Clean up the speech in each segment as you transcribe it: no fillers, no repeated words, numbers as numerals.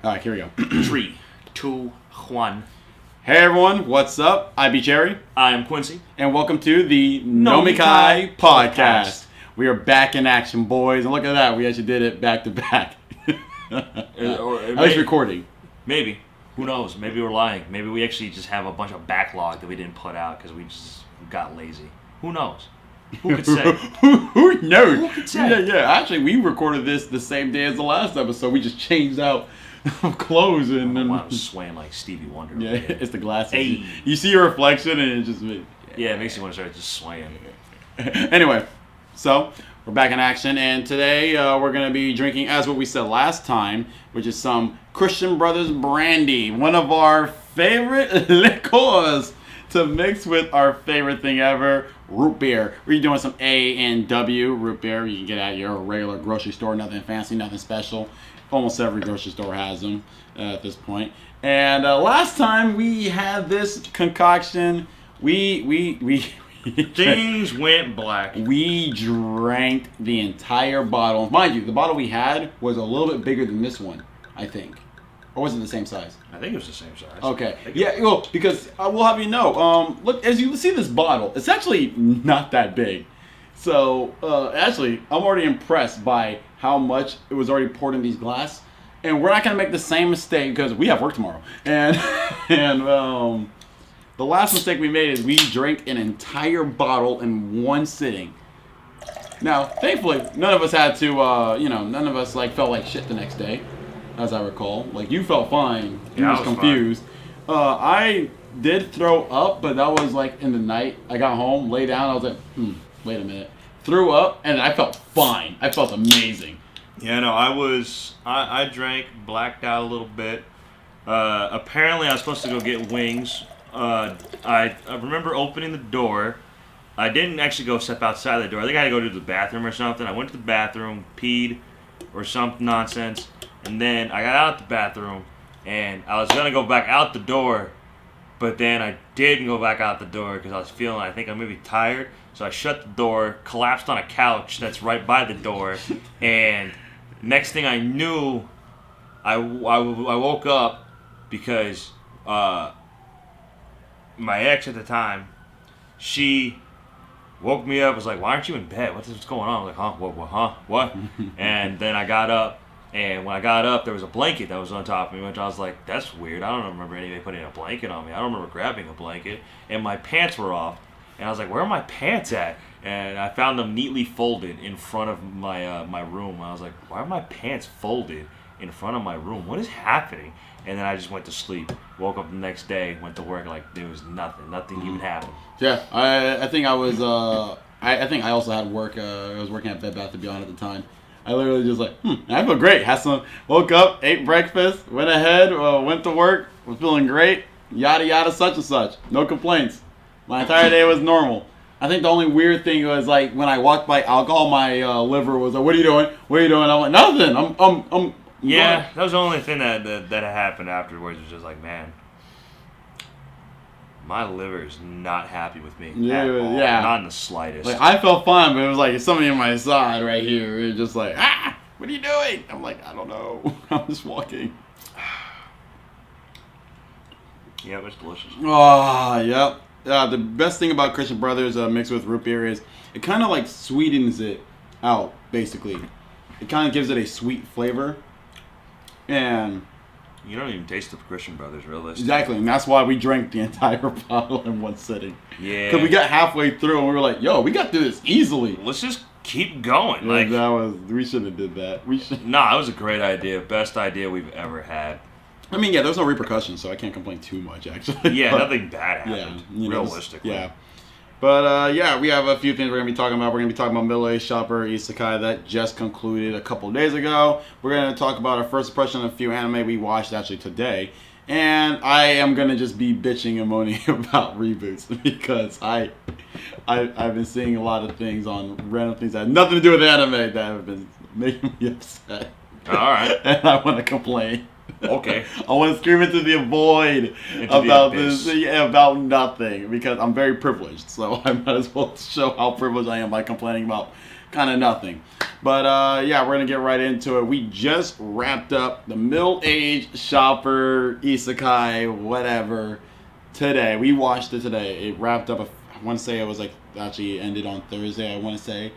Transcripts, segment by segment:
All right, here we go. 3, 2, 1. Hey everyone, what's up? I be Cherry. I'm Quincy. And welcome to the Nomikai Nomikai podcast. We are back in action, boys. And look at that, we actually did it back to back. At least recording. Maybe. Who knows? Maybe we're lying. Maybe we actually just have a bunch of backlog that we didn't put out because we just got lazy. Who knows? Who could say? Who knows? Who could say? Yeah. Actually, we recorded this the same day as the last episode. We just changed out clothes and then I was swaying like Stevie Wonder. Yeah, it's the glasses. Hey. You see your reflection and it just Yeah, it makes you want to start just swaying. Anyway, so we're back in action, and today we're going to be drinking, as what we said last time, which is some Christian Brothers brandy, one of our favorite liqueurs to mix with our favorite thing ever, root beer. We're doing some A&W root beer. You can get at your regular grocery store, nothing fancy, nothing special. Almost every grocery store has them at this point. And last time we had this concoction, Things went black. we drank the entire bottle. Mind you, the bottle we had was a little bit bigger than this one, I think. Or was it the same size? I think it was the same size. Okay. Yeah, well, because I will have you know, look, as you see this bottle, it's actually not that big. So, actually, I'm already impressed by how much it was already poured in these glass. And we're not going to make the same mistake because we have work tomorrow. And the last mistake we made is we drank an entire bottle in one sitting. Now, thankfully, none of us had to, none of us felt like shit the next day, as I recall. Like, you felt fine. You Yeah, was I was confused. I did throw up, but that was like in the night. I got home, lay down, I was like, wait a minute. Threw up, and I felt fine. I felt amazing. Yeah, no, I drank, blacked out a little bit. Apparently, I was supposed to go get wings. I remember opening the door. I didn't actually go step outside the door. I think I had to go to the bathroom or something. I went to the bathroom, peed, or some nonsense, and then I got out the bathroom, and I was going to go back out the door, but then I didn't go back out the door because I was feeling, I think I'm maybe tired. So I shut the door, collapsed on a couch that's right by the door, and next thing I knew, I woke up because my ex at the time, she woke me up, was like, why aren't you in bed? What's going on? I was like, what? And then I got up, and when I got up, there was a blanket that was on top of me, which I was like, that's weird. I don't remember anybody putting a blanket on me. I don't remember grabbing a blanket, and my pants were off. And I was like, where are my pants at? And I found them neatly folded in front of my room. I was like, why are my pants folded in front of my room? What is happening? And then I just went to sleep. Woke up the next day, went to work like there was nothing. Nothing even happened. Yeah, I think I was, I think I also had work. I was working at Bed Bath & Beyond at the time. I literally just like, I feel great. Woke up, ate breakfast, went ahead, went to work, was feeling great, yada yada, such and such. No complaints. My entire day was normal. I think the only weird thing was like when I walked by alcohol, my liver was like, "What are you doing? What are you doing?" I'm like, "Nothing. I'm." Yeah, that was the only thing that happened afterwards. Was just like, man, my liver is not happy with me. Yeah, at all. yeah. Not in the slightest. Like I felt fine, but it was like somebody on my side right here. It was just like, what are you doing? I'm like, I don't know. I'm just walking. Yeah, it was delicious. Oh, yep. The best thing about Christian Brothers mixed with root beer is it kind of like sweetens it out, basically. It kind of gives it a sweet flavor. And You don't even taste the Christian Brothers, realistically. exactly, and that's why we drank the entire bottle in one sitting. Yeah. Because we got halfway through and we were like, yo, we got through this easily. Let's just keep going. Like, we shouldn't have did that. Nah, it was a great idea. Best idea we've ever had. I mean, yeah, there's no repercussions, so I can't complain too much, actually. Yeah, But, nothing bad happened, realistically. Yeah. But, yeah, we have a few things we're going to be talking about. We're going to be talking about Middle-Aged Shopper Isekai that just concluded a couple of days ago. We're going to talk about our first impression of a few anime we watched, actually, today. And I am going to just be bitching and moaning about reboots because I've been seeing a lot of things on random things that have nothing to do with anime that have been making me upset. All right. And I want to complain. Okay. I want to scream into the void about this, about nothing, because I'm very privileged. So I might as well show how privileged I am by complaining about kind of nothing. But yeah, we're gonna get right into it. We just wrapped up the middle-aged shopper isekai whatever today. We watched it today. It wrapped up. I want to say it was like actually ended on Thursday. I want to say.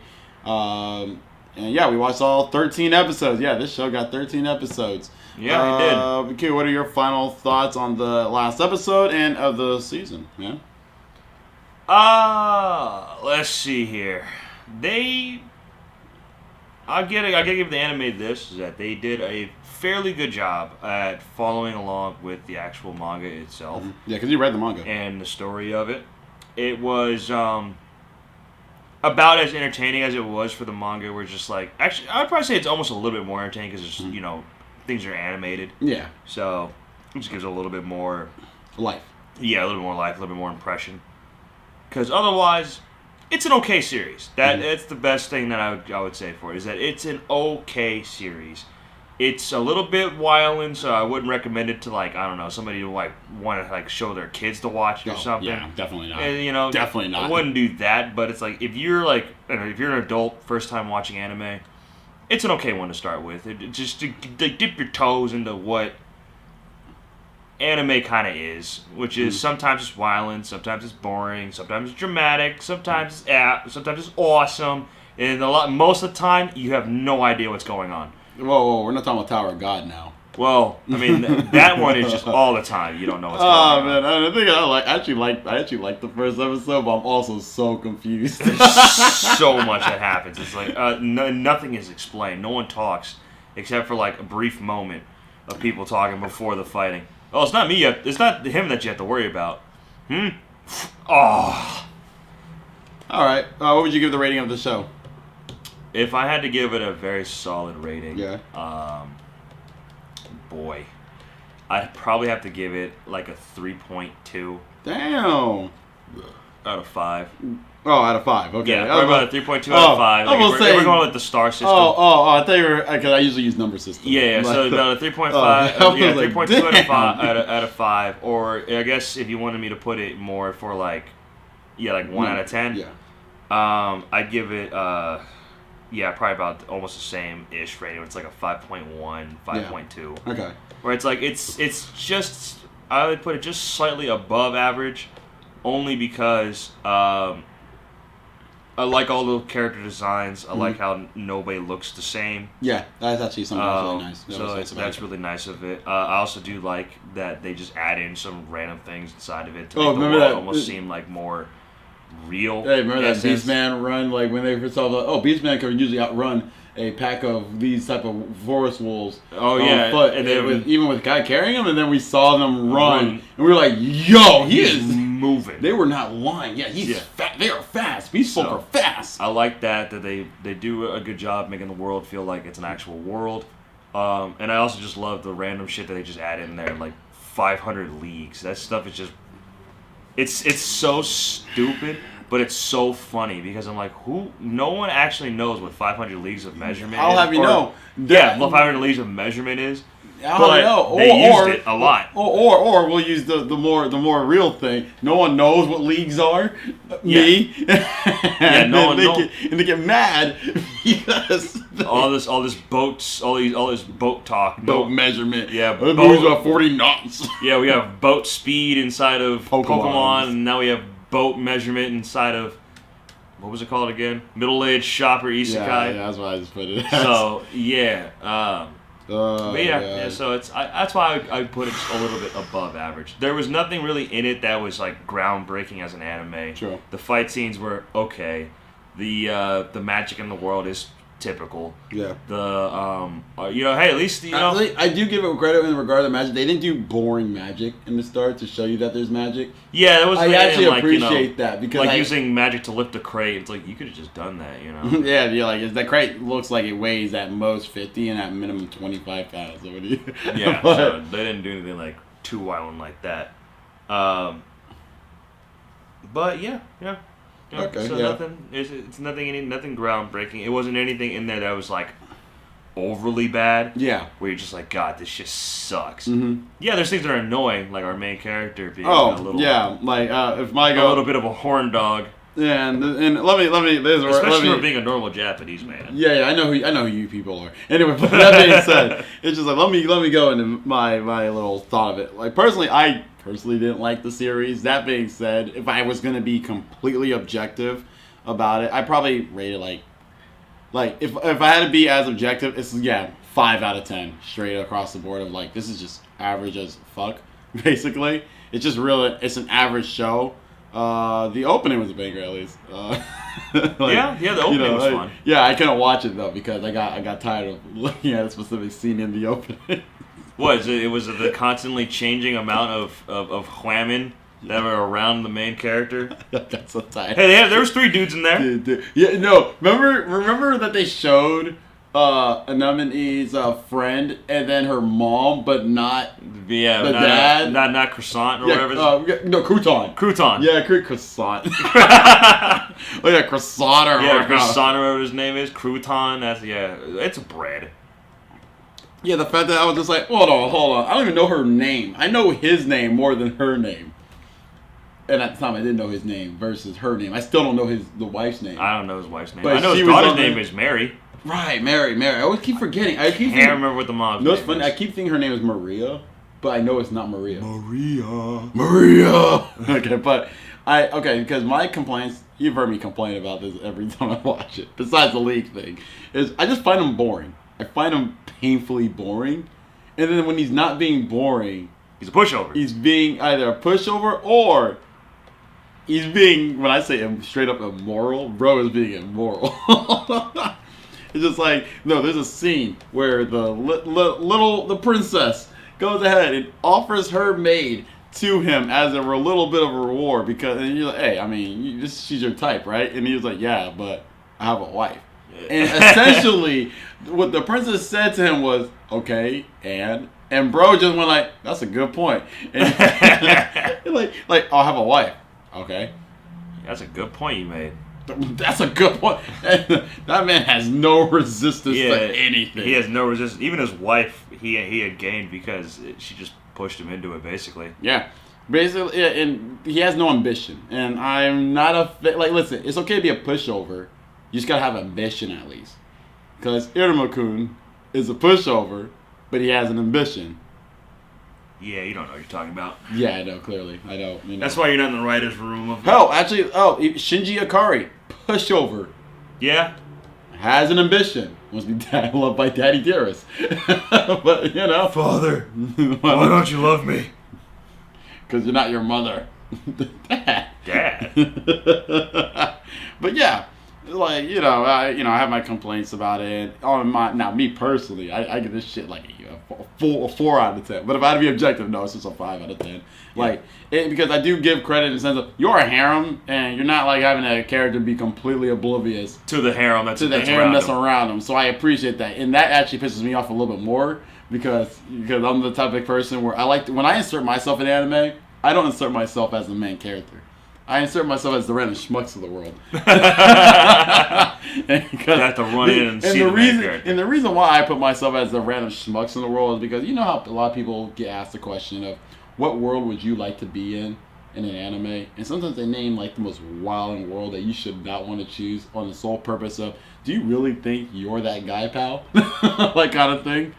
And yeah, we watched all 13 episodes. Yeah, this show got 13 episodes. Yeah, it did. Okay, what are your final thoughts on the last episode and of the season? Yeah. Let's see here. I gotta give the anime this, is that they did a fairly good job at following along with the actual manga itself. Mm-hmm. Yeah, because you read the manga. And the story of it. It was, about as entertaining as it was for the manga. We're just like, actually, I would probably say it's almost a little bit more entertaining because it's, things are animated. Yeah. So it just gives it a little bit more life. Yeah, a little bit more life, a little bit more impression. Because otherwise, it's an okay series. That's the best thing that I would say for it, is that it's an okay series. It's a little bit violent, so I wouldn't recommend it to, like, I don't know, somebody who like want to like show their kids to watch it or something. Yeah, definitely not. And, definitely not. I wouldn't do that. But it's like if you're an adult, first time watching anime, it's an okay one to start with. Just to dip your toes into what anime kind of is, which is sometimes it's violent, sometimes it's boring, sometimes it's dramatic, sometimes it's awesome, and most of the time you have no idea what's going on. Whoa, we're not talking about Tower of God now. Well, I mean that one is just all the time. You don't know what's going on. Oh man, I think I actually like the first episode, but I'm also so confused. There's so much that happens. It's like nothing is explained. No one talks except for like a brief moment of people talking before the fighting. Oh, it's not me yet. It's not him that you have to worry about. Oh. All right. What would you give the rating of the show? If I had to give it a very solid rating, boy, I'd probably have to give it like a 3.2. Damn. Out of 5. Oh, out of 5. Okay. Yeah, probably about a 3.2 out of 5. Like if we're going with the star system. I thought you were, because I usually use number system. Yeah, so about a 3.5. 3.2 out of 5. Or I guess if you wanted me to put it more for like 1 out of 10. Yeah. I'd give it probably about almost the same-ish rating. It's like a 5.1, 5.2. Yeah. Okay. Where it's like, it's just, I would put it just slightly above average, only because I like all the character designs. I like how nobody looks the same. Yeah, that's actually something that's really nice. That's really nice of it. I also do like that they just add in some random things inside of it to make the world almost seem like more real. Hey, remember that Beastman run? Like when they first saw Beastman can usually outrun a pack of these type of forest wolves. Oh yeah, foot, and even with Guy carrying them, and then we saw them run, and we were like, "Yo, he is moving." They were not lying. Yeah, he's fast. They are fast. Beast folk are fast. I like that they do a good job making the world feel like it's an actual world. And I also just love the random shit that they just add in there, like 500 leagues. That stuff is just. It's so stupid, but it's so funny because I'm like, no one actually knows what 500 leagues of measurement is. I'll have you know. Yeah, what 500 leagues of measurement is. I'll have you know. They used it a lot. Or we'll use the more real thing. No one knows what leagues are. Me. Yeah, and they get mad because all this boat talk. Boat measurement. Yeah, boat's about 40 knots. Yeah, we have boat speed inside of Pokemon, and now we have boat measurement inside of, what was it called again? Middle-aged shopper isekai. Yeah, that's why I just put it as. So yeah. So it's that's why I put it a little bit above average. There was nothing really in it that was like groundbreaking as an anime. True. The fight scenes were okay. The magic in the world is typical. Yeah. Hey, at least I do give it credit in regard to the magic. They didn't do boring magic in the start to show you that there's magic. Yeah, that was. I actually appreciate that because using magic to lift a crate. It's like you could have just done that, Yeah, like the crate looks like it weighs at most 50 and at minimum 25 pounds. So yeah, so they didn't do anything like too wild like that. But yeah. Okay, so it's nothing groundbreaking. It wasn't anything in there that was like overly bad. Yeah. Where you're just like, God, this just sucks. Mm-hmm. Yeah, there's things that are annoying, like our main character being a little like if my a little bit of a horn dog. And let me. Especially for being a normal Japanese man. Yeah, I know who you people are. Anyway, but that being said, it's just like let me go into my little thought of it. Like personally, I didn't like the series. That being said, if I was gonna be completely objective about it, I probably rate it like if I had to be as objective, it's 5 out of 10 straight across the board of like this is just average as fuck. Basically, it's just it's an average show. The opening was a banger at least. The opening was fun. Yeah, I couldn't watch it though because I got tired of looking at a specific scene in the opening. Was it? Was it the constantly changing amount of whamming that were around the main character? I got so tired. Hey, there was 3 dudes in there. Dude. Yeah, no. Remember that they showed Anemone's friend and then her mom, but not the dad. Not croissant or whatever. No, crouton. Crouton. Yeah, croissant. Oh yeah, croissant or croissant or whatever his name is. Crouton. It's a bread. Yeah, the fact that I was just like, hold on. I don't even know her name. I know his name more than her name. And at the time, I didn't know his name versus her name. I still don't know the wife's name. I don't know his wife's name. But I know his daughter's name is Mary. Right, Mary. I always keep forgetting. I can't remember what the mom's name is. Funny. I keep thinking her name is Maria, but I know it's not Maria. Maria. Okay, but because my complaints, you've heard me complain about this every time I watch it, besides the league thing, is I just find him boring. I find him painfully boring. And then when he's not being boring, he's a pushover. He's being either a pushover or he's being, when I say straight up immoral, bro is being immoral. It's just like, no, there's a scene where the princess goes ahead and offers her maid to him as a little bit of a reward and you're like, hey, I mean, she's your type, right? And he was like, yeah, but I have a wife. And essentially, what the princess said to him was, okay, and bro just went like, that's a good point. And like, I'll have a wife. Okay. That's a good point you made. That's a good point. That man has no resistance to anything. He has no resistance. Even his wife, he had gained because she just pushed him into it, basically. Yeah. Basically, and he has no ambition. And I'm not listen, it's okay to be a pushover. You just gotta have ambition at least. Because Iruma-kun is a pushover, but he has an ambition. Yeah, you don't know what you're talking about. Yeah, I know, clearly. I know. That's why you're not in the writer's room. Shinji Ikari, pushover. Yeah. Has an ambition. Wants to be loved by Daddy Dearest. But, Father, why don't you love me? Because you're not your mother. Dad. But yeah. Like, I have my complaints about it. Now, me personally, I give this shit like a 4 out of 10. But if I had to be objective, no, it's just a 5 out of 10. Like, because I do give credit in the sense of you're a harem, and you're not like having a character be completely oblivious to the harem that's around him. So I appreciate that, and that actually pisses me off a little bit more because I'm the type of person where when I insert myself in anime, I don't insert myself as the main character. I insert myself as the random schmucks of the world. You have to run in and see the main character. And the reason why I put myself as the random schmucks in the world is because you know how a lot of people get asked the question of what world would you like to be in an anime? And sometimes they name like the most wild world that you should not want to choose on the sole purpose of, do you really think you're that guy, pal? Like kind of thing.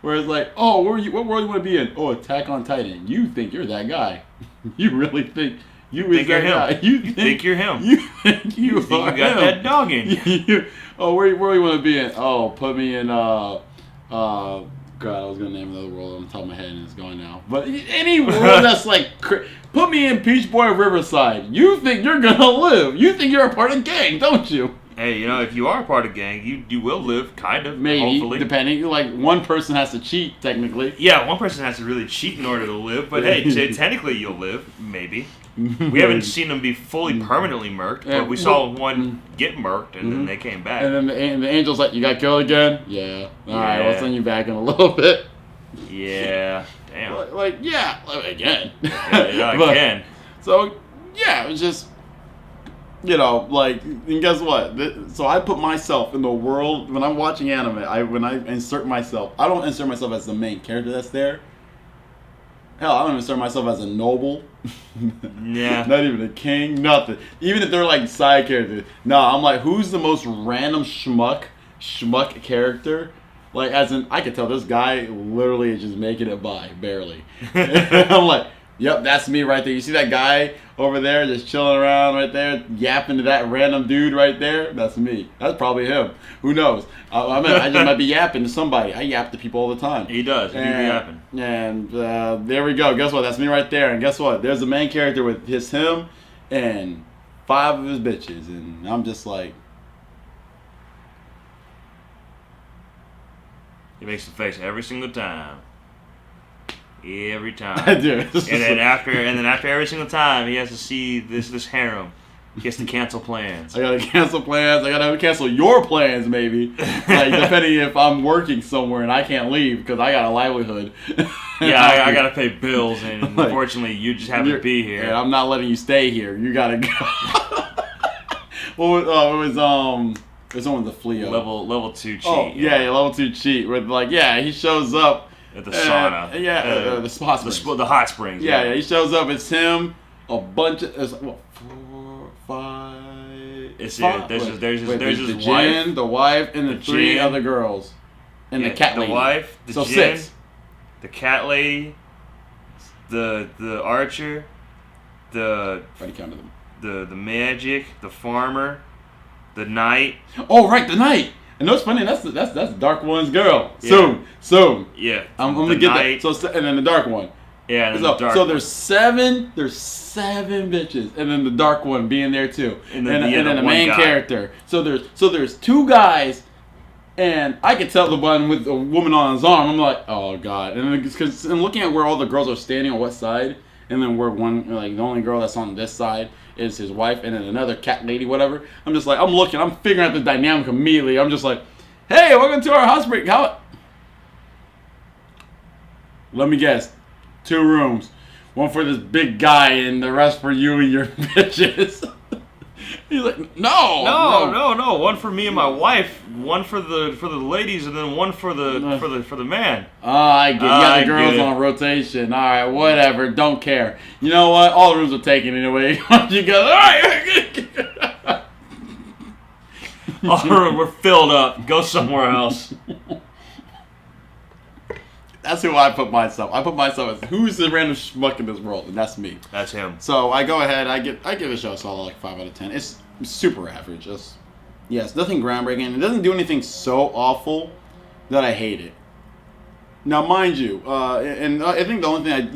Where it's like, oh, what world you want to be in? Oh, Attack on Titan. You think you're that guy. You really think... You think you're him. You think you're him. You think you got that dog in you. Where do you want to be in? Oh, put me in, God, I was going to name another world on the top of my head and it's gone now. But any world that's like, put me in Peach Boy Riverside. You think you're going to live. You think you're a part of gang, don't you? Hey, if you are a part of gang, you will live, kind of, maybe, hopefully. Depending. Like, one person has to cheat, technically. Yeah, one person has to really cheat in order to live. But hey, technically you'll live, maybe. We haven't seen them be fully permanently murked, but we saw one get murked, and then they came back. And then the angel's like, you got killed again? Yeah. All right, we'll send you back in a little bit. Yeah. Damn. Again. Again. So, yeah, it was just, and guess what? So I put myself in the world, when I'm watching anime, when I insert myself, I don't insert myself as the main character that's there. Hell, I don't even start myself as a noble. Yeah. Not even a king, nothing. Even if they're like side characters. No, I'm like, who's the most random schmuck character? Like, as in, I could tell this guy literally is just making it by, barely. I'm like, yep, that's me right there. You see that guy over there just chilling around right there, yapping to that random dude right there? That's me. That's probably him. Who knows? I just might be yapping to somebody. I yap to people all the time. He does. He be yapping. And there we go. Guess what? That's me right there. And guess what? There's the main character with him and 5 of his bitches. And I'm just like... He makes the face every single time. Every time. I do. And then after every single time, he has to see this harem. He has to cancel plans. I gotta cancel plans. I gotta cancel your plans, maybe. Like, depending if I'm working somewhere and I can't leave because I got a livelihood. Yeah, I gotta pay bills, and like, unfortunately, you just happen to be here. And I'm not letting you stay here. You gotta go. It was on the Fleo. Level 2 cheat. Oh, yeah, level 2 cheat. With like, yeah, he shows up at the sauna. The hot springs. The hot springs. Yeah, he shows up. It's him. A bunch of 4, 5. There's the wife, Jin, the wife, and the 3 Jin, other girls, and the cat lady. The wife, the so Jin, 6. The cat lady, the archer, Already counted them. the magic, the farmer, the knight. Oh right, the knight. And what's funny? That's Dark One's girl. Yeah. Soon. Yeah. I'm gonna get that. So and then the Dark One. Yeah. And So there's 7. There's 7 bitches, and then the Dark One being there too, and then the main character. So there's 2 guys, and I could tell the one with the woman on his arm. I'm like, oh god. And because I'm looking at where all the girls are standing on what side, and then where one like the only girl that's on this side is his wife, and then another cat lady, whatever. I'm just like, I'm figuring out the dynamic immediately. I'm just like, hey, welcome to our house break. How? Let me guess. 2 rooms. One for this big guy and the rest for you and your bitches. He's like, no. One for me and my wife. One for the ladies, and then one for the man. Oh, I get it. You got the girls on rotation. All right, whatever. Don't care. You know what? All the rooms are taken anyway. You go, all right. We're filled up. Go somewhere else. That's who I put myself. I put myself as who's the random schmuck in this world, and that's me. That's him. So I go ahead. I give the show a solid like 5 out of 10. It's super average. It's nothing groundbreaking. It doesn't do anything so awful that I hate it. Now, mind you, and I think the only thing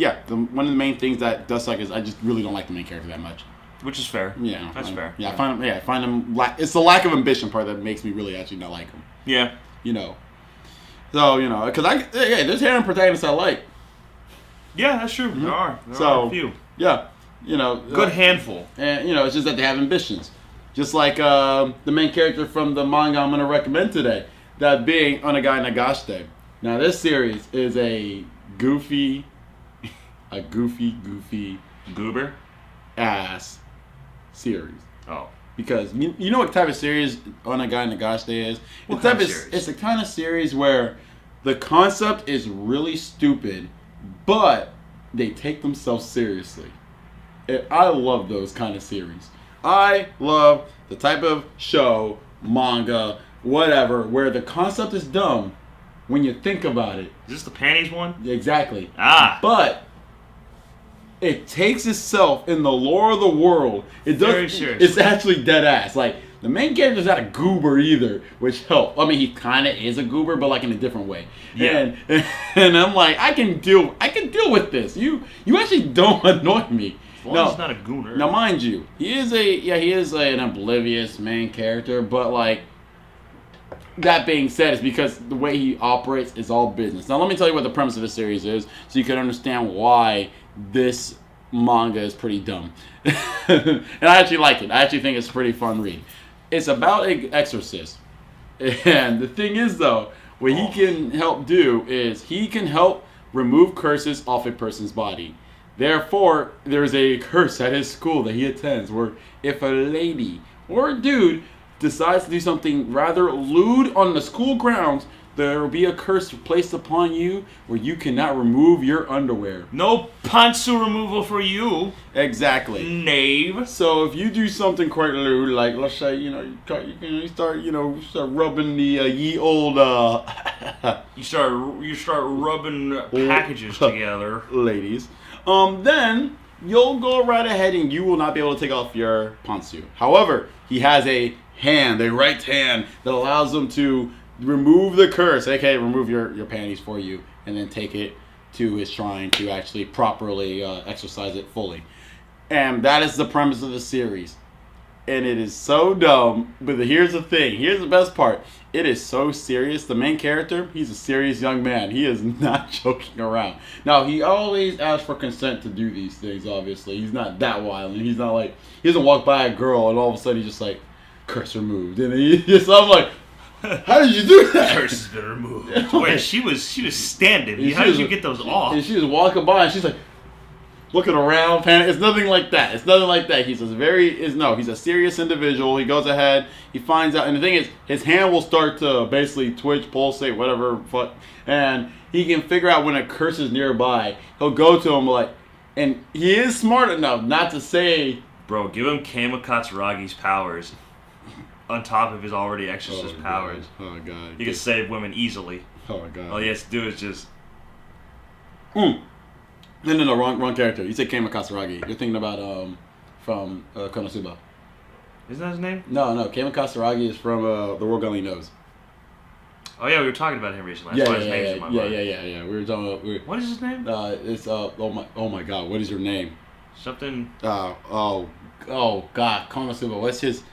one of the main things that does suck is I just really don't like the main character that much. Which is fair. Yeah, that's fair. Yeah, I find him. It's the lack of ambition part that makes me really actually not like him. Yeah. You know. So, because there's harem protagonists I like. Yeah, that's true. Mm-hmm. There are a few. Yeah, good handful. And it's just that they have ambitions, just like the main character from the manga I'm going to recommend today, that being Onegai Nagashite. Now, this series is a goofy goober ass series. Oh. Because you know what type of series Onegai Nagashite is? What kind of series? It's the kind of series where the concept is really stupid, but they take themselves seriously. And I love those kind of series. I love the type of show, manga, whatever, where the concept is dumb when you think about it. Is this the panties one? Exactly. Ah. But it takes itself in the lore of the world. Very seriously. It's actually dead ass. Like, the main character's not a goober either, which helps. I mean, he kind of is a goober, but like in a different way. Yeah. And I'm like, I can deal with this. You actually don't annoy me. As long as he's not a gooner. Now, mind you, he is an oblivious main character, but like, that being said, it's because the way he operates is all business. Now, let me tell you what the premise of the series is, so you can understand why this manga is pretty dumb. And I actually like it. I actually think it's a pretty fun read. It's about an exorcist. And the thing is, though, what he can help do is he can help remove curses off a person's body. Therefore, there's a curse at his school that he attends where if a lady or a dude decides to do something rather lewd on the school grounds, there will be a curse placed upon you where you cannot remove your underwear. No pantsu removal for you. Exactly. Knave. So if you do something quite lewd, like let's say you start rubbing the ye old You start rubbing packages together, ladies, then you'll go right ahead and you will not be able to take off your pantsu. However, he has a right hand that allows him to remove the curse, aka remove your panties for you, and then take it to his shrine to actually properly exercise it fully. And that is the premise of the series. And it is so dumb, but here's the thing. Here's the best part. It is so serious. The main character, he's a serious young man. He is not joking around. Now, he always asks for consent to do these things, obviously. He's not that wild. And he's not like, he doesn't walk by a girl and all of a sudden he's just like, curse removed. And I'm like, how did you do that? Curse has been removed. Wait, she was standing. How did you get those off? And she was walking by and she's like, looking around, it's nothing like that. It's nothing like that. He's a serious individual. He goes ahead, he finds out, and the thing is, his hand will start to basically twitch, pulsate, whatever, and he can figure out when a curse is nearby. He'll go to him and he is smart enough not to say, bro, give him Kama Katsuragi's powers on top of his already exorcist powers. Oh god, he can save women easily. Oh god, all he has to do is just. No, wrong character. You said Kama Katsuragi. You're thinking about from Konosuba. Isn't that his name? No. Kama Katsuragi is from The World Only Knows. Oh yeah, we were talking about him recently. That's why his name's in my mind. Yeah. We were talking about. What is his name? It's oh my god. What is your name? Something. Oh god. Konosuba. What's his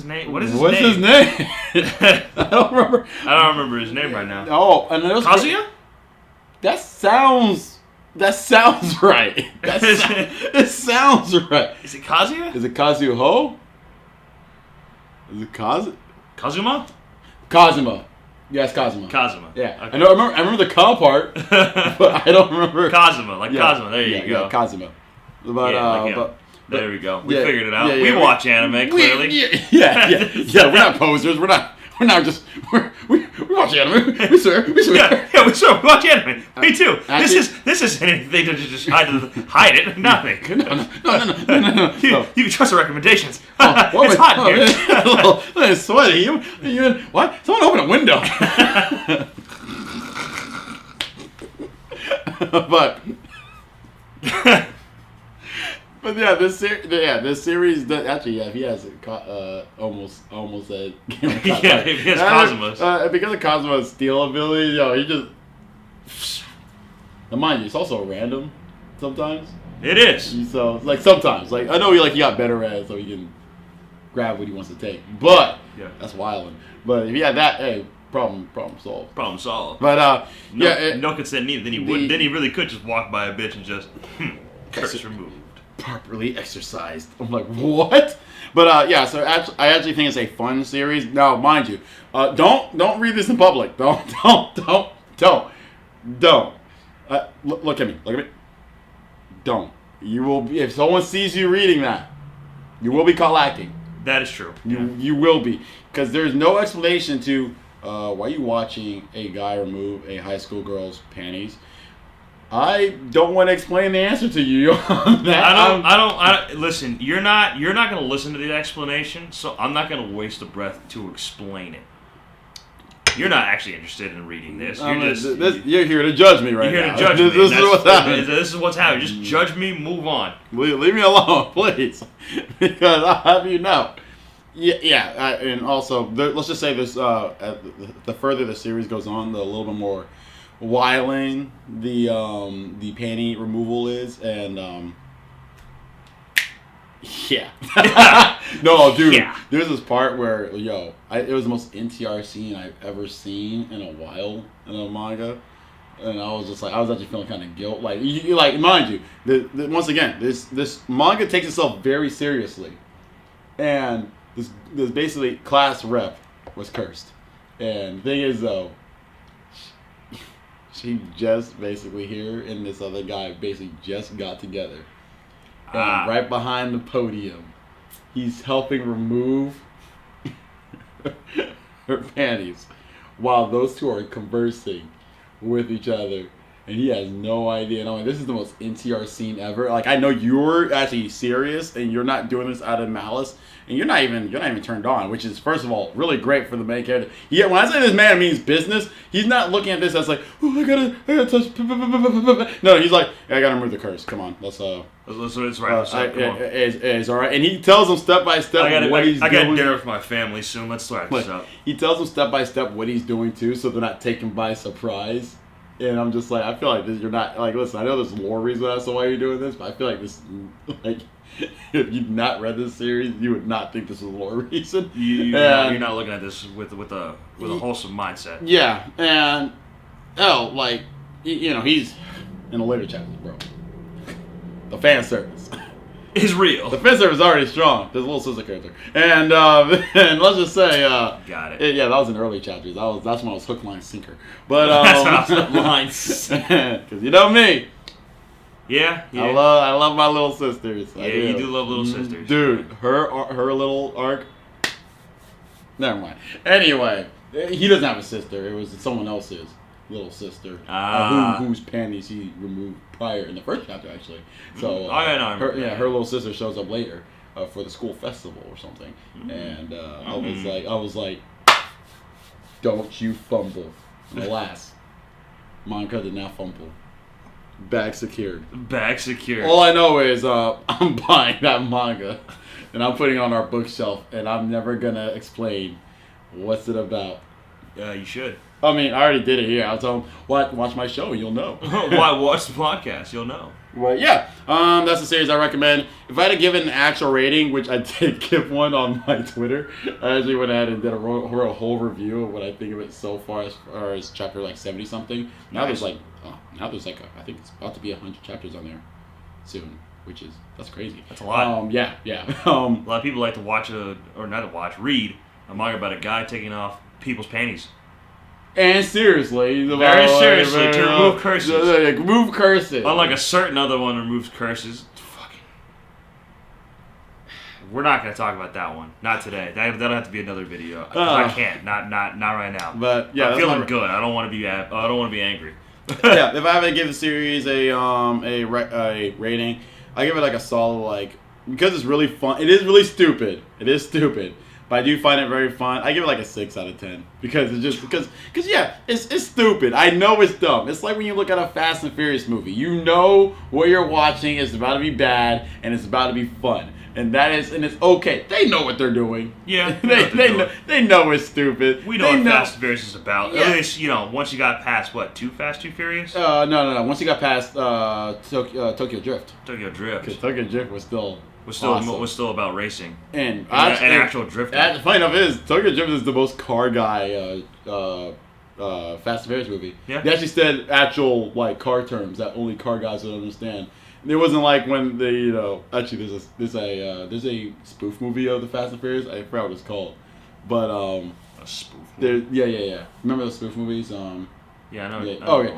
name? What's his name? I don't remember. I don't remember his name right now. Oh, and Kazuya? That sounds right. It sounds right. Is it Kazuya? Is it Kazuho? Is it Kazuma? Kazuma. Yes, Kazuma. Kazuma. Yeah. Okay. I remember the Ka part, but I don't remember. Kazuma, Kazuma. There you go. Yeah, Kazuma. But there we go. We figured it out. Yeah, we watch anime, clearly. Yeah. We're not posers. We're not just we watch anime. We swear. We watch anime. Me too. This isn't anything to just hide it. Nothing. No. You can trust the recommendations. It's hot here. It's sweaty. You what? Someone open a window. But yeah, this series he has almost a yeah, he has Cosmos. Because of Cosmo's steal ability, he just. Now, mind you, it's also random sometimes. It is. So sometimes, I know he got better at it, so he can grab what he wants to take. But that's wilding. But if he had that, hey, problem solved. Problem solved. But no consent needed. Then he really could just walk by a bitch and just curse removed. Properly exercised. I'm like, what? But so I actually think it's a fun series. Now, mind you, don't read this in public. Don't. Look at me. Don't. You will be, if someone sees you reading that, you will be caught lacking. That is true. You will be, because there's no explanation to why are you watching a guy remove a high school girl's panties. I don't want to explain the answer to you on that. I don't. Listen, you're not going to listen to the explanation, so I'm not going to waste a breath to explain it. You're not actually interested in reading this. You're here to judge me right now. You're here to judge me. This is what's happening. This is what's happening. Just judge me, move on. Leave me alone, please. Because I'll have you know. And also, let's just say this, the further the series goes on, the little bit more wiling the panty removal is, and no, dude, there's this part where it was the most NTR scene I've ever seen in a while in a manga, and I was actually feeling kind of guilt, mind you, once again, this manga takes itself very seriously, and this basically class rep was cursed, and the thing is though, she just basically here and this other guy basically just got together. And right behind the podium, he's helping remove her panties while those two are conversing with each other. And he has no idea. And I'm like, this is the most NTR scene ever. Like, I know you're actually serious and you're not doing this out of malice. And you're not even turned on, which is, first of all, really great for the main character. Yeah, when I say this man means business, he's not looking at this as like, oh, I gotta touch. No, he's like, I gotta remove the curse. Come on, let's it's right. It's all right. And he tells him step by step what he's doing. I got dinner with my family soon. Let's start this up. He tells them step by step what he's doing too, so they're not taken by surprise. And I'm just like, I feel like this. You're not like, listen. I know there's lore reason as to why you're doing this, but I feel like this, like. If you've not read this series, you would not think this is a lore reason. You're not looking at this with a wholesome mindset. Yeah, and like he's in the later chapters, bro. The fan service is real. The fan service is already strong. There's a little sister character, and let's just say, got it. Yeah, that was in early chapters. That's when I was hook, line, sinker. But that's when I was hook, line, sinker. Because you know me. Yeah. I love my little sisters. Yeah, you do love little sisters. Dude, her little arc. Never mind. Anyway, he doesn't have a sister. It was someone else's little sister. Whose panties he removed prior in the first chapter, actually. So her little sister shows up later for the school festival or something. And I was like, don't you fumble. And alas, Monica did not fumble. Bag secured. All I know is I'm buying that manga and I'm putting it on our bookshelf and I'm never gonna explain what's it about. You should. I mean, I already did it here. I'll tell them, watch my show, you'll know. Why watch the podcast? You'll know. Well, yeah. That's the series I recommend. If I had to give it an actual rating, which I did give one on my Twitter, I actually went ahead and did a whole review of what I think of it so far as chapter like 70 something. Now there's like I think it's about to be 100 chapters on there soon, that's crazy. That's a lot. Yeah. A lot of people like to read a manga about a guy taking off people's panties. And seriously, very seriously, to remove curses. Remove curses. Unlike a certain other one removes curses. We're not going to talk about that one. Not today. That'll have to be another video. I can't. Not right now. But yeah, I'm feeling good. I don't want to be angry. Yeah, if I have to give the series a rating, I give it like a solid because it's really fun. It is really stupid. But I do find it very fun. I give it like a 6 out of 10 because it's stupid. I know it's dumb. It's like when you look at a Fast and Furious movie. You know what you're watching is about to be bad and it's about to be fun. And it's okay. They know what they're doing. Yeah, they know it's stupid. We know what Fast and Furious is about. Yeah. At least once you got past Too Fast, Too Furious. No. Once you got past Tokyo Drift. Because Tokyo Drift was still awesome. Was still about racing and actual drifting. The funny enough is Tokyo Drift is the most car guy Fast and Furious movie. Yeah. They actually said actual car terms that only car guys would understand. It wasn't like when they, actually there's a spoof movie of the Fast and Furious. I forgot what it's called, but a spoof movie. Yeah. Remember those spoof movies? Yeah, I know. Yeah. Okay.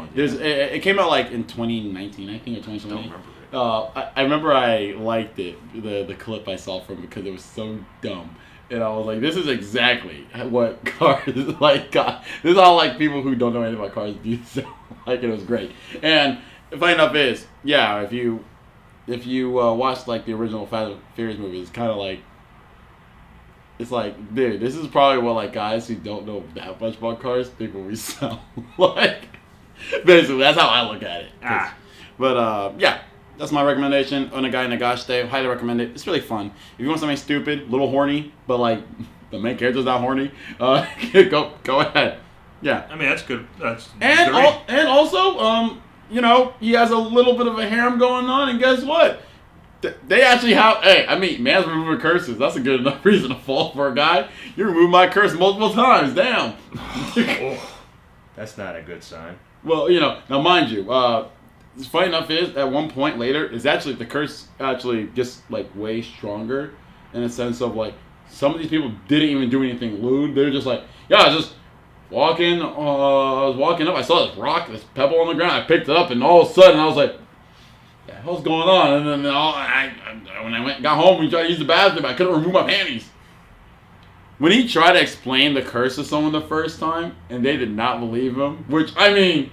It came out in 2019, I think, or 2020. I don't remember it. I remember I liked it, the clip I saw from it because it was so dumb. And I was like, this is exactly what cars God. This is how people who don't know anything about cars do. So it was great. And funny enough is, yeah, if you watch the original Fast and Furious movie, it's kind of it's dude, this is probably what guys who don't know that much about cars think we sound like. Basically, that's how I look at it. But yeah, that's my recommendation. Onegai Nagashite, highly recommend it. It's really fun. If you want something stupid, a little horny, but the main character's not horny, go ahead. Yeah. I mean, that's good. And also, he has a little bit of a harem going on, and guess what? They actually have. Hey, I mean, man's removing curses. That's a good enough reason to fall for a guy. You removed my curse multiple times. Damn. That's not a good sign. Well, now mind you, funny enough is at one point later, is actually the curse actually gets way stronger, in a sense of some of these people didn't even do anything lewd. They're just just. I was walking up, I saw this rock, this pebble on the ground, I picked it up, and all of a sudden I was like, what the hell's going on? And then when I got home and tried to use the bathroom, I couldn't remove my panties. when he tried to explain the curse to someone the first time and they did not believe him, which I mean,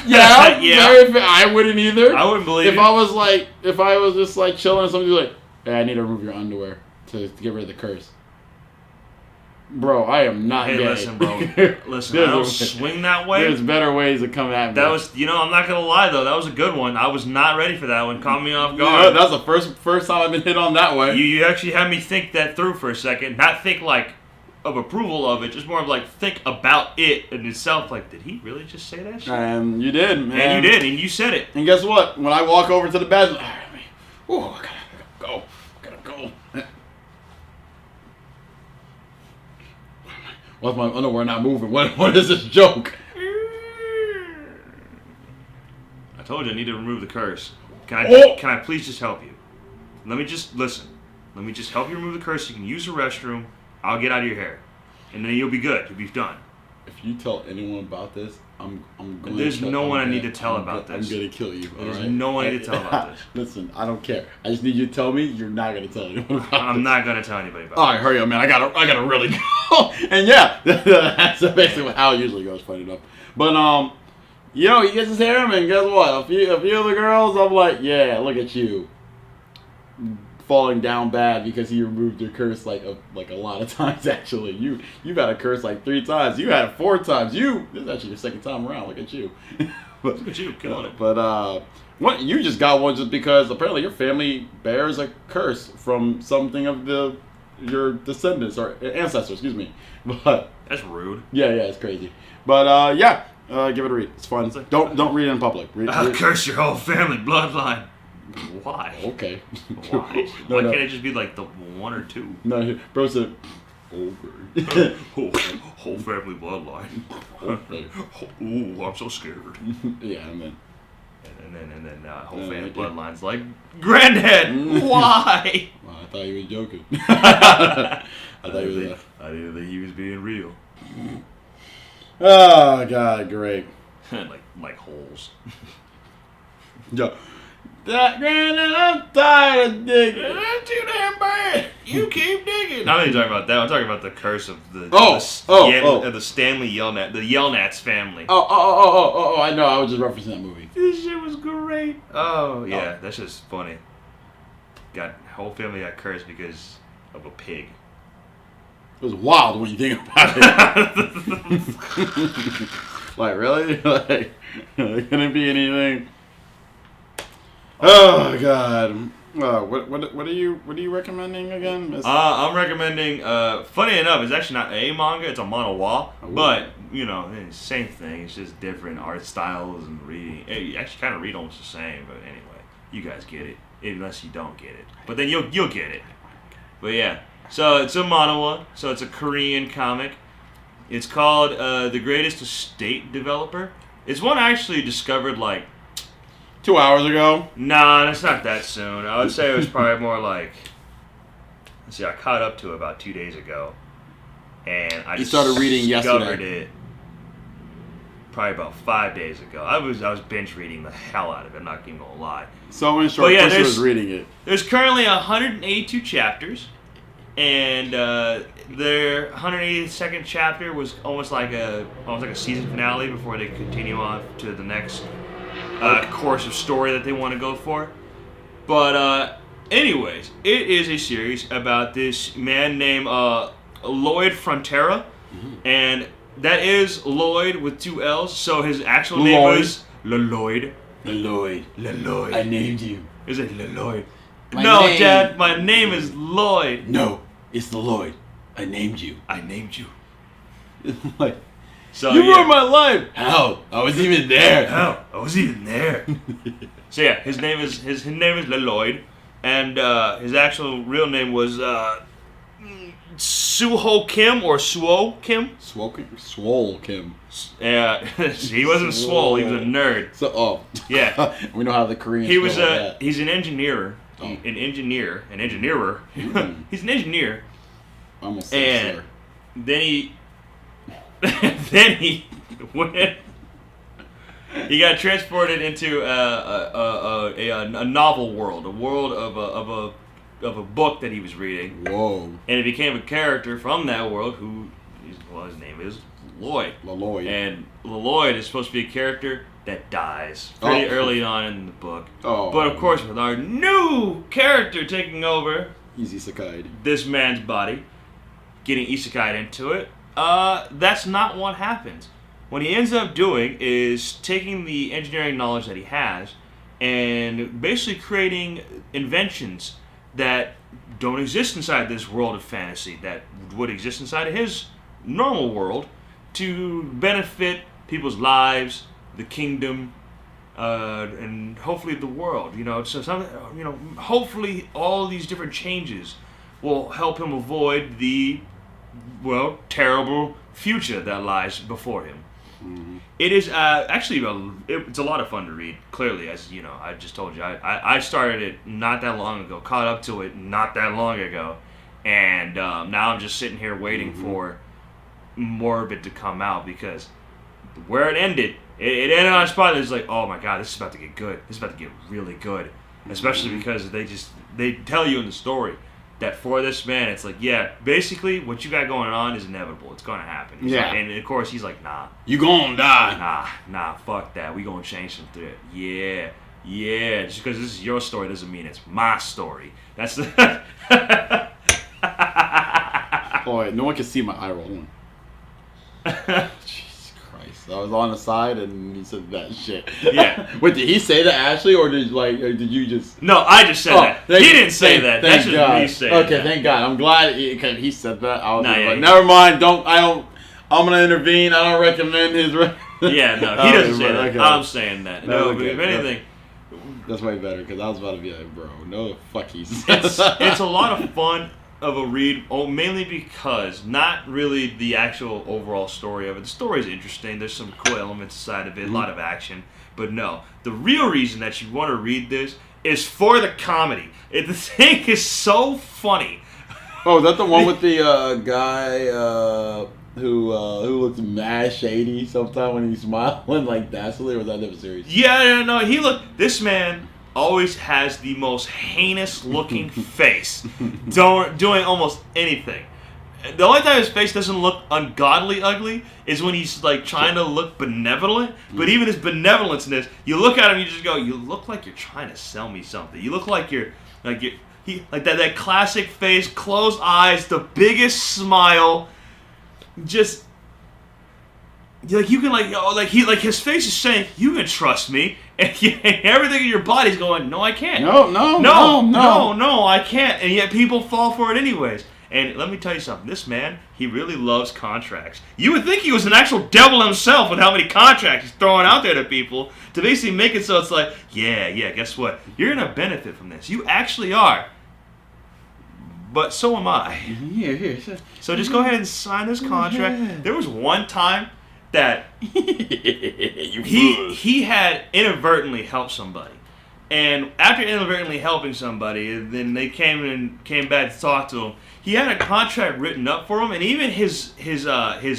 yeah, I wouldn't either. I wouldn't believe if I was like, if I was just like chilling and somebody was like, hey, I need to remove your underwear to get rid of the curse. Bro, I am not gay. Listen, bro. Listen, I don't swing that way. There's better ways to come at me. That was, I'm not gonna lie though. That was a good one. I was not ready for that one. Caught me off guard. That's the first time I've been hit on that way. You actually had me think that through for a second. Not think like of approval of it, just more of like think about it in itself. Like, did he really just say that shit? And you did, man. And you did, and you said it. And guess what? When I walk over to the bathroom, I gotta go. Why's my underwear not moving? What is this joke? I told you I need to remove the curse. Can I please just help you? Let me just help you remove the curse. You can use the restroom. I'll get out of your hair, and then you'll be good. You'll be done. If you tell anyone about this, I'm going. There's no one I need to tell about this. I'm gonna kill you. There's no one I need to tell about this. Listen, I don't care. I just need you to tell me you're not gonna tell anyone about this. I'm not gonna tell anybody about it. All right, hurry up, man. I gotta really go. And yeah, that's basically how it usually goes. Funny enough, but he gets his hair, and guess what? A few of the girls, I'm like, yeah, look at you, falling down bad because he removed your curse like a lot of times. Actually, you've had a curse like 3 times. You had it 4 times. This is actually your second time around. Look at you. Look at you, killing it. But what you just got one just because apparently your family bears a curse from something of your descendants or ancestors. Excuse me. But that's rude. Yeah, it's crazy. But give it a read. It's fun. Don't read it in public. I'll curse your whole family bloodline. Why? Okay. Why? Why can't it just be like the 1 or 2? No, bro said, okay. whole family bloodline. Okay. Ooh, I'm so scared. Yeah, man. And then whole family bloodline's like, Granddad, why? Well, I thought you were joking. I didn't think he was being real. Oh God, great. like holes. Yo. Granddad, I'm tired of digging. That's too damn bad. You keep digging. I'm not even talking about that. I'm talking about the curse of the the Stanley Yelnats, the Yelnats family. Oh, I know. I was just referencing that movie. This shit was great. Oh yeah, that's just funny. Whole family got cursed because of a pig. It was wild when you think about it. Like really? Like can it be anything? Oh God! What are you recommending again? I'm recommending. Funny enough, it's actually not a manga; it's a manhwa. But same thing. It's just different art styles and reading. You actually kind of read almost the same. But anyway, you guys get it, unless you don't get it. But then you'll get it. But yeah, so it's a manhwa. So it's a Korean comic. It's called The Greatest Estate Developer. It's one I actually discovered like 2 hours ago? Nah, that's not that soon. I would say it was probably more like... Let's see, I caught up to it about 2 days ago. And I started reading discovered yesterday. it probably about 5 days ago. I was binge reading the hell out of it, I'm not even going to lie. So in short, Chris was reading it. There's currently 182 chapters. And their 182nd chapter was almost like a season finale before they continue on to the next... course of story that they want to go for. But anyways, it is a series about this man named Lloyd Frontera, and that is Lloyd with 2 L's, so his actual name was Lloyd. Lloyd. I named you. Is it Lloyd? No, Dad, my name is Lloyd. No, it's the Lloyd. I named you. Like... So, you ruined my life. How? I was even there. So yeah, his name is Lloyd, and his actual real name was Suho Kim or Suo Kim. Swole Kim. Yeah, he wasn't swole. He was a nerd. So yeah, we know how the Koreans. He's an engineer. An engineerer. He's an engineer. I almost said sir. Then he went. He got transported into a novel world, a world of a book that he was reading. Whoa. And it became a character from that world who, well, his name is Lloyd. Lloyd. And Lloyd is supposed to be a character that dies pretty early on in the book. Oh. But of course, with our new character taking over, he's isekai'd. This man's body, getting isekai'd into it, that's not what happens. What he ends up doing is taking the engineering knowledge that he has and basically creating inventions that don't exist inside this world of fantasy, that would exist inside of his normal world, to benefit people's lives, the kingdom, and hopefully the world. Hopefully all these different changes will help him avoid the, well, terrible future that lies before him. Mm-hmm. It is actually it's a lot of fun to read. Clearly, as you know, I just told you, I started it not that long ago, caught up to it not that long ago, and now I'm just sitting here waiting for more of it to come out, because where it ended on a spot that's like, oh my god, this is about to get good. This is about to get really good, especially because they tell you in the story that for this man, it's like, yeah, basically what you got going on is inevitable. It's going to happen. And of course, he's like, nah. You gonna die. Nah, fuck that. We gonna change something. Yeah. Just because this is your story doesn't mean it's my story. That's the... Boy, no one can see my eye rolling. Jesus Christ. I was on the side and he said that shit. Yeah. Wait, did he say that, Ashley, or did you just... No, I just said that. He didn't say that. That's just me saying that. Okay, thank God. I'm glad he said that. I was like, never mind. I'm going to intervene. I don't recommend his... Yeah, no, he doesn't say that. Okay. I'm saying that. No, but if anything... That's way better, because I was about to be like, bro, no the fuck he said. It's a lot of fun of a read, mainly because not really the actual overall story of it. The story is interesting. There's some cool elements inside of it, a lot of action. But no, the real reason that you want to read this is for the comedy. The thing is so funny. Oh, is that the one with the guy who looks mad shady sometime when he's smiling like Dazzler, or was that never serious? Yeah, no, this man always has the most heinous looking face, doing almost anything. The only time his face doesn't look ungodly ugly is when he's like trying to look benevolent. But even his benevolence in this, you look at him, you just go, you look like you're trying to sell me something. You look like you're that classic face, closed eyes, the biggest smile, just. You can his face is saying, you can trust me, and everything in your body's going, no, I can't. No, I can't. And yet people fall for it anyways. And let me tell you something, this man, he really loves contracts. You would think he was an actual devil himself with how many contracts he's throwing out there to people to basically make it so it's like, yeah, guess what? You're gonna benefit from this. You actually are. But so am I. Here. So just go ahead and sign this contract. There was one time that he had inadvertently helped somebody, and after inadvertently helping somebody, then they came back to talk to him. He had a contract written up for him, and even his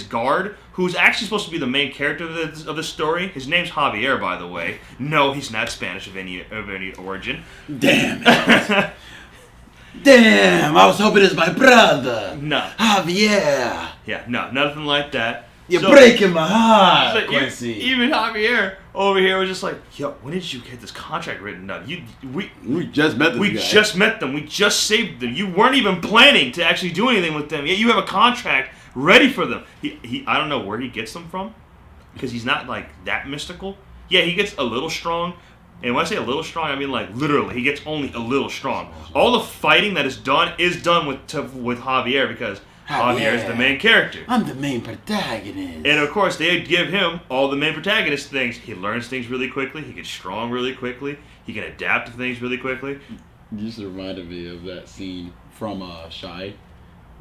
guard, who's actually supposed to be the main character of the story. His name's Javier, by the way. No, he's not Spanish of any origin. Damn it. Damn, I was hoping it's my brother. No. Javier. Yeah, no, nothing like that. You're breaking my heart, Quincy. Even Javier over here was just like, yo, when did you get this contract written up? We just met this guy. We just met them. We just saved them. You weren't even planning to actually do anything with them. Yet you have a contract ready for them. He I don't know where he gets them from, because he's not like that mystical. Yeah, he gets a little strong. And when I say a little strong, I mean like literally, he gets only a little strong. All the fighting that is done with Javier, because Javier is the main character. I'm the main protagonist. And of course, they give him all the main protagonist things. He learns things really quickly. He gets strong really quickly. He can adapt to things really quickly. You just reminded me of that scene from Shy,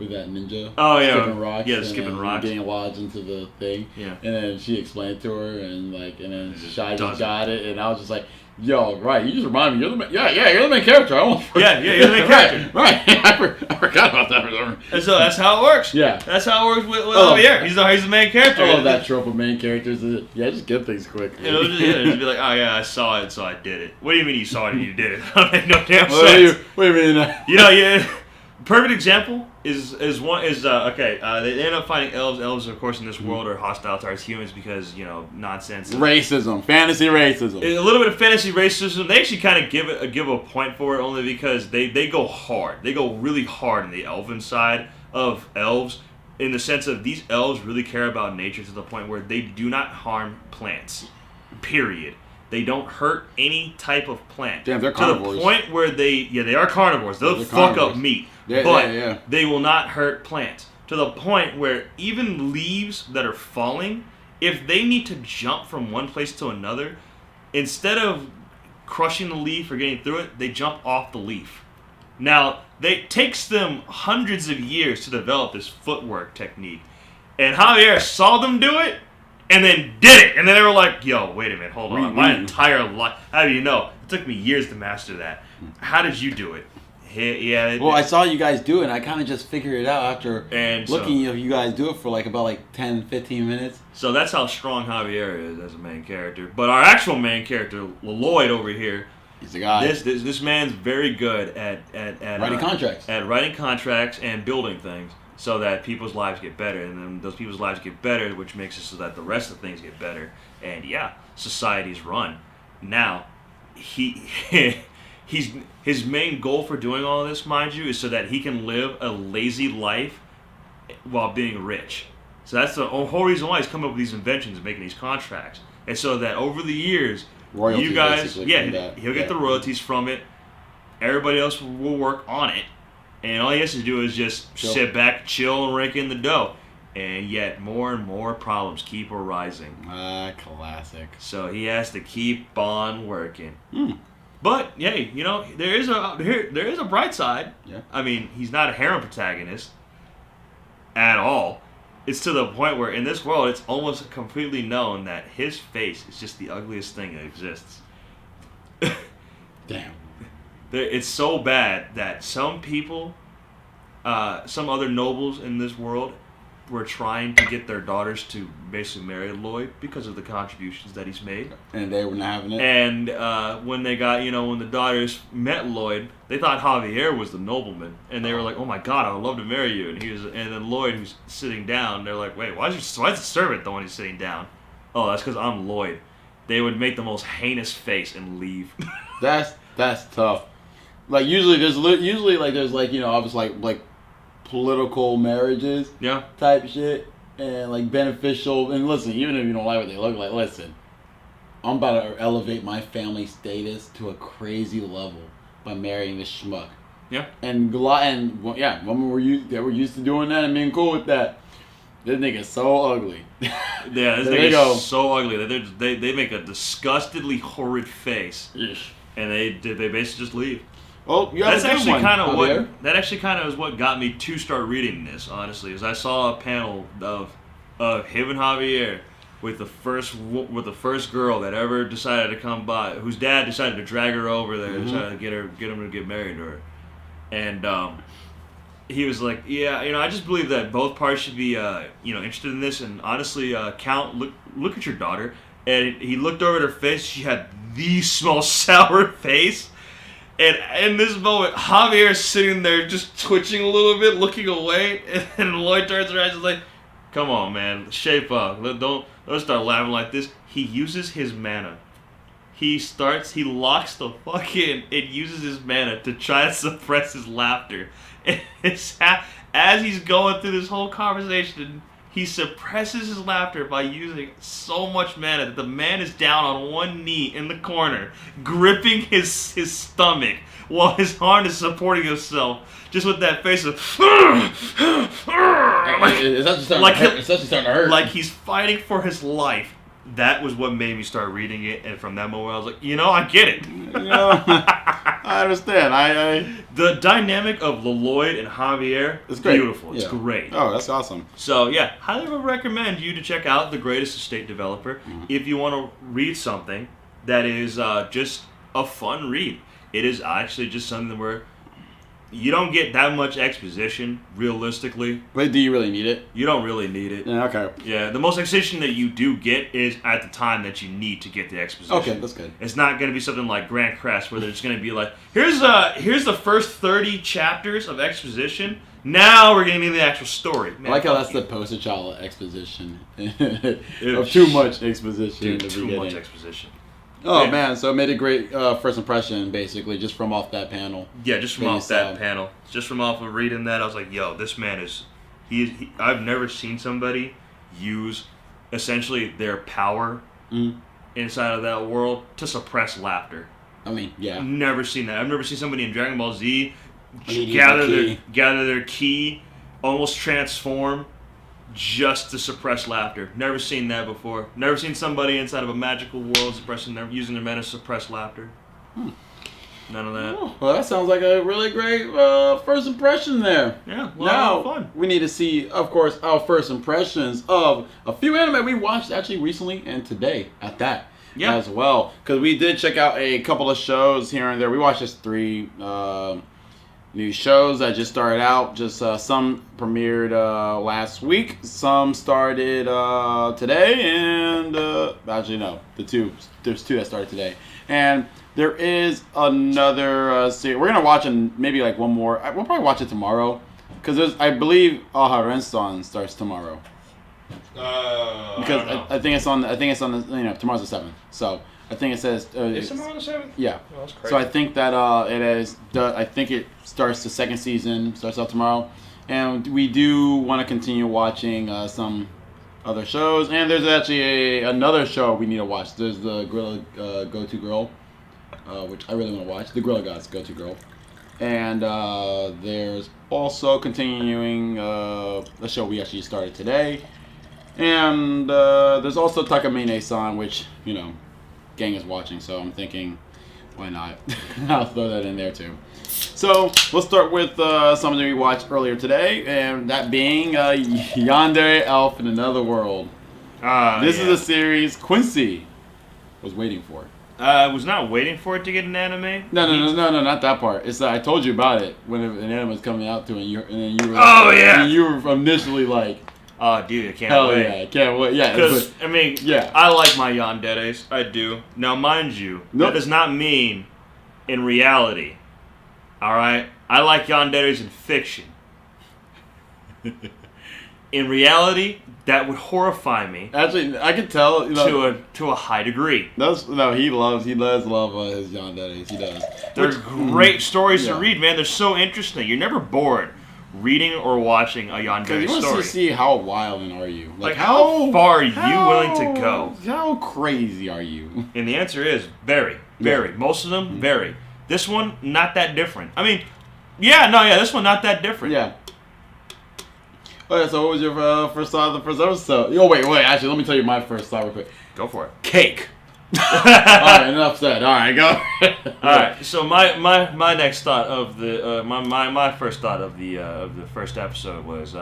with that ninja. Oh yeah, skipping rocks. Yeah, skipping rocks. Getting lodged into the thing. Yeah. And then she explained to her, and then Shai doesn't. got it, and I was just like, "Yo, right? You just remind me. You're the main, you're the main character. I almost you're the main character. Right. I forgot about that for some reason. And so that's how it works. Yeah. That's how it works with Javier. He's the main character. I love that trope of main characters. Just get things quick. Just be like, oh yeah, I saw it, so I did it. What do you mean you saw it and you did it? That make no damn sense. What do you mean? Yeah. Perfect example is they end up fighting elves. Elves, of course, in this world are hostile towards humans because nonsense. Racism, fantasy racism. A little bit of fantasy racism. They actually kind of give a point for it only because they go hard. They go really hard in the elven side of elves, in the sense of these elves really care about nature to the point where they do not harm plants. Period. They don't hurt any type of plant. Damn, they're carnivores. To the point where they are carnivores. They'll fuck up meat. But they will not hurt plants. To the point where even leaves that are falling, if they need to jump from one place to another, instead of crushing the leaf or getting through it, they jump off the leaf. Now, it takes them hundreds of years to develop this footwork technique. And Javier saw them do it, and then did it. And then they were like, yo, wait a minute, hold on. My entire life, how do you know? It took me years to master that. How did you do it? Well, I saw you guys do it, and I kind of just figured it out after looking at you guys do it for about 10, 15 minutes. So that's how strong Javier is as a main character. But our actual main character, Lloyd over here, he's the guy. This man's very good at writing contracts. At writing contracts and building things so that people's lives get better. And then those people's lives get better, which makes it so that the rest of things get better. And society's run. Now, his main goal for doing all of this, mind you, is so that he can live a lazy life while being rich. So that's the whole reason why he's coming up with these inventions and making these contracts. And so that over the years, royalties, you guys, he'll get the royalties from it. Everybody else will work on it. And all he has to do is just sit back, chill, and rake in the dough. And yet more and more problems keep arising. Classic. So he has to keep on working. But hey, there is a bright side. Yeah. I mean, he's not a harem protagonist at all. It's to the point where in this world, it's almost completely known that his face is just the ugliest thing that exists. Damn. It's so bad that some people, some other nobles in this world, were trying to get their daughters to basically marry Lloyd because of the contributions that he's made. And they were not having it? And when they got, when the daughters met Lloyd, they thought Javier was the nobleman. And they were like, oh my God, I would love to marry you. And then Lloyd, who's sitting down, they're like, wait, why is the servant the one who's sitting down? Oh, that's because I'm Lloyd. They would make the most heinous face and leave. That's tough. Usually there's obviously political marriages, type shit, and beneficial. And listen, even if you don't like what they look like, listen, I'm about to elevate my family status to a crazy level by marrying this schmuck. Yeah. And women were used to doing that and being cool with that. This nigga's so ugly. Yeah, this nigga's so ugly. They make a disgustedly horrid face, and they basically just leave. Well, that's actually kind of is what got me to start reading this. Honestly, is I saw a panel of him and Javier with the first girl that ever decided to come by, whose dad decided to drag her over there to try to get him to get married to her, and he was like, I just believe that both parties should be interested in this, and honestly, Count, look at your daughter, and he looked over at her face. She had the most sour face. And in this moment, Javier is sitting there just twitching a little bit, looking away, and Lloyd turns around and is like, come on, man, shape up. Don't start laughing like this. He uses his mana. He locks the fuck in and uses his mana to try to suppress his laughter. And as he's going through this whole conversation, he suppresses his laughter by using so much mana that the man is down on one knee in the corner, gripping his stomach while his arm is supporting himself, just with that face of it's actually starting to hurt. Like he's fighting for his life. that was what made me start reading it, and from that moment I was like, I get it. I understand. The dynamic of Lloyd and Javier is beautiful. It's great. Oh, that's awesome. So yeah, highly would recommend you to check out The Greatest Estate Developer if you want to read something that is just a fun read. It is actually just something where you don't get that much exposition, realistically. But do you really need it? You don't really need it. Yeah, okay. Yeah, the most exposition that you do get is at the time that you need to get the exposition. Okay, that's good. It's not going to be something like Grand Crest where there's going to be like, here's the first 30 chapters of exposition. Now we're getting into the actual story. Man, I like how that's the poster child exposition. Of too much exposition in the too beginning. much exposition. Oh man, so it made a great first impression, basically, just from off that panel. Yeah, just from off that panel. Just from off of reading that, I was like, yo, this man is... I've never seen somebody use, essentially, their power inside of that world to suppress laughter. I mean, yeah. I've never seen that. I've never seen somebody in Dragon Ball Z gather their ki, almost transform, just to suppress laughter. Never seen that before. Never seen somebody inside of a magical world using their mana to suppress laughter. None of that. Oh, well, that sounds like a really great first impression there. Yeah, a lot of fun. We need to see, of course, our first impressions of a few anime we watched actually recently and today at that as well. Because we did check out a couple of shows here and there. We watched just 3 new shows that just started out. Just some premiered last week. Some started today, and actually no, there's 2 that started today, and there is another series. We're gonna watch maybe like one more. We'll probably watch it tomorrow, because I believe Aharen-san starts tomorrow. Because I think it's on. I think it's on the tomorrow's the 7th. So I think it says. Is tomorrow the 7th? Yeah. Oh, that's crazy. So I think that it is. I think it starts the 2nd season. Starts out tomorrow, and we do want to continue watching some other shows. And there's actually another show we need to watch. There's the Gorilla Go-To Girl, which I really want to watch. The Gorilla Gods Go-To Girl, and there's also continuing a show we actually started today, and there's also Takamine-san, which gang is watching, so I'm thinking, why not? I'll throw that in there too. So we'll start with something we watched earlier today, and that being Yandere Elf in Another World. This is a series Quincy was waiting for. I was not waiting for it to get an anime. No, not that part. It's I told you about it when an anime was coming out to, and then you were. Oh yeah. And you were initially like. Oh, dude, I can't hell wait. Yeah, I can't wait. Yeah, because I like my yanderes. I do. Now, mind you, that does not mean in reality. All right, I like yanderes in fiction. In reality, that would horrify me. Actually, I could tell to a high degree. He does love his yanderes. He does. They're great stories to read, man. They're so interesting. You're never bored reading or watching a yandere story. You want to see how wild are you? Like how far are you willing to go? How crazy are you? And the answer is very, very. Most of them, very. This one, not that different. I mean, this one not that different. Yeah. Okay, so what was your first thought of the first episode? Oh, wait, actually, let me tell you my first thought real quick. Go for it. Cake. Alright, enough said. Alright, go. Alright, so my next thought of the my first thought of the first episode was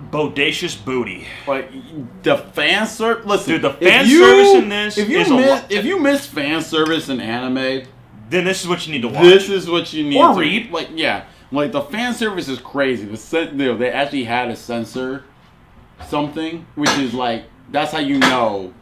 bodacious booty. Like the fan service. Listen, dude, the fan service in this if you miss fan service in anime, then this is what you need to watch. This is what you need or to read. Like the fan service is crazy. They actually had to censor something, which is like that's how you know.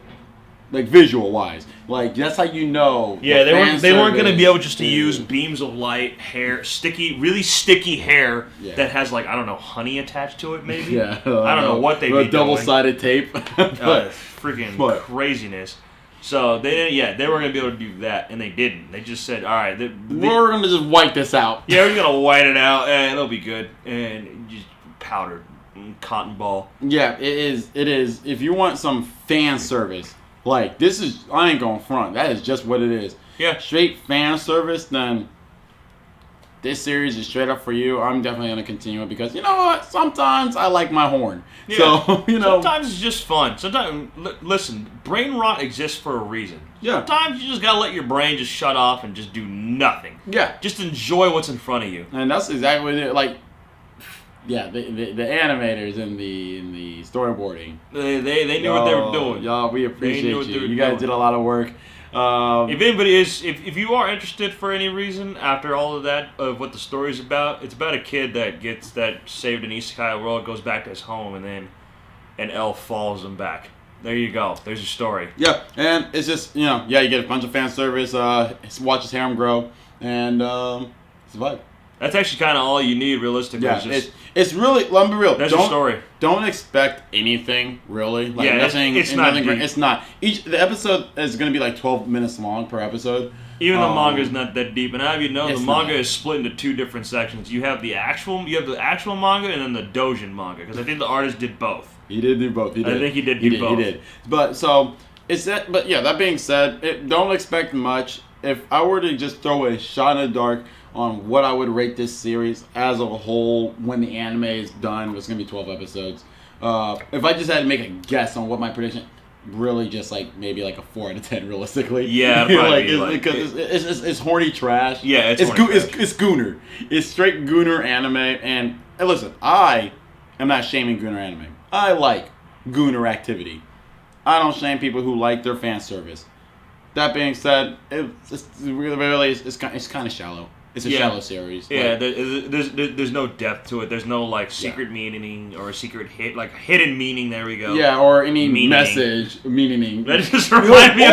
Like visual wise, like that's how you know. Yeah, they weren't going to be able just to use beams of light, hair, really sticky hair that has like I don't know honey attached to it maybe. Yeah, I don't know what they be double-sided tape. Freaking craziness. So they didn't. They weren't going to be able to do that, and they didn't. They just said, all right, we're going to just wipe this out. Yeah, we're going to white it out, and it'll be good, and just powdered cotton ball. Yeah, it is. If you want some fan service. Like, this is, I ain't going front. That is just what it is. Yeah. Straight fan service, then this series is straight up for you, I'm definitely gonna continue it because you know what? Sometimes I like my horn. Yeah. So Sometimes it's just fun. Sometimes, listen, brain rot exists for a reason. Yeah. Sometimes you just gotta let your brain just shut off and just do nothing. Yeah. Just enjoy what's in front of you. And that's exactly what it like. Yeah, the animators and the storyboarding. They knew what they were doing. Y'all, we appreciate what they you. were You guys doing. did a lot of work. If anybody is, if you are interested for any reason after all of that of what the story's about, it's about a kid that saved an isekai world, goes back to his home, and then an elf follows him back. There you go. There's your story. Yeah, and it's just you get a bunch of fan service. Watch his harem grow, and it's a vibe. That's actually kind of all you need, realistically. Yeah, it's really. Let me be real. That's your story. Don't expect anything really. Like yeah, nothing. It's not. Nothing, it's not. The episode is going to be like 12 minutes long per episode. Even the manga is not that deep, and I have you know the manga not. is split into two different sections. You have the actual manga, and then the doujin manga. Because I think the artist did both. He did do both. He did. I think he did do both. He did. But so it's that. But yeah, that being said, don't expect much. If I were to just throw a shot in the dark on what I would rate this series as a whole when the anime is done, it's gonna be 12 episodes. If I just had to make a guess on what my prediction, really just like maybe like a 4 out of 10 realistically. Yeah, because it's horny trash. Yeah, it's Gooner. It's straight Gooner anime. And listen, I am not shaming Gooner anime. I like Gooner activity. I don't shame people who like their fan service. That being said, it's kind of shallow. It's a shallow series. Yeah, there's no depth to it. There's no like secret meaning or a secret hidden meaning. There we go. Yeah, or any meaning. Message meaning. That just reminded me of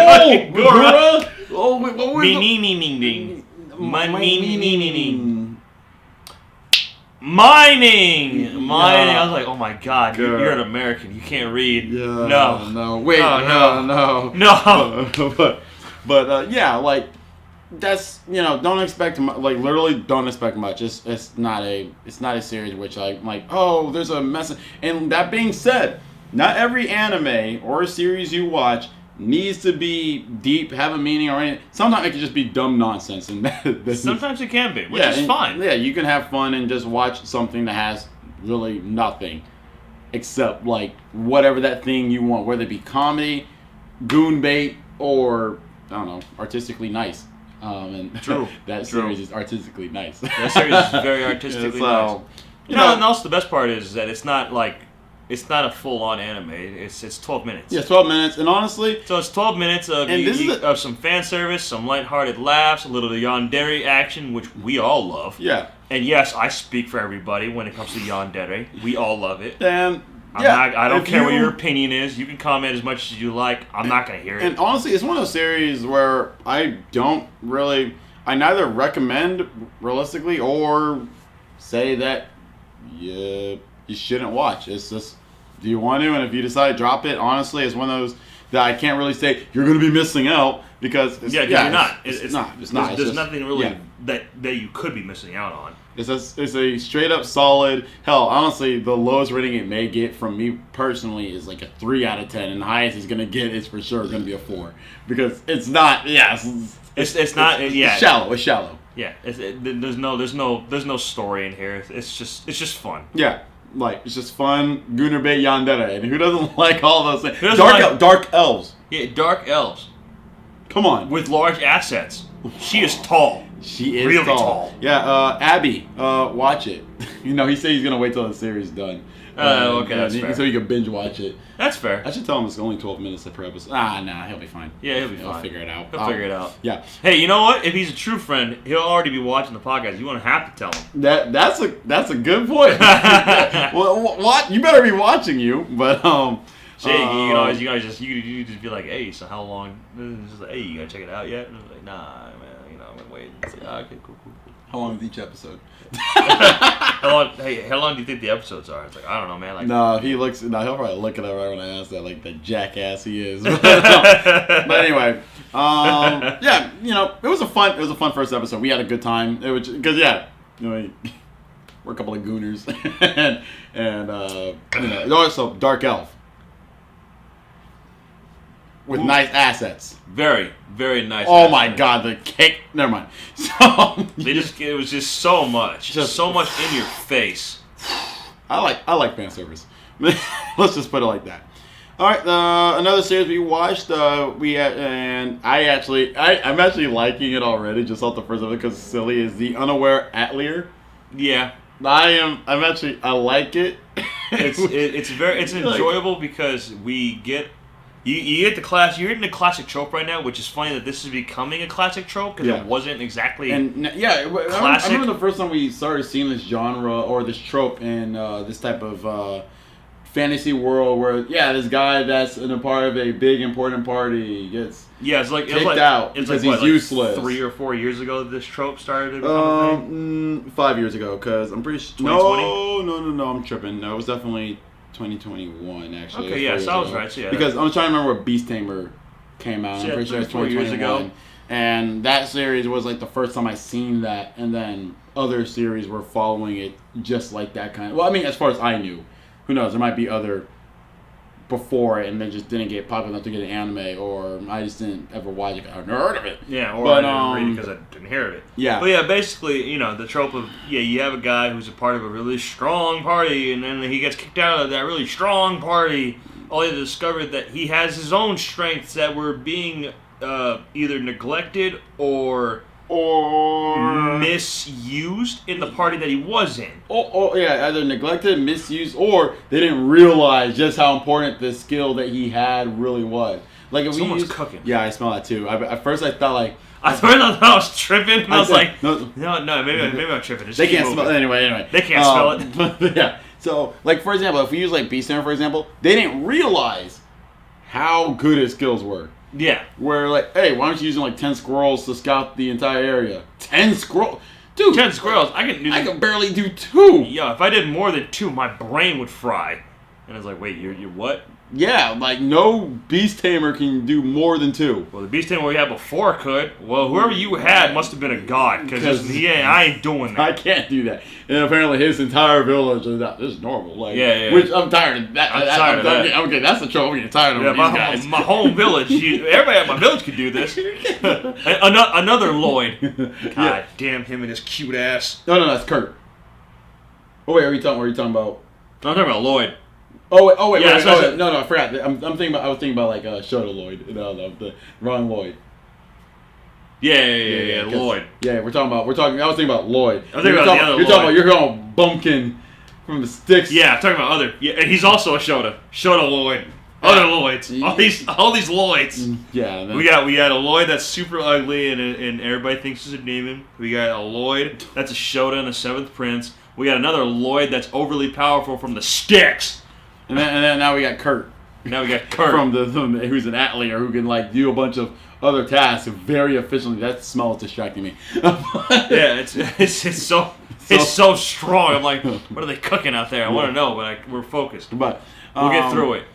Gura. Oh, wait, what was Mining. I was like, oh my god, you're an American. You can't read. Yeah, no. Wait, no. But yeah, like. That's don't expect literally don't expect much. It's not a series which I'm like, oh, there's a message. And that being said, not every anime or series you watch needs to be deep, have a meaning or anything. Sometimes it can just be dumb nonsense, and sometimes it can be, which is fine. Yeah, you can have fun and just watch something that has really nothing except like whatever that thing you want, whether it be comedy, goon bait, or I don't know, artistically nice. True. That series is artistically nice. That series is very artistically nice. And also the best part is that it's not a full-on anime. It's 12 minutes. Yeah, 12 minutes, and honestly, so it's 12 minutes of some fan service, some lighthearted laughs, a little yandere action, which we all love. Yeah. And yes, I speak for everybody when it comes to yandere. We all love it. And I don't care what your opinion is. You can comment as much as you like. I'm not going to hear it. And honestly, it's one of those series where I neither recommend realistically or say that you shouldn't watch. It's just, do you want to? And if you decide to drop it, honestly, it's one of those that I can't really say you're going to be missing out because you're not. It's not. There's nothing really that you could be missing out on. It's a straight up solid. Hell, honestly, the lowest rating it may get from me personally is like a 3 out of 10, and the highest it's gonna get is for sure gonna be a 4 because it's not. Yeah, it's not. It's shallow. It's shallow. Yeah, there's no story in here. It's just fun. Yeah, like it's just fun. Gunnar Bait Yandere, and who doesn't like all those things? Dark elves. Yeah, dark elves. Come on. With large assets. She is tall. She is really tall. Yeah, Abby, watch it. He said he's gonna wait till the series is done. Okay, that's fair. So you can binge watch it. That's fair. I should tell him it's only 12 minutes per episode. Nah, he'll be fine. Yeah, he'll be fine. He'll figure it out. He'll figure it out. Yeah. Hey, you know what? If he's a true friend, he'll already be watching the podcast. You won't have to tell him. That's a good point. Well, what? You better be watching you, but So you guys just be like, hey, so how long? Just like, hey, you gotta check it out yet? And I was like, nah, man. I'm gonna wait and say, okay, cool. How long is each episode? How long do you think the episodes are? It's like, I don't know, man. Like, he'll probably look it up right when I ask that, like the jackass he is. But anyway, yeah, it was a fun first episode. We had a good time. It was because we're a couple of gooners, and also Dark Elf. with nice assets. Very, very nice. Oh assets. my God, the cake. Never mind. So it was just so much, just so much in your face. I like fan service. Let's just put it like that. All right, another series we watched. I'm actually liking it already, just off the first of it because it's silly. Is the Unaware Atelier? Yeah, I like it. It's enjoyable because we get. You get you're hitting the classic trope right now, which is funny that this is becoming a classic trope because it wasn't exactly classic. I remember the first time we started seeing this genre or this trope in this type of fantasy world where this guy that's in a part of a big important party gets kicked out because he's useless. 3 or 4 years ago this trope started to become a thing? 5 years ago because I'm pretty sure. 2020? No, I'm tripping. No, it was definitely 2021 actually. Okay, yeah, so I was right. So yeah, because I'm trying to remember what Beast Tamer came out. I'm pretty sure it's 2021. Years ago. And that series was like the first time I seen that, and then other series were following it just like that kind of. Well, I mean, as far as I knew, who knows? There might be other before it, and they just didn't get popular enough to get an anime, or I just didn't ever watch it. I've never heard of it. Yeah, or I didn't read it because I didn't hear of it. Yeah. But yeah, basically, the trope of, you have a guy who's a part of a really strong party, and then he gets kicked out of that really strong party, only to discover that he has his own strengths that were being either neglected or misused in the party that he was in. Either neglected, misused, or they didn't realize just how important the skill that he had really was. Like if someone's cooking. Yeah, I smell that too. At first I thought like I was tripping, and I was like, no, maybe I'm tripping. Just they can't smell it anyway. They can't smell it. But yeah. So like for example, if we use like Beast Tamer for example, they didn't realize how good his skills were. Yeah. Where like, hey, why aren't you using like 10 squirrels to scout the entire area? 10 squirrels? Dude. 10 squirrels. I can barely do 2. Yeah, if I did more than 2, my brain would fry. And I was like, wait, you're what? Yeah, like no Beast Tamer can do more than 2. Well, the Beast Tamer we had before could. Well, whoever you had must have been a god, because I ain't doing that. I can't do that. And apparently his entire village is normal. Like, which I'm tired of that. I'm tired of that. Okay, that's the trouble. I'm getting tired of these guys. My home village. Everybody at my village could do this. Another Lloyd. God damn him and his cute ass. No, that's Kurt. Oh wait, what are you talking about? I'm talking about Lloyd. Oh wait, no, I forgot. I was thinking about like Shota Lloyd. No, the wrong Lloyd. Yeah, Lloyd. Yeah, I was thinking about Lloyd. I was thinking about the other Lloyd. You're talking about Bumpkin from the Sticks. Yeah, I'm talking about other. Yeah, and he's also a Shota Lloyd. Other Lloyds. All these Lloyds. Yeah. We got a Lloyd that's super ugly and everybody thinks he's a demon. We got a Lloyd that's a Shota and a 7th Prince. We got another Lloyd that's overly powerful from the Sticks. And then now we got Kurt. from who's an Atelier who can like do a bunch of other tasks very efficiently. That smell is distracting me. Yeah, it's so strong. I'm like, what are they cooking out there? I want to know, but we're focused. But we'll get through it.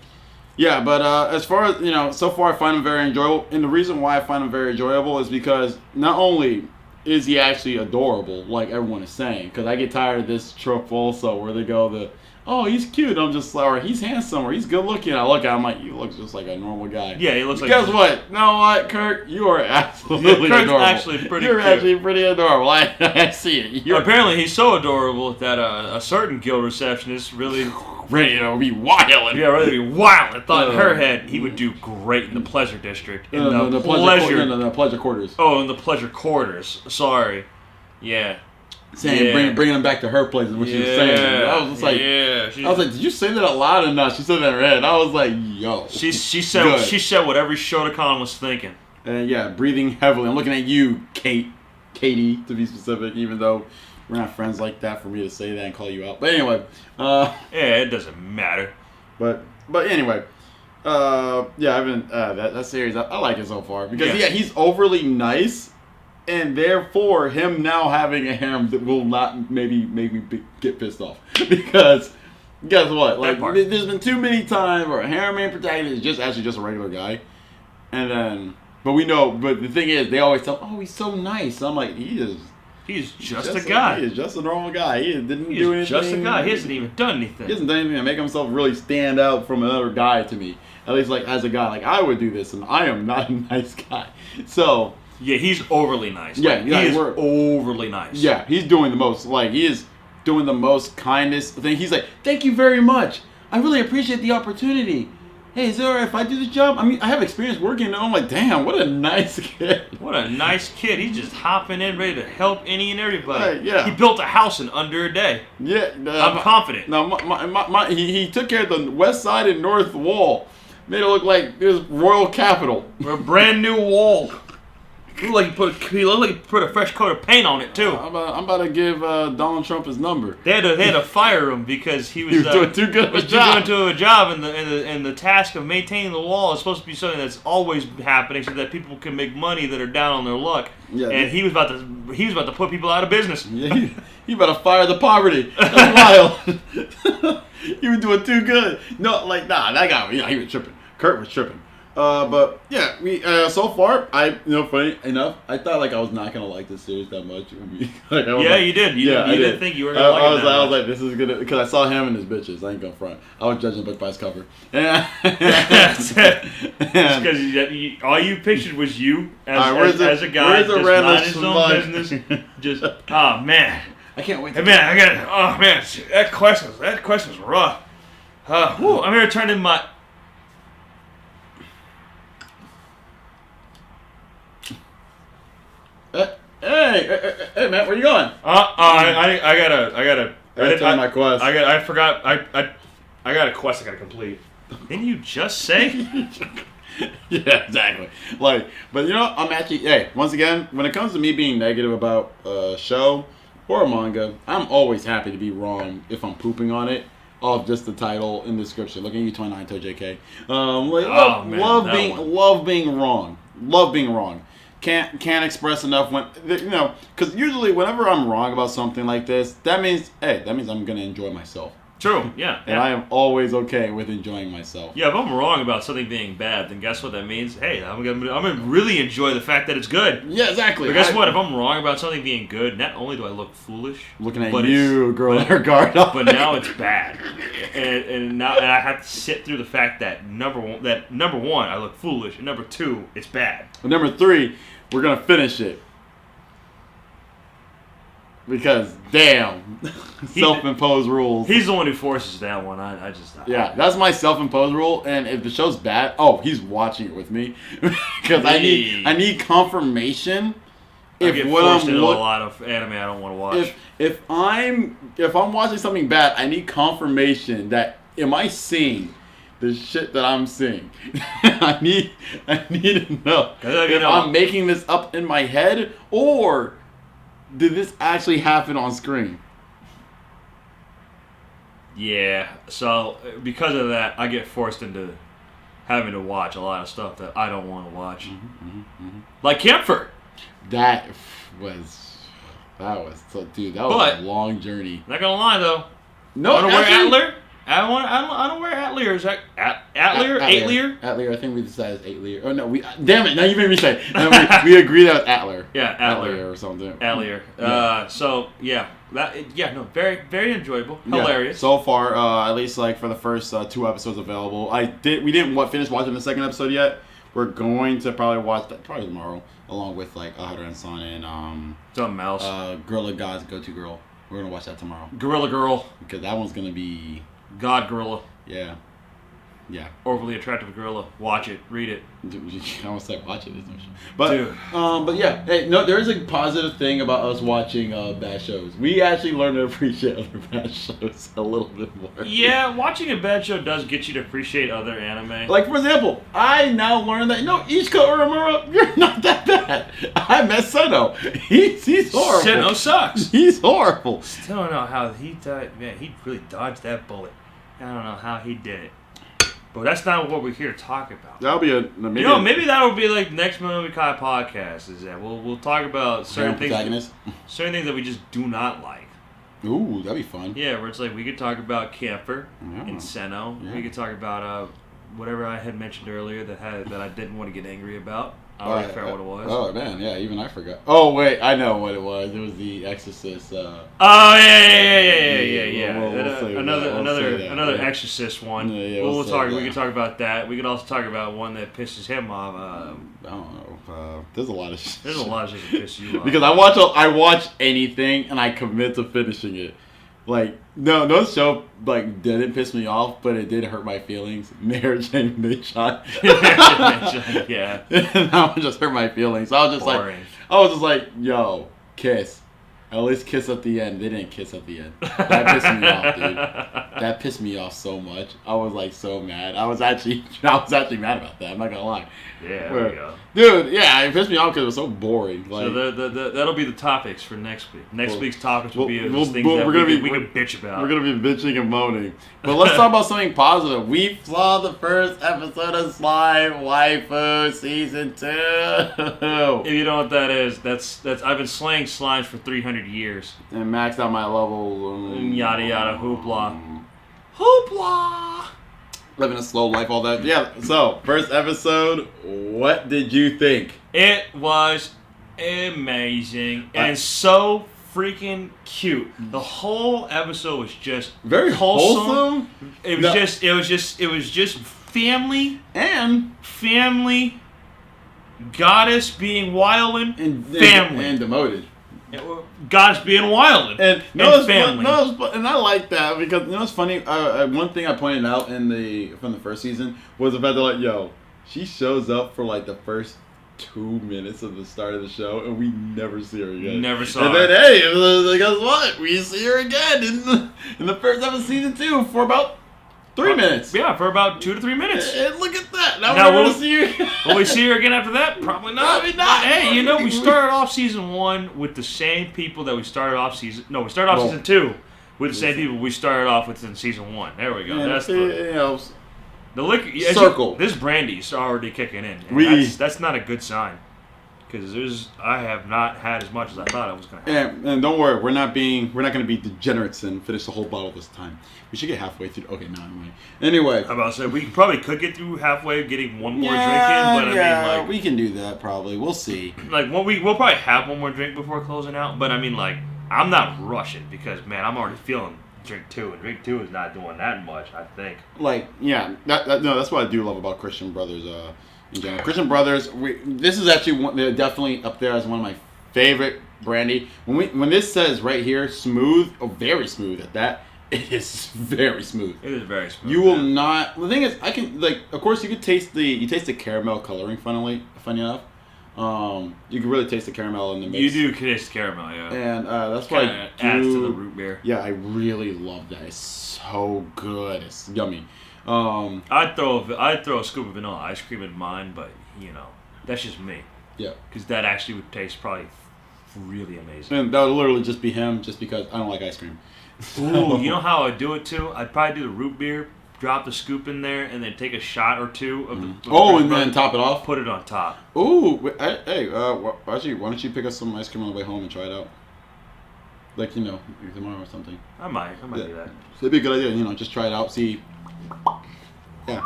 Yeah, but as far as so far I find him very enjoyable, and the reason why I find him very enjoyable is because not only is he actually adorable, like everyone is saying, because I get tired of this trope also where they go oh, he's cute. I'm just like, or he's handsome, or he's good looking. I look at him like, you look just like a normal guy. Yeah, he looks like. Guess what? You know what, Kurt? You are absolutely adorable. Actually pretty. You're cute. Actually pretty adorable. I see it. Apparently, he's so adorable that a certain guild receptionist really ready to be wild. Yeah, ready to be wild. I thought in her head he would do great in the pleasure district. In the pleasure quarters. Oh, in the pleasure quarters. Sorry. Yeah. Saying bringing them back to her place is what she was saying. I was just like, I was like, did you say that out loud or not? She said that in her head. I was like, yo. She said what every Shotokan was thinking. And breathing heavily. I'm looking at you, Katie, to be specific, even though we're not friends like that for me to say that and call you out. But anyway, it doesn't matter. But anyway, I've been that series. I like it so far because he's overly nice. And therefore, him now having a harem that will not maybe make me get pissed off. Because, guess what? Like, there's been too many times where a harem main protagonist is just a regular guy. And then, but the thing is, they always tell, oh, he's so nice. I'm like, he is He's just a guy. He is just a normal guy. He didn't He's do anything. just a guy. He hasn't even done anything. He hasn't done anything to make himself really stand out from another guy to me. At least, like, as a guy, like, I would do this, and I am not a nice guy. So... Yeah, he's overly nice. Yeah, like, yeah, he is overly nice. Yeah, he's doing the most. Like, he is doing the most kindest thing. He's like, thank you very much. I really appreciate the opportunity. Hey, is it alright if I do this job? I mean, I have experience working, and I'm like, damn, what a nice kid. What a nice kid. He's just hopping in, ready to help any and everybody. Right, yeah. He built a house in under a day. Yeah. I'm confident. Now, he took care of the west side and north wall. Made it look like it was royal capital. A brand new wall. He looked like he put a fresh coat of paint on it too. I'm about to give Donald Trump his number. They had to fire him because he was doing too good of a job. And the task of maintaining the wall is supposed to be something that's always happening so that people can make money that are down on their luck. Yeah, and he was about to put people out of business. Yeah, he about to fire the poverty. That's wild. He was doing too good. No, like that guy. Yeah, he was tripping. Kurt was tripping. But yeah, we so far funny enough, I thought like I was not gonna like this series that much. Like, you did. You didn't think you were gonna like it that much. I was like, this is gonna, because I saw him and his bitches. I ain't gonna front. I was judging the book by its cover. Because all you pictured was you as a guy just minding his own business. Just oh man, I can't wait. Hey man, I got. Oh man, that question's rough. I'm here turning my. Hey, Matt, where you going? I gotta. My quest. I forgot. I got a quest I gotta complete. Didn't you just say? Yeah, exactly. Like, but I'm actually. Hey, once again, when it comes to me being negative about a show or a manga, I'm always happy to be wrong if I'm pooping on it. Of just the title and description. Look at you, 29 to JK. Love being wrong. Love being wrong. Can't express enough when because usually whenever I'm wrong about something like this, that means I'm gonna enjoy myself. True, yeah. And I am always okay with enjoying myself. Yeah, if I'm wrong about something being bad, then guess what that means? Hey, I'm gonna really enjoy the fact that it's good. Yeah, exactly. But guess what? If I'm wrong about something being good, not only do I look foolish, looking at you, girl, with her guard up, but now it's bad, and I have to sit through the fact that number one, I look foolish, and number two, it's bad. And number three, we're gonna finish it. Because, damn, self-imposed rules. He's the one who forces that one. Yeah, that's my self-imposed rule. And if the show's bad, he's watching it with me. Because I need confirmation. I get forced into a lot of anime I don't want to watch. If I'm watching something bad, I need confirmation that am I seeing the shit that I'm seeing. I need to know if I'm making this up in my head or did this actually happen on screen? Yeah, so because of that, I get forced into having to watch a lot of stuff that I don't want to watch. Like Camphor. That was a long journey. Not gonna lie though. No, Antler? I don't wear Atelier. Is that Atelier? Atelier. I think we decided it's Atelier. Oh no, damn it! Now you made me say. We agreed that was Atelier. Yeah, Atelier or something. Atelier. So yeah, very very enjoyable, hilarious. Yeah. So far, at least like for the first 2 episodes available, we didn't finish watching the second episode yet. We're going to probably watch that tomorrow, along with like Ahara-san and something else. Gorilla God's Go-To Girl. We're gonna watch that tomorrow. Gorilla Girl. Because that one's gonna be God Gorilla. Yeah. Yeah. Overly attractive gorilla. Watch it. Read it. I almost said watch it. But yeah. Hey, no, there is a positive thing about us watching bad shows. We actually learn to appreciate other bad shows a little bit more. Yeah, watching a bad show does get you to appreciate other anime. Like, for example, I now learned that, Ichika Uramura, you're not that bad. I met Seno. He's horrible. Seno sucks. He's horrible. Still don't know how he died. Man, he really dodged that bullet. I don't know how he did it. But that's not what we're here to talk about. That'll be maybe that would be like the next Nomikai podcast. Is that we'll talk about certain things that we just do not like. Ooh, that'd be fun. Yeah, where it's like we could talk about Camphor and Seno. Yeah. We could talk about whatever I had mentioned earlier that I didn't want to get angry about. I already forgot what it was. Oh man, yeah, even I forgot. Oh wait, I know what it was. It was the Exorcist. Oh yeah. Another Exorcist one. Yeah, we'll talk. We can talk about that. We could also talk about one that pisses him off. I don't know. There's a lot of shit. There's a lot of shit that pisses you off. Because I watch anything and I commit to finishing it. Like no show like didn't piss me off, but it did hurt my feelings. Mary Jane Midshot. Yeah. That one just hurt my feelings. So I was just like, yo, kiss. At least kiss at the end. They didn't kiss at the end. That pissed me off, dude. That pissed me off so much. I was like so mad. I was actually mad about that. I'm not gonna lie. Yeah, there we go. Dude, yeah, it pissed me off because it was so boring. Like, so that'll be the topics for next week. Next week's topics will be things we can bitch about. We're gonna be bitching and moaning. But let's talk about something positive. We saw the first episode of Slime Waifu Season 2. If you know what that is, that's I've been slaying slimes for 300 years. And maxed out my level. Yada yada hoopla. Hoopla! Living a slow life, all that. Yeah, so, first episode, what did you think? It was amazing and so freaking cute. The whole episode was just very wholesome. It was just family goddess being wildin' and family and demoted. Goddess being wildin' and family. And I like that because it's funny. One thing I pointed out from the first season was the fact that like, yo, she shows up for like the first 2 minutes of the start of the show, and we never see her again. Never saw her. And then, hey, guess what? We see her again in the first episode of season 2 for about 3 minutes. Yeah, for about 2 to 3 minutes. And look at that. Now we're going to see her. Will we see her again after that? Probably not. Probably not. Hey, we started off season 1 with the same people that we started off season... No, we started off season 2 with the same people we started off with in season 1. There we go. And that's the liquor... Circle. This brandy's already kicking in. That's not a good sign. Because I have not had as much as I thought I was going to have. And don't worry, we're not going to be degenerates and finish the whole bottle this time. We should get halfway through. Okay, no, I'm right. Anyway. I'm about to say, we probably could get through halfway getting one more drink in, but I mean, we can do that probably. We'll see. Like, we'll probably have one more drink before closing out, but I mean, like, I'm not rushing because, man, I'm already feeling drink 2, and drink 2 is not doing that much, I think. Like, yeah, that's what I do love about Christian Brothers, in general. Christian Brothers, this is actually they're definitely up there as one of my favorite brandy. When this says right here, smooth, very smooth at that, it is very smooth. It is very smooth. You will not. The thing is, I can of course you could taste the caramel coloring. Funny enough, you can really taste the caramel in the mix. You do taste caramel, yeah. And that's why it adds to the root beer. Yeah, I really love that. It's so good. It's yummy. I'd throw a scoop of vanilla ice cream in mine, but that's just me. Yeah. Because that actually would taste probably really amazing. And that would literally just be him, just because I don't like ice cream. Ooh, you know how I'd do it too? I'd probably do the root beer, drop the scoop in there, and then take a shot or two of the. And then top it off. Put it on top. Ooh, hey, actually, why don't you pick up some ice cream on the way home and try it out? Like tomorrow or something. I might do that. So it'd be a good idea, just try it out, see. Yeah.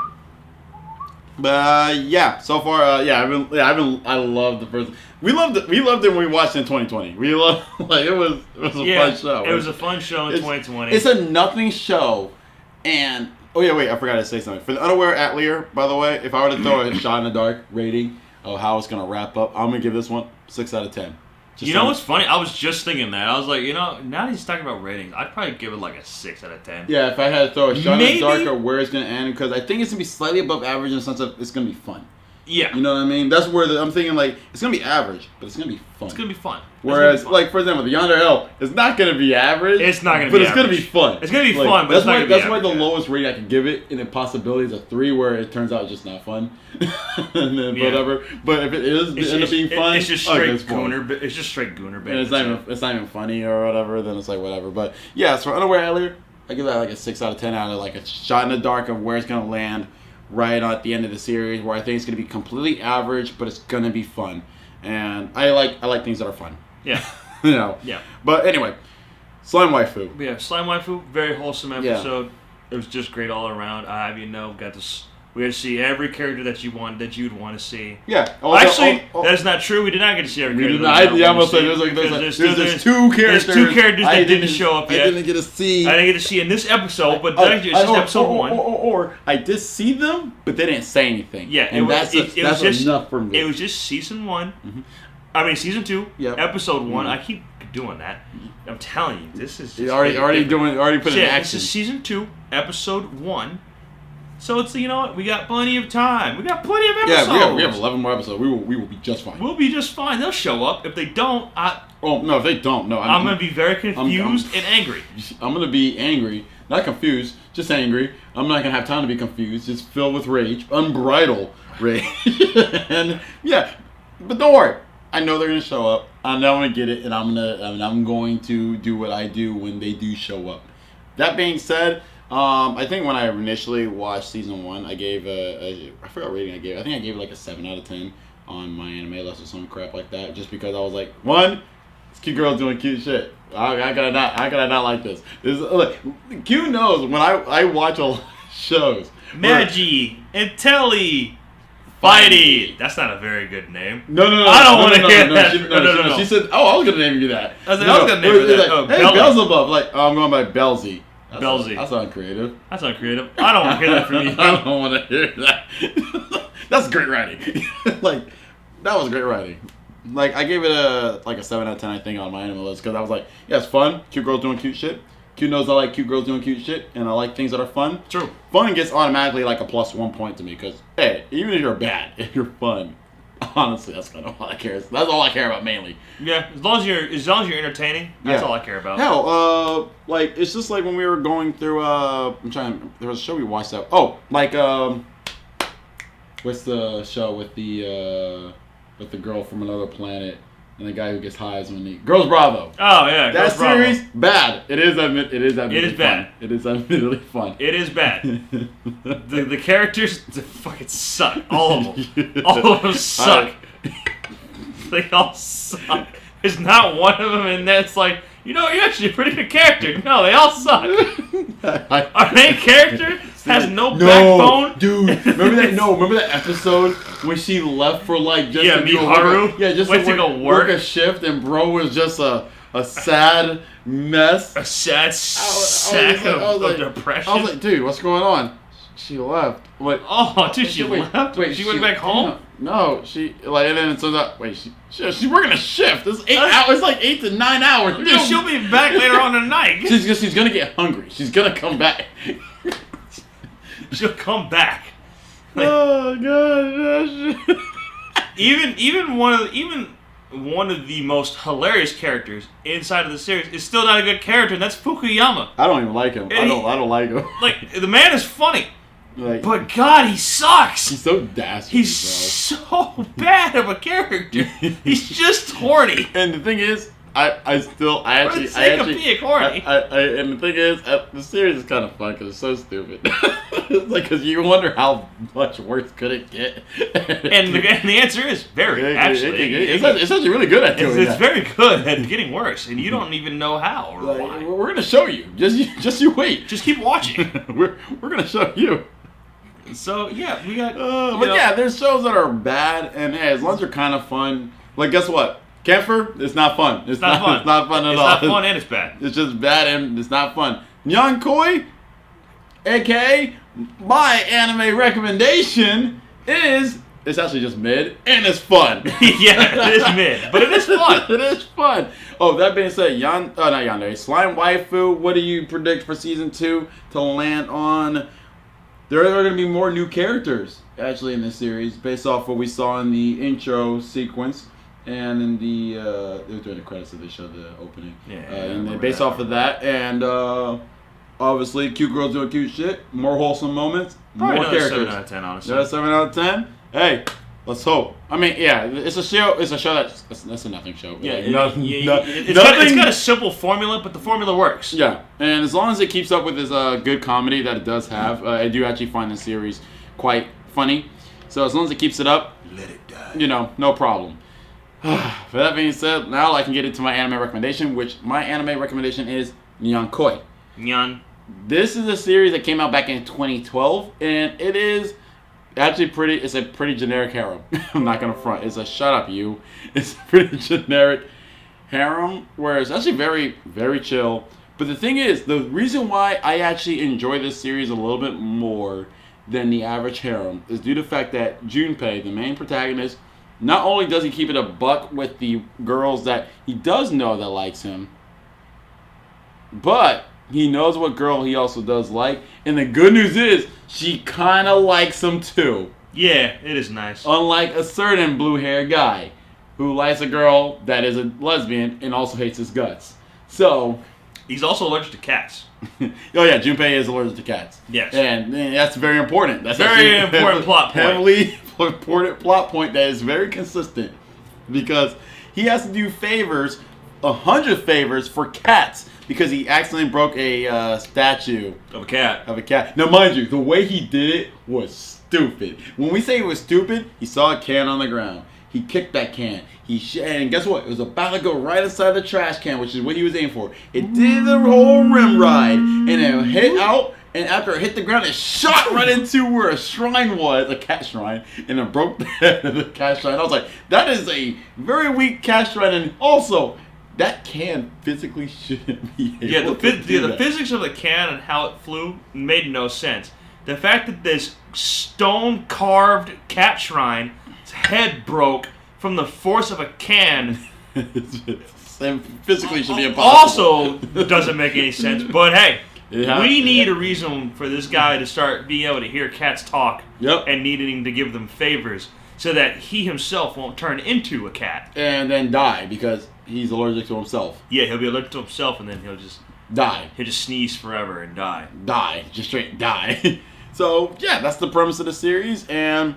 But so far, I love the first. We loved it when we watched it in 2020. We loved it was a fun show. It was a fun show in 2020. It's a nothing show, and I forgot to say something. For the unaware Atelier, by the way, if I were to throw a shot in the dark rating of how it's gonna wrap up, I'm gonna give this one 6 out of 10. What's funny? I was just thinking that. I was like, now that he's talking about ratings, I'd probably give it like a 6 out of 10. Yeah, if I had to throw a shot in the dark of where it's going to end, because I think it's going to be slightly above average in the sense of it's going to be fun. Yeah. You know what I mean? That's where I'm thinking, like, it's going to be average, but it's going to be fun. It's going to be fun. Whereas, like, for example, the Yonder Hell is not going to be average. It's not going to be average. But it's going to be fun. It's going to be fun, but it's not going to be average. That's why the lowest rating I can give it in Impossibility is a 3, where it turns out it's just not fun. And then whatever. But if it end up being fun, it's just straight gooner. It's just straight gooner. And it's not even funny or whatever, then it's like whatever. But, yeah, so Unaware Atelier, I give that like a 6 out of 10 out of like a shot in the dark of where it's going to land right at the end of the series, where I think it's going to be completely average, but it's going to be fun. And I like things that are fun. Yeah. Yeah. But anyway, Slime Waifu. Yeah, Slime Waifu, very wholesome episode. Yeah. It was just great all around. We We got to see every character that you'd want to see. Yeah. Actually, that's not true. We did not get to see every character. I'm gonna say there's two characters. There's two characters that didn't show up yet. I didn't get to see. I didn't get to see in this episode, but it's just episode 1. Or I did see them, but they didn't say anything. Yeah, and that's enough for me. It was just season 1. Mm-hmm. I mean, season 2, episode 1. I keep doing that. I'm telling you, this is already put in action. This is season 2, episode 1. So it's, you know what, we got plenty of time. We got plenty of episodes. Yeah, we have 11 more episodes. We will be just fine. We'll be just fine. They'll show up. If they don't, if they don't, no. I'm going to be very confused and angry. I'm going to be angry. Not confused, just angry. I'm not going to have time to be confused. Just filled with rage. Unbridled rage. And, yeah. But don't worry. I know they're going to show up. I know I'm going to get it. And I'm going to do what I do when they do show up. That being said... I think when I initially watched season 1, I gave I forgot what rating I gave. I think I gave it like a 7 out of 10 on my anime list or some crap like that. Just because I was like, one, this cute girl's doing cute shit. I gotta not like this. Look, Q knows when I watch a lot of shows. Magi, Intelli, Fighty. That's not a very good name. No. I don't want to hear that. No. She said, "Oh, I was gonna name you that." I was gonna name you that. Like, hey, Beelzebub. Like, I'm going by Belzy. Belzy. That's not creative. That's not creative. I don't want to hear that from you. I don't want to hear that. That's great writing. Like, that was great writing. Like, I gave it a 7 out of 10, I think, on my anime list because I was like, yeah, it's fun. Cute girls doing cute shit. Q knows I like cute girls doing cute shit, and I like things that are fun. True. Fun gets automatically like a +1 point to me because, hey, even if you're bad, if you're fun, honestly, that's kind of all I care. That's all I care about mainly. Yeah, as long as you're entertaining, that's all I care about. Hell, like it's just like when we were going through. There was a show we watched that. Oh, like what's the show with the girl from another planet and the guy who gets highs when he Girls Bravo. Oh yeah, that series bad. It is admittedly bad. Fun. It is admittedly fun. It is bad. the characters fucking suck. All of them suck. They all suck. There's not one of them in there that's like, you know, you're actually a pretty good character. No, they all suck. Our main character has no backbone. Dude, remember that episode when she left for like just to Miharu? Just to work a shift, and bro was just a sad mess. A sad sack of depression. I was like, dude, what's going on? She left. Like, oh, dude, she left? Wait, she went back home? No, she and then it turns out, she's working a shift. It's 8 hours. It's like 8 to 9 hours. Dude, she'll be back later on tonight. She's gonna get hungry. She's gonna come back. She'll come back. Like, oh god. even one of the most hilarious characters inside of the series is still not a good character, and that's Fukuyama. I don't even like him. I don't like him. Like, the man is funny. Like, but God, he sucks. He's so dastardly. He's so bad of a character. He's just horny. And the thing is, and the thing is, the series is kind of fun because it's so stupid. It's like, because you wonder how much worse could it get. And the answer is very. Actually, it's actually really good at doing that. It's very good at getting worse, and you don't even know how or why. We're gonna show you. Just you wait. Just keep watching. we're gonna show you. So yeah, we got. Yeah, there's shows that are bad, and hey, as long as they're kind of fun. Like, guess what? Camphor, it's not fun. It's not fun. It's not fun at all. It's not fun and it's bad. It's just bad and it's not fun. Nyankoi, aka my anime recommendation is it's actually just mid and it's fun. Yeah, it is mid, but it is fun. It is fun. Oh, that being said, not Yandere, Slime Waifu. What do you predict for season 2 to land on? There are going to be more new characters actually in this series based off what we saw in the intro sequence. And in the they were doing the credits of the show, the opening. And then based off of that, and obviously cute girls doing cute shit, more wholesome moments, probably more characters. 7 out of 10, honestly. Yeah, 7 out of 10. Hey, let's hope. I mean, yeah, it's a show. It's a show that's a nothing show. Yeah, like, it's got a simple formula, but the formula works. Yeah, and as long as it keeps up with this good comedy that it does have, I do actually find the series quite funny. So as long as it keeps it up, let it die. No problem. For that being said, now I can get into my anime recommendation, which my anime recommendation is Nyan. This is a series that came out back in 2012, and it is actually pretty. It's a pretty generic harem. I'm not gonna front. It's a shut up, you. It's a pretty generic harem where it's actually very, very chill. But the thing is, the reason why I actually enjoy this series a little bit more than the average harem is due to the fact that Junpei, the main protagonist, not only does he keep it a buck with the girls that he does know that likes him, but he knows what girl he also does like. And the good news is, she kind of likes him too. Yeah, it is nice. Unlike a certain blue-haired guy who likes a girl that is a lesbian and also hates his guts. So... He's also allergic to cats. Oh yeah, Junpei is allergic to cats. Yes. And that's very important. That's very important plot point. Heavily important plot point that is very consistent. Because he has to do favors, 100 favors for cats. Because he accidentally broke a statue. Of a cat. Now mind you, the way he did it was stupid. When we say it was stupid, he saw a can on the ground. He kicked that can. And guess what? It was about to go right inside the trash can, which is what he was aiming for. It did the whole rim ride, and it hit out. And after it hit the ground, it shot right into where a shrine was, a cat shrine, and it broke the head of the cat shrine. I was like, that is a very weak cat shrine, and also that can physically shouldn't be able to do the that. physics of the can and how it flew made no sense. The fact that this stone carved cat shrine's head broke from the force of a can physically should be impossible. Also doesn't make any sense. But hey, Yeah. we need a reason for this guy to start being able to hear cats talk and needing to give them favors so that he himself won't turn into a cat. And then die because he's allergic to himself. Yeah, he'll be allergic to himself and then he'll just Die. He'll just sneeze forever and die. Die. Just straight die. So, yeah, that's the premise of the series. And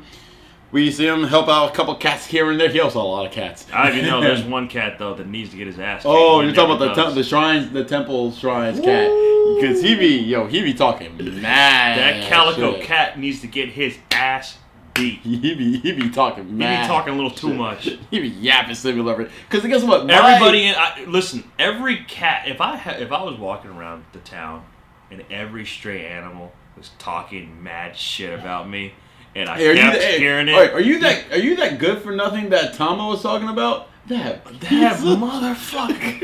we see him help out a couple cats here and there. He also a lot of cats. I even know there's one cat, though, that needs to get his ass kicked. Oh, you're talking about the shrines, the temple shrines cat. Because he be talking mad. That calico shit. cat needs to get his ass beat. He be talking mad. He be talking a little too much. He be yapping similar. Because guess what? Listen, every cat, if I was walking around the town and every stray animal was talking mad shit about me, and I kept hearing it. Are you that good for nothing that Tama was talking about? That motherfucker.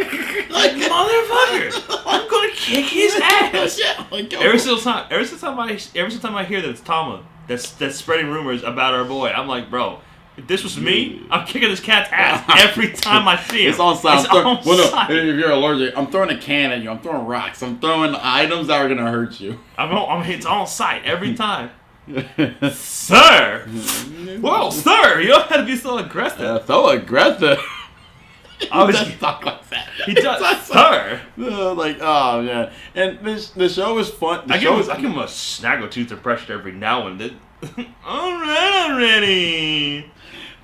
Motherfucker. I'm gonna kick his ass. Every single time I hear that it's Tama that's spreading rumors about our boy, I'm like, bro, if this was me, I'm kicking this cat's ass every time I see him. It's on site. Site. If you're allergic, I'm throwing a can at you. I'm throwing rocks. I'm throwing items that are gonna hurt you. It's on site every time. Sir! Whoa, sir! You don't have to be so aggressive. So aggressive. I was He talk like that. He does, sir. Like, oh man, and the show is fun. I give him a snaggletooth impression every now and then. I'm ready.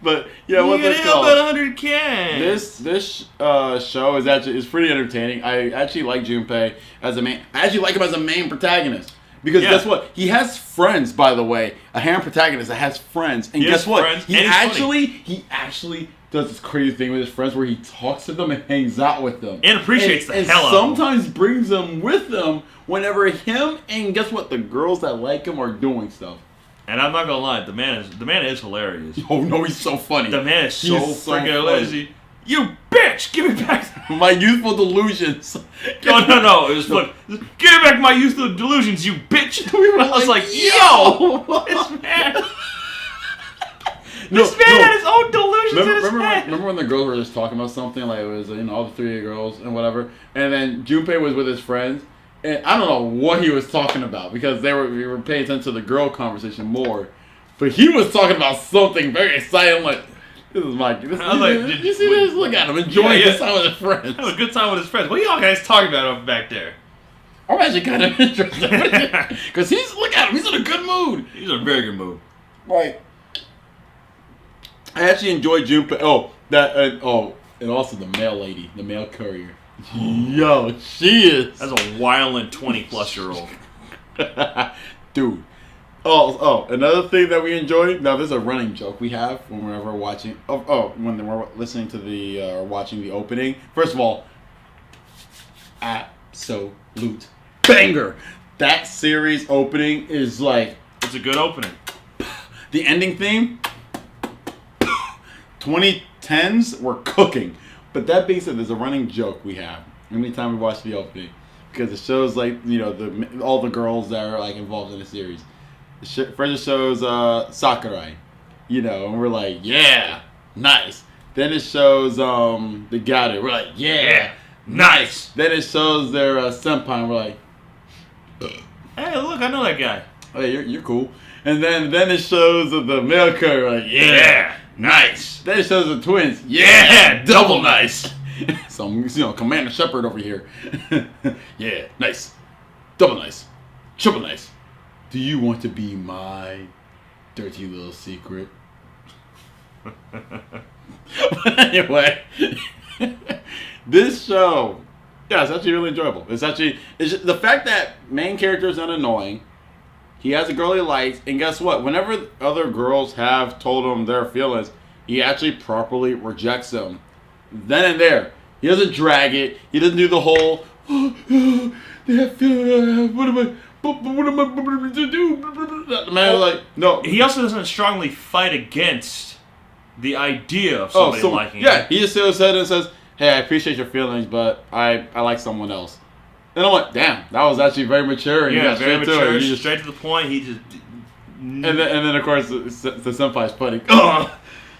But yeah, what's it called? About 100 cans. This show is pretty entertaining. I actually like Junpei as a main. I actually like him as a main protagonist. Because guess what? He has friends, by the way. A harem protagonist that has friends. And guess what? He actually does this crazy thing with his friends where he talks to them and hangs out with them. And appreciates the hell out of them. Sometimes brings them with them whenever him and guess what? The girls that like him are doing stuff. And I'm not gonna lie, the man is hilarious. Oh no, he's so funny. The man is so freaking lazy. You bitch! Give me back my youthful delusions. No. It was like, give me back my youthful delusions, you bitch! I was like, yo! This man... This man had his own delusions in his head. Remember when the girls were just talking about something? Like, it was, all the three girls and whatever. And then Junpei was with his friends. And I don't know what he was talking about. Because we were paying attention to the girl conversation more. But he was talking about something very exciting. I'm like... This is Mike. Did you see this? Look at him enjoying his time with his friends. Have a good time with his friends. What are y'all guys talking about over back there? I'm actually kind of interested. Because look at him. He's in a good mood. He's in a very good mood. Like, I actually enjoyed Junpei. And also the mail lady, the mail courier. Yo, she is. That's a violent 20-plus-year-old. Dude. Oh, another thing that we enjoy. Now, there's a running joke we have when we're watching. When we're listening to or watching the opening. First of all, absolute banger. That series opening is like. It's a good opening. The ending theme, 2010s were cooking. But that being said, there's a running joke we have anytime we watch the opening, because it shows like all the girls that are like involved in the series. First it shows Sakurai, and we're like, yeah, nice. Then it shows the Gato. We're like, yeah, nice. Then it shows their senpai, and we're like, hey, look, I know that guy. Hey, you're cool. And then it shows the male character, like, yeah, nice. Then it shows the twins, yeah, double nice. Some Commander Shepard over here. Yeah, nice, double nice, triple nice. Do you want to be my dirty little secret? But anyway, this show, it's actually really enjoyable. It's just, the fact that main character is not annoying. He has a girl he likes, and guess what? Whenever other girls have told him their feelings, he actually properly rejects them. Then and there. He doesn't drag it. He doesn't do the whole, they have feelings, what am I to do? The man like, no. He also doesn't strongly fight against the idea of somebody liking him. Yeah, he just says and says, hey, I appreciate your feelings, but I like someone else. And I'm like, damn, that was actually very mature. Yeah, very mature. He just straight to the point. He just. And then of course the senpai's funny. Oh,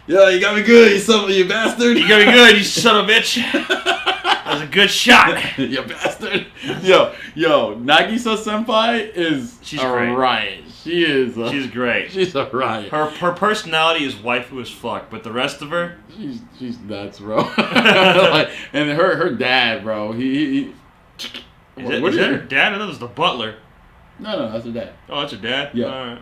yeah, you got me good, you bastard. You got me good, you son of a bitch. That was a good shot. You bastard. Yo, Nagisa senpai is great. Riot. She is. She's great. She's a riot. Her personality is waifu as fuck, but the rest of her, she's nuts, bro. Like, and her dad, bro. He is that her dad? I thought it was the butler. No, that's her dad. Oh, that's her dad. Yeah. All right.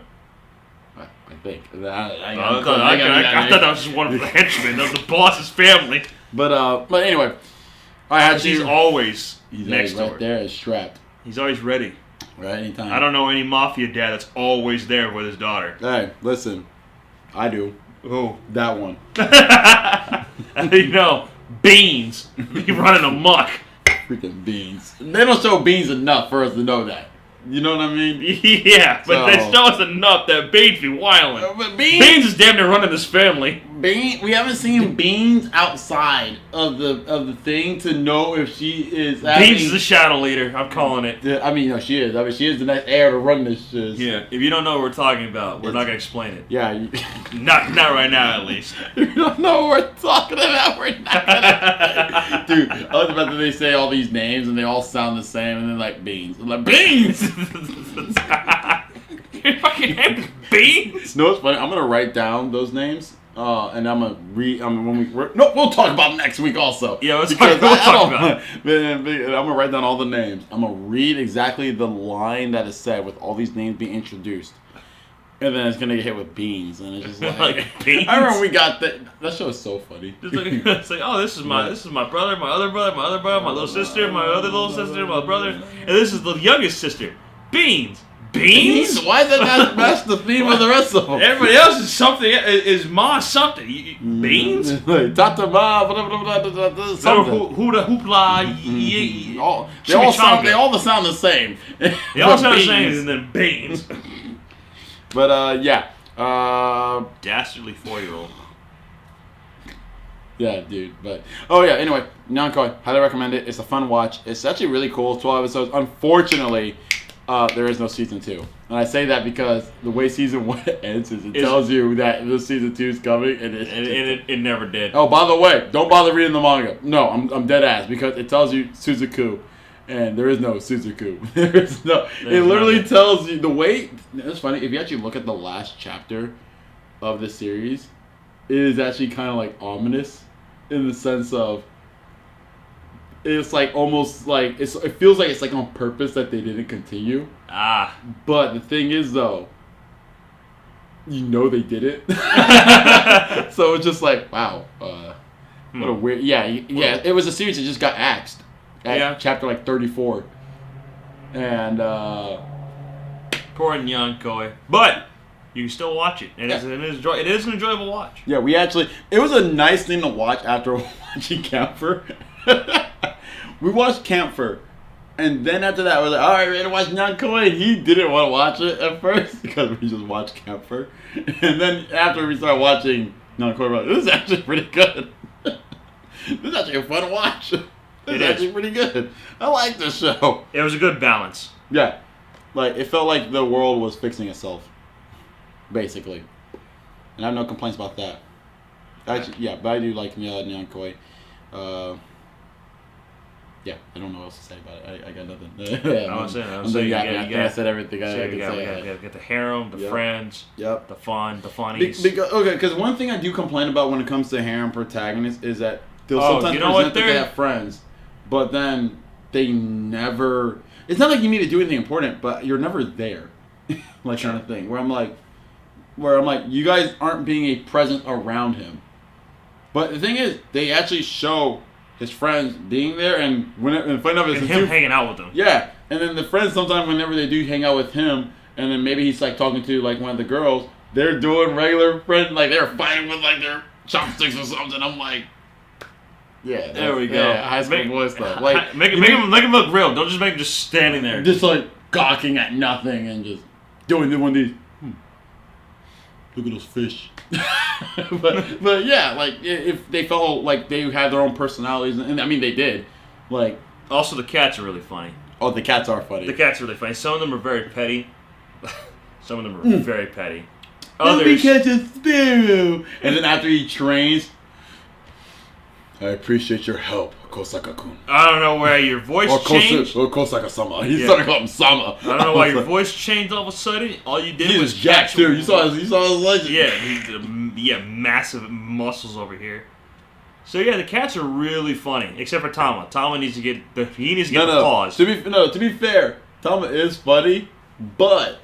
I think. I thought that was just one of the henchmen of the boss's family. But anyway, he's always next right door. There, strapped. He's always ready. Right, anytime. I don't know any mafia dad that's always there with his daughter. Hey, listen, I do. Who? That one. Beans. He running amok. Freaking Beans. They don't show Beans enough for us to know that. You know what I mean? Yeah, but they show us enough that Beans be wildin'. But Beans is damn near running this family. We haven't seen Beans outside of the thing to know if she is. Beans is the shadow leader. I'm calling it. I mean, she is. I mean, she is the next heir to run this shit. Yeah. If you don't know what we're talking about, we're not gonna explain it. Yeah. Not right now, at least. If you don't know what we're talking about, we're not gonna. Dude, I was about to they say all these names and they all sound the same, and then like Beans. I'm like Beans. Your fucking name is Beans? No, it's funny. I'm gonna write down those names, and I'm gonna read. We'll talk about next week also. Yeah, we'll talk about it. I'm gonna write down all the names. I'm gonna read exactly the line that is said with all these names being introduced, and then it's gonna get hit with Beans, and it's just like Beans. I remember we got that. That show is so funny. It's like, oh, this is my brother, my other brother, my other brother, my little sister, my other little sister, my brother, and this is the youngest sister. Beans. Beans? Why did that match the theme of the rest of them? Everybody else is something. Is Ma something? Beans? Tata Ma, blah, blah, blah, blah, something. Hoopla, hoopla, they all sound the same. They all sound the same, and then Beans. But yeah. Dastardly 4-year-old. Yeah, dude. But anyway, Nomikai, highly recommend it. It's a fun watch. It's actually really cool. 12 episodes. Unfortunately, there is no season 2, and I say that because the way season 1 ends is it tells you that the season 2 is coming, and it never did. Oh, by the way, don't bother reading the manga. No, I'm dead ass because it tells you Suzuku, and there is no Suzuku. There's it literally tells you the way. It's funny if you actually look at the last chapter of the series, it is actually kind of like ominous in the sense of. It's like almost like it feels like it's like on purpose that they didn't continue. But the thing is though, they did it. So it's just like wow, what a weird. Yeah. It was a series that just got axed at chapter like 34, and poor Nyankoi. But you can still watch it. It is an enjoyable watch. Yeah, it was a nice thing to watch after watching Camper. We watched Camper And then after that, I was like, all right, ready to watch Nomikai. He didn't want to watch it at first because we just watched Camper. And then after we started watching Nomikai, we're like, this is actually pretty good. This is actually a fun watch. This is actually pretty good. I like this show. It was a good balance. Yeah. Like, it felt like the world was fixing itself. Basically. And I have no complaints about that. Actually, yeah, but I do like Nomikai. Yeah, I don't know what else to say about it. I got nothing. I said everything. I could say. You got the harem, the friends, the fun, the funnies. Because one thing I do complain about when it comes to harem protagonists is that they'll sometimes present that they have friends, but then they never. It's not like you need to do anything important, but you're never there, like kind of thing. Where I'm like, you guys aren't being a presence around him. But the thing is, they actually show his friends being there, and funny enough, and him hanging out with them. Yeah, and then the friends sometimes whenever they do hang out with him, and then maybe he's like talking to like one of the girls, they're doing regular friend, like they're fighting with like their chopsticks or something. I'm like, yeah, there we go. Yeah, high school boy stuff. Like make him look real. Don't just make him just standing there, just like gawking at nothing and just doing one of these. Look at those fish. but yeah, like if they felt like they had their own personalities, and I mean they did. Like also the cats are really funny. Oh, the cats are funny. The cats are really funny. Some of them are very petty. Some of them are very petty. Others catch a sparrow. And then after he trains, I appreciate your help, Kosaka-kun. I don't know why your voice changed. Or Kosaka-sama. He's starting to call him Sama. I don't know why your voice changed all of a sudden. All you did was jacked too. You saw his legend. Yeah, massive muscles over here. So yeah, the cats are really funny, except for Tama. Tama needs to get the pause. To be fair, Tama is funny, but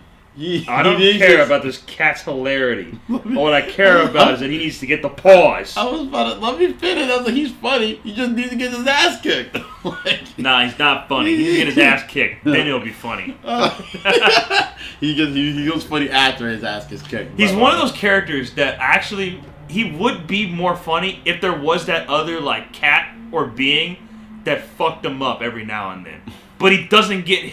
I don't care about this cat's hilarity. What I care about is that he needs to get the pause. I was about to let me finish. I was like, he's funny. He just needs to get his ass kicked. Nah, he's not funny. He needs to get his ass kicked. Then he'll be funny. He goes funny after his ass gets kicked. He's one of those characters that actually he would be more funny if there was that other like cat or being that fucked him up every now and then. But he doesn't get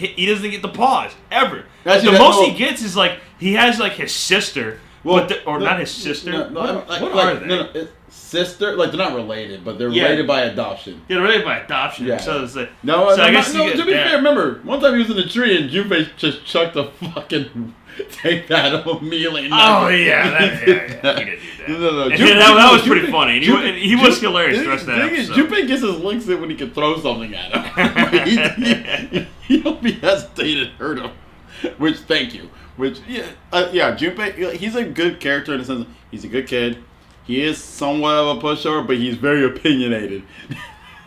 the pause ever. The most he gets is like he has like his sister, not his sister. What are they? It's sister. Like they're not related, but they're related by adoption. Yeah, related by adoption. Yeah. So it's like to be fair, remember one time he was in a tree and Junpei just chucked a fucking tape at him immediately. Oh yeah, he did do that. No. That was pretty funny. He was hilarious the rest of that episode. Junpei gets his links in when he can throw something at him. He don't be hesitating to hurt him. Which, thank you. Junpei, he's a good character in the sense of he's a good kid. He is somewhat of a pushover, but he's very opinionated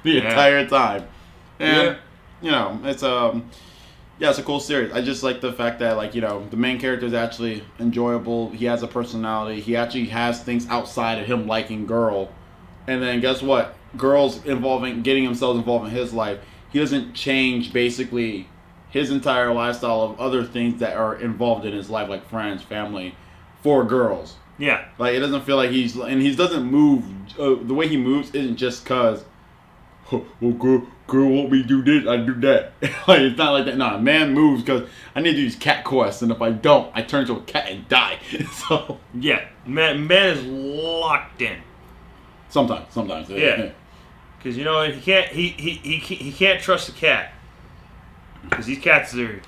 the entire time. And, it's a cool series. I just like the fact that, the main character is actually enjoyable. He has a personality. He actually has things outside of him liking girl. And then guess what? Girls getting themselves involved in his life. He doesn't change, basically, his entire lifestyle of other things that are involved in his life, like friends, family, for girls. Yeah. Like, it doesn't feel like he doesn't move, the way he moves isn't just because, girl want me to do this, I do that. Like, it's not like that. Nah, man moves because I need to do these cat quests, and if I don't, I turn into a cat and die. So. Yeah, man is locked in. Sometimes. Yeah. Because, he can't trust the cat. Because these cats they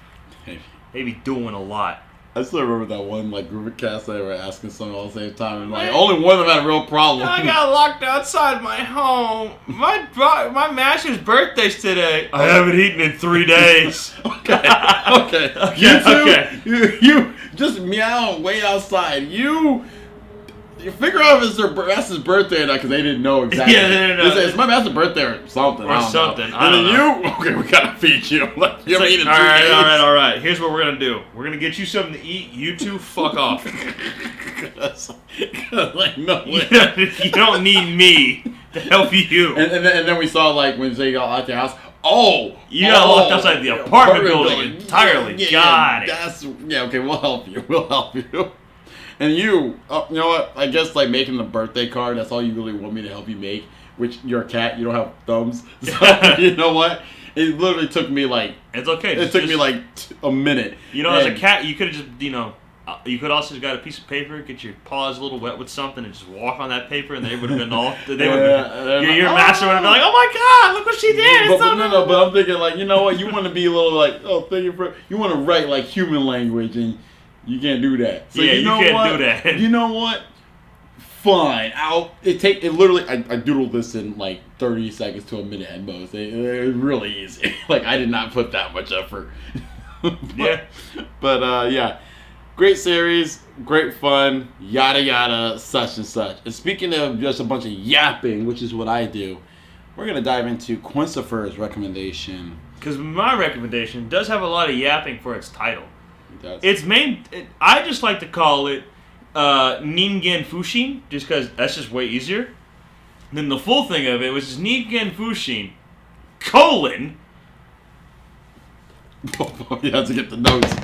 be doing a lot. I still remember that one group of cats that were asking something all the same time, and only one of them had a real problem. I got locked outside my home. My master's birthday's today. I haven't eaten in 3 days. Okay. You just meow and wait outside. You figure out if it's their master's birthday or not, because they didn't know exactly. Yeah, they didn't know. It's my master's birthday or something. Or something. And then we gotta feed you. You haven't eaten in 3 days. All right. Here's what we're gonna do. We're gonna get you something to eat. You two, fuck off. No way. You don't need me to help you. And then we saw when they got out their house. Oh, you got locked outside the apartment building entirely. Got it. Okay. We'll help you. And you know what? I guess making the birthday card, that's all you really want me to help you make. Which you're a cat, you don't have thumbs. So you know what? It literally took me like. It's okay. It took me like a minute. You know, as a cat, you could have just, you could also just got a piece of paper, get your paws a little wet with something, and just walk on that paper, and they would have been all. Your master would have been like, "Oh my God, look what she did!" But I'm thinking like, you know what? You want to be a little like, oh, thank you for. You want to write like human language, and you can't do that. So yeah, you can't do that. You know what? Fine. It literally. I doodled this in like 30 seconds to a minute at most. It was really easy. Like I did not put that much effort. But yeah. Great series, great fun, yada yada, such and such. And speaking of just a bunch of yapping, which is what I do, we're going to dive into Quincyfer's recommendation. Because my recommendation does have a lot of yapping for its title. It does. I just like to call it Ningen Fushin, just because that's just way easier. Then the full thing of it was Ningen Fushin, : you have to get the notes.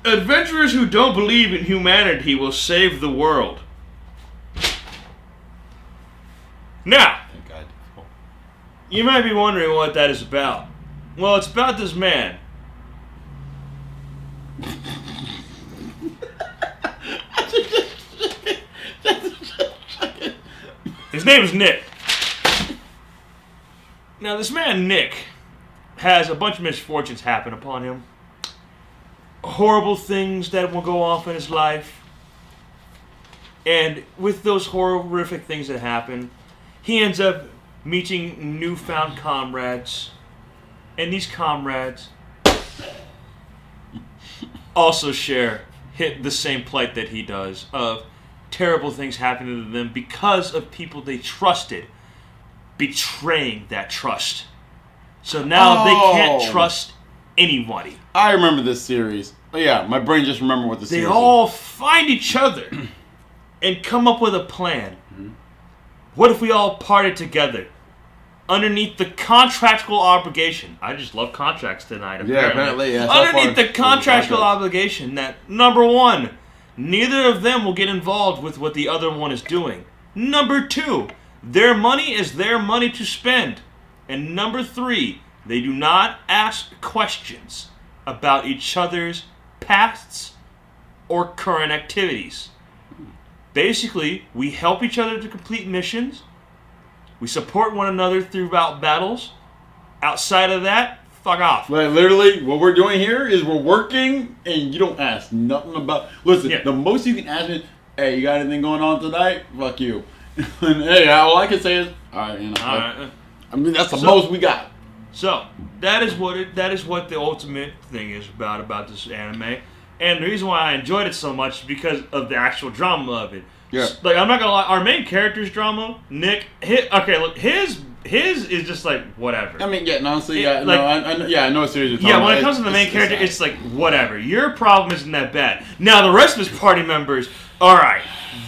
Adventurers who don't believe in humanity will save the world. Now, you might be wondering what that is about. Well, it's about this man. His name is Nick. Now, this man, Nick, has a bunch of misfortunes happen upon him. Horrible things that will go off in his life. And with those horrific things that happen, he ends up meeting newfound comrades. And these comrades also hit the same plight that he does, of terrible things happening to them because of people they trusted betraying that trust. So now they can't trust anybody. I remember this series. Oh yeah, my brain just remembered what the series is. They all find each other and come up with a plan. Mm-hmm. What if we all parted together underneath the contractual obligation? I just love contracts tonight, apparently. Yeah, apparently, yeah. Underneath the contractual obligation that, number one, neither of them will get involved with what the other one is doing. Number two, their money is their money to spend. And number three, they do not ask questions about each other's pasts or current activities. Basically, we help each other to complete missions. We support one another throughout battles. Outside of that, fuck off. Like, literally, what we're doing here is we're working, and you don't ask nothing about... Listen, the most you can ask is, hey, you got anything going on tonight? Fuck you. And hey, all I can say is, all right, you know. All right. I mean, that's the most we got. So, that is what the ultimate thing is about this anime. And the reason why I enjoyed it so much is because of the actual drama of it. Yeah. Like, I'm not gonna lie, our main character's drama, Nick, his is just like, whatever. I mean, yeah, honestly, I know what series you're talking about. Yeah, when it comes to the main character, it's like, whatever. Your problem isn't that bad. Now, the rest of his party members, alright,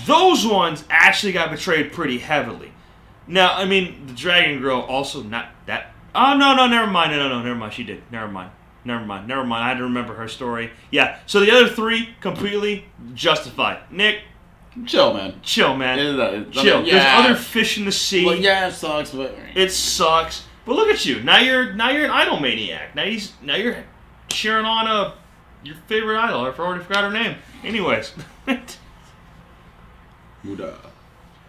those ones actually got betrayed pretty heavily. Now, I mean, the Dragon Girl also not that... Oh, no, never mind. No, never mind. She did. Never mind. I had to remember her story. Yeah, so the other three, completely justified. Nick... Chill, man. Chill. Yeah. There's other fish in the sea. Well, yeah, it sucks, but... It sucks. But look at you. Now you're an idol maniac. Now you're cheering on your favorite idol. I already forgot her name. Anyways.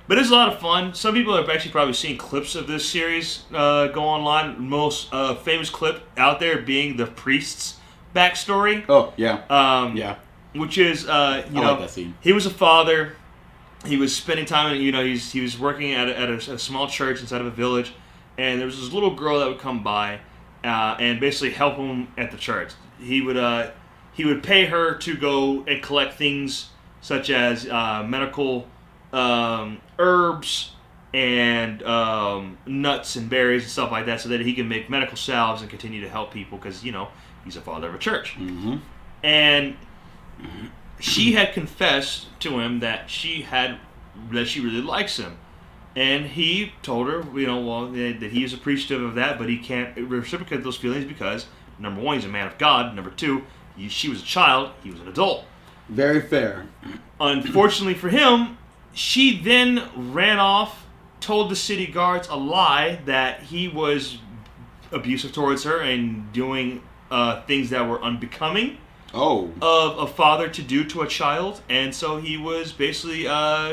But it's a lot of fun. Some people have actually probably seen clips of this series go online. Most famous clip out there being the priest's backstory. Oh, yeah. Yeah. Which is, like that scene. He was a father. He was spending time, he was working at a small church inside of a village. And there was this little girl that would come by and basically help him at the church. He would pay her to go and collect things such as medical... herbs and nuts and berries and stuff like that, so that he can make medical salves and continue to help people because he's a father of a church. Mm-hmm. And she had confessed to him that she really likes him, and he told her that he is appreciative of that, but he can't reciprocate those feelings because number one, he's a man of God. Number two, she was a child, he was an adult. Very fair. Unfortunately for him, she then ran off told the city guards a lie that he was abusive towards her and doing things that were unbecoming of a father to do to a child, and so he was basically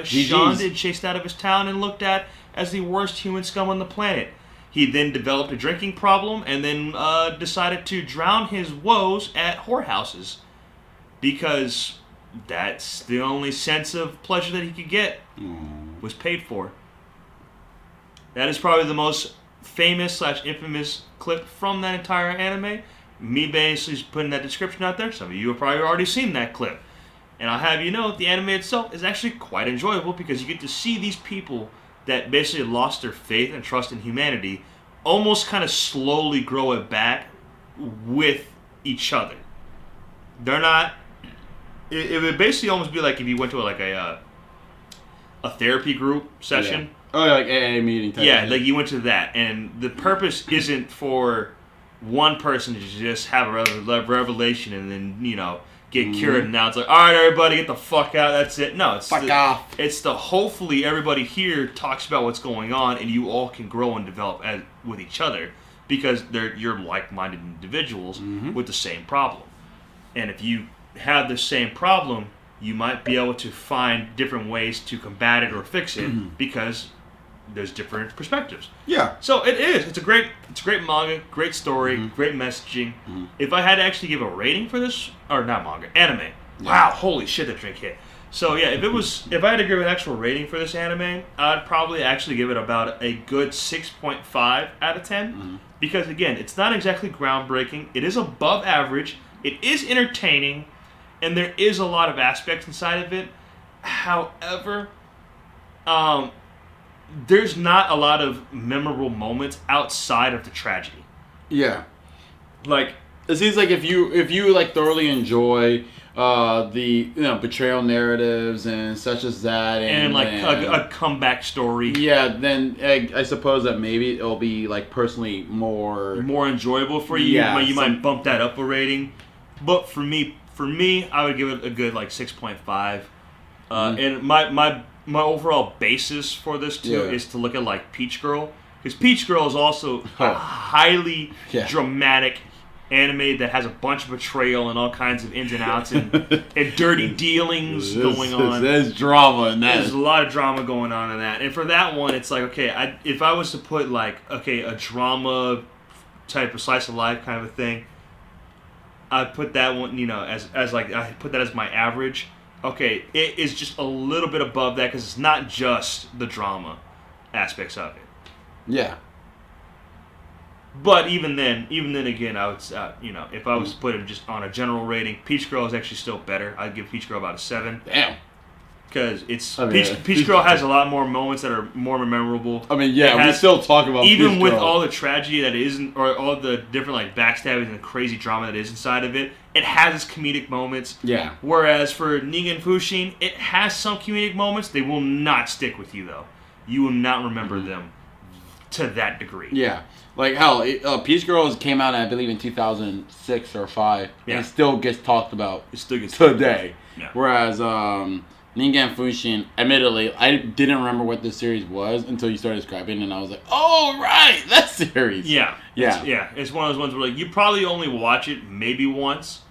shunned and chased out of his town and looked at as the worst human scum on the planet. He then developed a drinking problem and then decided to drown his woes at whorehouses because that's the only sense of pleasure that he could get was paid for. That is probably the most famous / infamous clip from that entire anime. Me basically putting that description out there. Some of you have probably already seen that clip. And I'll have you know, the anime itself is actually quite enjoyable because you get to see these people that basically lost their faith and trust in humanity almost kind of slowly grow it back with each other. They're not... It would basically almost be like if you went to a therapy group session. Yeah. Oh, like AA meeting type. Yeah, like you went to that, and the purpose isn't for one person to just have a revelation and then get cured. And now it's like, all right, everybody, get the fuck out. That's it. No, it's fuck off. It's the hopefully everybody here talks about what's going on, and you all can grow and develop with each other because you're like-minded individuals with the same problem. And if you have the same problem, you might be able to find different ways to combat it or fix it because there's different perspectives. Yeah. So it is. It's a great manga, great story, great messaging. If I had to actually give a rating for this, or not manga, anime. Yeah. Wow, holy shit, that drink hit. So yeah, if I had to give an actual rating for this anime, I'd probably actually give it about a good 6.5 out of 10. Because again, it's not exactly groundbreaking. It is above average. It is entertaining, and there is a lot of aspects inside of it. However, there's not a lot of memorable moments outside of the tragedy. Yeah. Like, it seems like if you like thoroughly enjoy the betrayal narratives and such as that and like a comeback story. Yeah, then I suppose that maybe it'll be like personally more enjoyable for you. Yeah, you might bump that up a rating. But for me, I would give it a good like 6.5. And my overall basis for this too is to look at like Peach Girl, because Peach Girl is also a highly dramatic anime that has a bunch of betrayal and all kinds of ins and outs and dirty dealings going on. There's drama in that. There's a lot of drama going on in that. And for that one, it's like, okay, if I was to put like, a drama type of slice of life kind of a thing, I'd put that one, as like, I put that as my average. Okay, it is just a little bit above that because it's not just the drama aspects of it. Yeah. But even then again, I would, if I was to put it just on a general rating, Peach Girl is actually still better. I'd give Peach Girl about a 7. Damn. Because Peach Girl has a lot more moments that are more memorable. I mean, we still talk about even Peach with Girl. all the tragedy that isn't, or all the different like backstabbing and crazy drama that is inside of it. It has its comedic moments. Yeah. Whereas for Ningen Fushin, it has some comedic moments. They will not stick with you though. You will not remember them to that degree. Yeah. Like hell, Peach Girls came out, I believe, in 2006 or 5, and it still gets talked about. It still gets today. Yeah. Whereas Ningen Fushin, admittedly, I didn't remember what this series was until you started describing, and I was like, "Oh right, that series." Yeah. It's one of those ones where like you probably only watch it maybe once.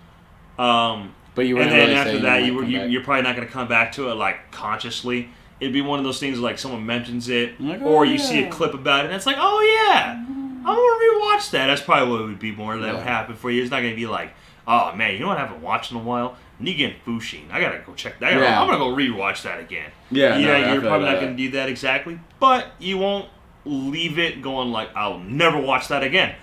But you and then after that, you're probably not going to come back to it like consciously. It'd be one of those things like someone mentions it, like, or you see a clip about it, and it's like, oh yeah, I want to rewatch that. That's probably what it would be more that would happen for you. It's not going to be like, oh man, you know what I haven't watched in a while? Ningen Fushin. I gotta go check that. I'm gonna go rewatch that again. Yeah, you're probably not gonna do that exactly, but you won't leave it going like, I'll never watch that again.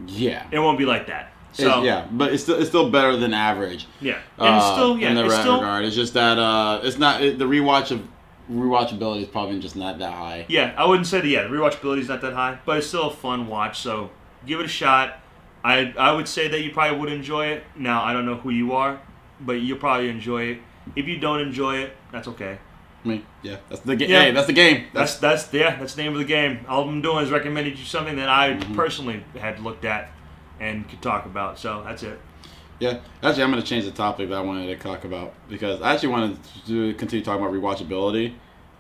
Yeah, it won't be like that. So but it's still better than average. Yeah, and it's still in the regard. It's just that it's not the rewatchability is probably just not that high. Yeah, I wouldn't say the rewatchability is not that high, but it's still a fun watch. So give it a shot. I would say that you probably would enjoy it. Now I don't know who you are, but you'll probably enjoy it. If you don't enjoy it, that's okay. I mean, that's the game. Yeah. Hey, that's the game. That's the name of the game. All I'm doing is recommending you something that I personally had looked at and could talk about. So that's it. Yeah, actually, I'm going to change the topic that I wanted to talk about because I actually wanted to continue talking about rewatchability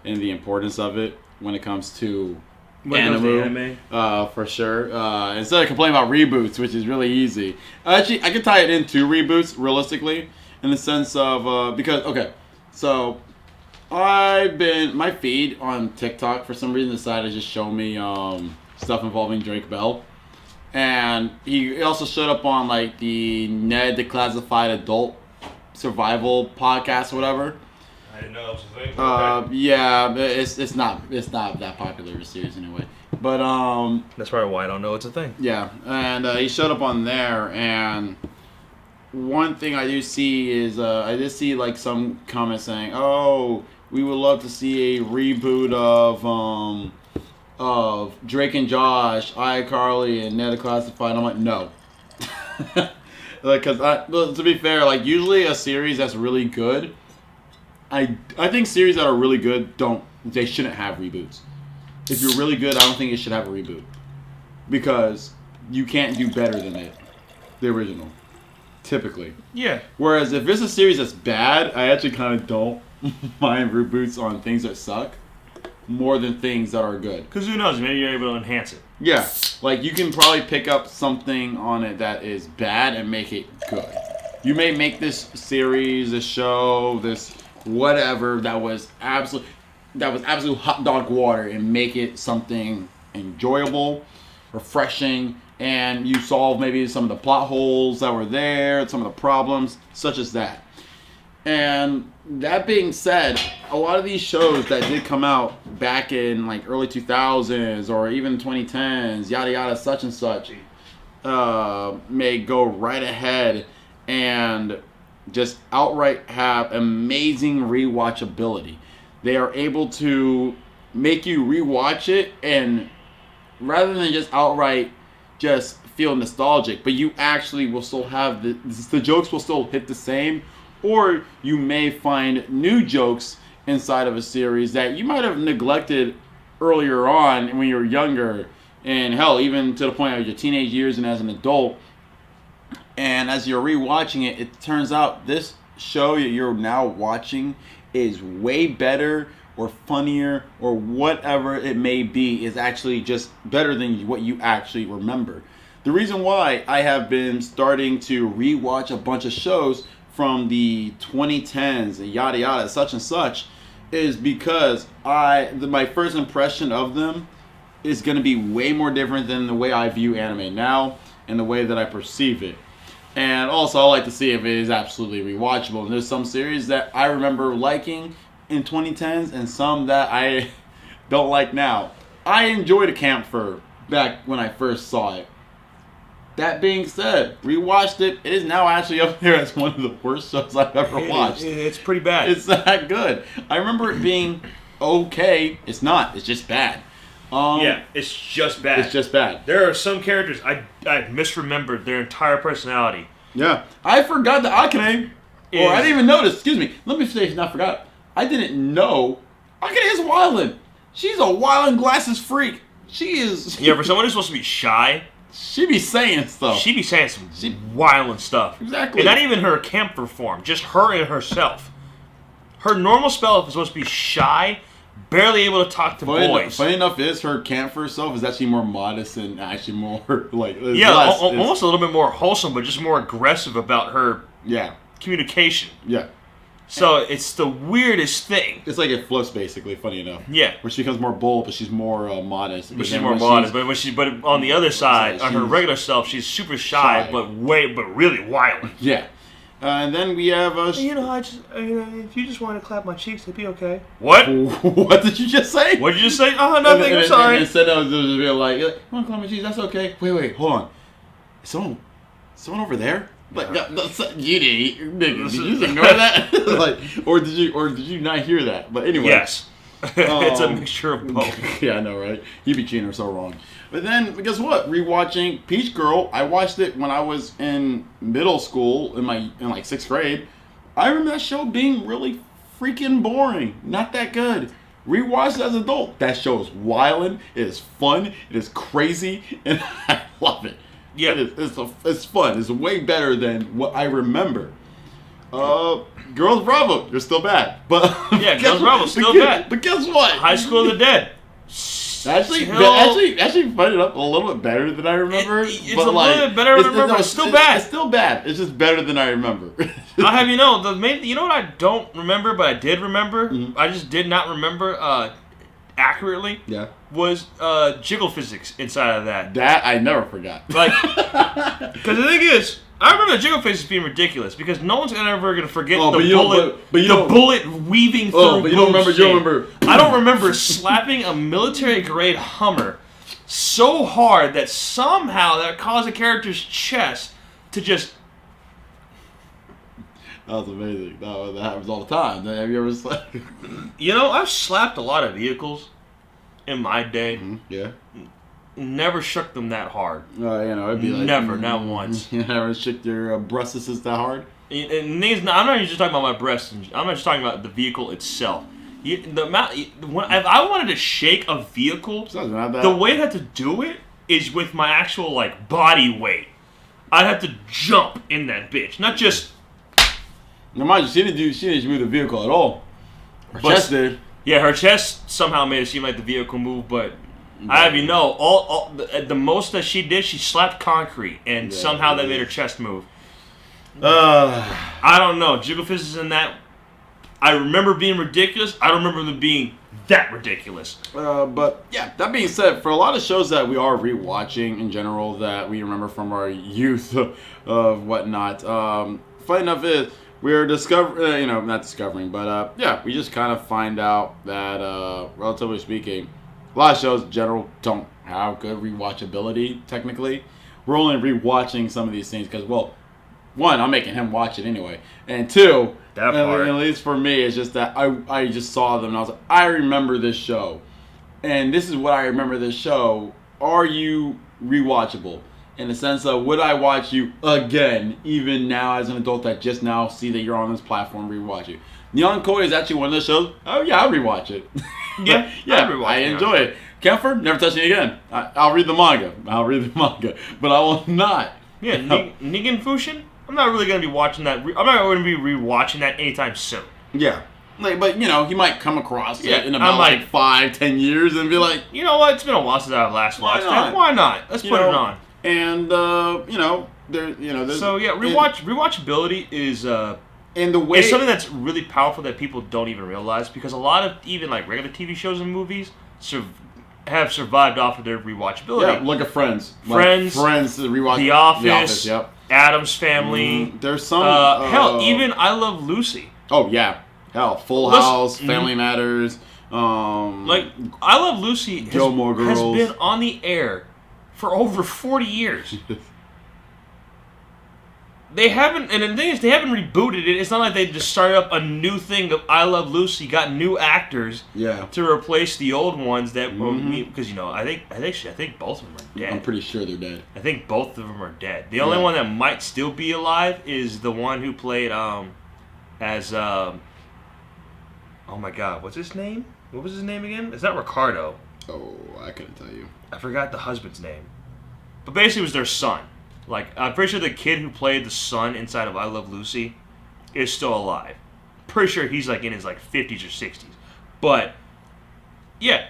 and the importance of it. when it comes to When it comes to anime. for sure. Instead of complaining about reboots, which is really easy. Actually, I can tie it into reboots realistically, in the sense of because so my feed on TikTok for some reason decided to just show me stuff involving Drake Bell, and he also showed up on like the Ned Declassified Adult Survival podcast or whatever. I didn't know that was a thing. Okay. Yeah, it's not that popular of a series anyway. But That's probably why I don't know it's a thing. yeah, and he showed up on there, and one thing I do see is I did see like some comments saying, "Oh, we would love to see a reboot of Drake and Josh, iCarly, and Ned Classified." I'm like, no. Because to be fair, like usually a series that's really good, I think series that are really good they shouldn't have reboots. If you're really good, I don't think it should have a reboot, because you can't do better than the original, typically. Yeah. Whereas if it's a series that's bad, I actually kind of don't mind reboots on things that suck more than things that are good. Because who knows, maybe you're able to enhance it. Yeah, like you can probably pick up something on it that is bad and make it good. You may make this series, this show, this whatever that was absolute hot dog water and make it something enjoyable, refreshing, and you solve maybe some of the plot holes that were there, some of the problems, such as that. And that being said, a lot of these shows that did come out back in like early 2000s or even 2010s, yada yada, such and such, may go right ahead and just outright have amazing rewatchability. They are able to make you rewatch it, and rather than just outright just feel nostalgic, but you actually will still have the jokes will still hit the same, or you may find new jokes inside of a series that you might have neglected earlier on when you were younger, and hell, even to the point of your teenage years and as an adult. And as you're rewatching it, it turns out this show that you're now watching is way better or funnier or whatever it may be, is actually just better than what you actually remember. The reason why I have been starting to rewatch a bunch of shows from the 2010s and yada yada, such and such, is because my first impression of them is going to be way more different than the way I view anime now and the way that I perceive it. And also, I like to see if it is absolutely rewatchable. And there's some series that I remember liking in 2010s and some that I don't like now. I enjoyed A Camphor back when I first saw it. That being said, rewatched it. It is now actually up there as one of the worst shows I've ever watched. It's pretty bad. It's that good. I remember it being okay. It's not. It's just bad. Yeah, it's just bad. It's just bad. There are some characters I misremembered their entire personality. Yeah. I forgot that Akane, or I didn't even notice. Excuse me. Let me say, not forgot. I didn't know Akane is wildin'. She's a wildin' glasses freak. She is. Yeah, for someone who's supposed to be shy, she be saying stuff. She be saying some wildin' stuff. Exactly. And not even her camphor form, just her and herself. Her normal spell is supposed to be shy, barely able to talk to boys. Funny enough is her camphor self is actually more modest and actually more like almost a little bit more wholesome, but just more aggressive about her communication. Yeah. So it's the weirdest thing. It's like it flips basically. Funny enough. Yeah. Where she becomes more bold, but she's more modest. But she's more modest. But on the other side, on her regular self, she's super shy. but really wild. Yeah. And then we have if you just want to clap my cheeks, it'd be okay. What? What did you just say? What did you just say? Oh, nothing. I'm sorry. And instead of just being like, you want to clap my cheeks? That's okay. Wait, hold on. Someone over there? Like you did you ignore that? or did you not hear that? But anyway, yes, it's a mixture of both. Yeah, I know, right? You be cheating or so wrong. But then, guess what? Rewatching Peach Girl, I watched it when I was in middle school in like 6th grade. I remember that show being really freaking boring, not that good. Rewatched it as an adult. That show is wildin'. It is fun. It is crazy, and I love it. Yeah, it's fun. It's way better than what I remember. Girls Bravo, you're still bad. But yeah, Girls Bravo still bad. But guess what? High School of the Dead. Actually, fight it up a little bit better than I remember. It's a little bit better than I remember, but it's still bad. It's still bad. It's just better than I remember. I'll have you know, you know what I don't remember, but I did remember? Mm-hmm. I just did not remember accurately. Yeah. Was jiggle physics inside of that. That I never forgot. Like, because the thing is, I remember the jiggle physics being ridiculous because no one's ever going to forget the bullet weaving through. Oh, but you don't remember. I don't remember slapping a military grade Hummer so hard that somehow that caused a character's chest to just. That was amazing. That happens all the time. Have you ever slapped? You know, I've slapped a lot of vehicles in my day. Mm-hmm. Yeah. Never shook them that hard. You know, it'd be like not once. You never shook your breasts that hard. And I'm not even just talking about my breasts. I'm not just talking about the vehicle itself. If I wanted to shake a vehicle, the way I'd have to do it is with my actual like body weight. I'd have to jump in that bitch, not just. Now, mind you, she didn't move the vehicle at all. Her chest did. Yeah, her chest somehow made it seem like the vehicle moved, but I have you know, the most that she did, she slapped concrete, and somehow that made her chest move. I don't know. Jiggle physics in that, I remember being ridiculous. I don't remember them being that ridiculous. But yeah, that being said, for a lot of shows that we are rewatching in general that we remember from our youth of whatnot, funny enough is we're discovering, not discovering, but yeah, we just kind of find out that, relatively speaking, a lot of shows in general don't have good rewatchability, technically. We're only rewatching some of these things because, well, one, I'm making him watch it anyway. And two, that part. At least for me, it's just that I just saw them and I was like, I remember this show. And this is what I remember this show. Are you rewatchable? In the sense of, would I watch you again, even now as an adult that just now see that you're on this platform, rewatch you? Neon Koi is actually one of those shows, oh yeah, I'll rewatch it. Yeah, I enjoy it. Kemper, never touch it again. I'll read the manga. But I will not. Yeah, Nigen Fushin? I'm not really going to be watching that. I'm not going to be rewatching that anytime soon. Yeah. But, he might come across it in about like 5-10 years and be like, you know what? It's been a while since I've last watched it. Why not? Let's put it on. And, there's... So, yeah, rewatchability is... And the way... It's something that's really powerful that people don't even realize because a lot of even like regular TV shows and movies have survived off of their rewatchability. Yeah, look at Friends. Friends, rewatch The Office, The Office, yep. Addams Family. There's some... hell, even I Love Lucy. Oh, yeah. Hell, Full House, Family Matters. Like, I Love Lucy has been on the air for over 40 years. They haven't, and the thing is, they haven't rebooted it. It's not like they just started up a new thing of I Love Lucy, got new actors to replace the old ones that because I think both of them are dead. I'm pretty sure they're dead. I think both of them are dead. The only one that might still be alive is the one who played as oh my god, what's his name? What was his name again? It's not Ricardo. Oh, I couldn't tell you. I forgot the husband's name. But basically it was their son. Like, I'm pretty sure the kid who played the son inside of I Love Lucy is still alive. Pretty sure he's like in his like 50s or 60s. But yeah,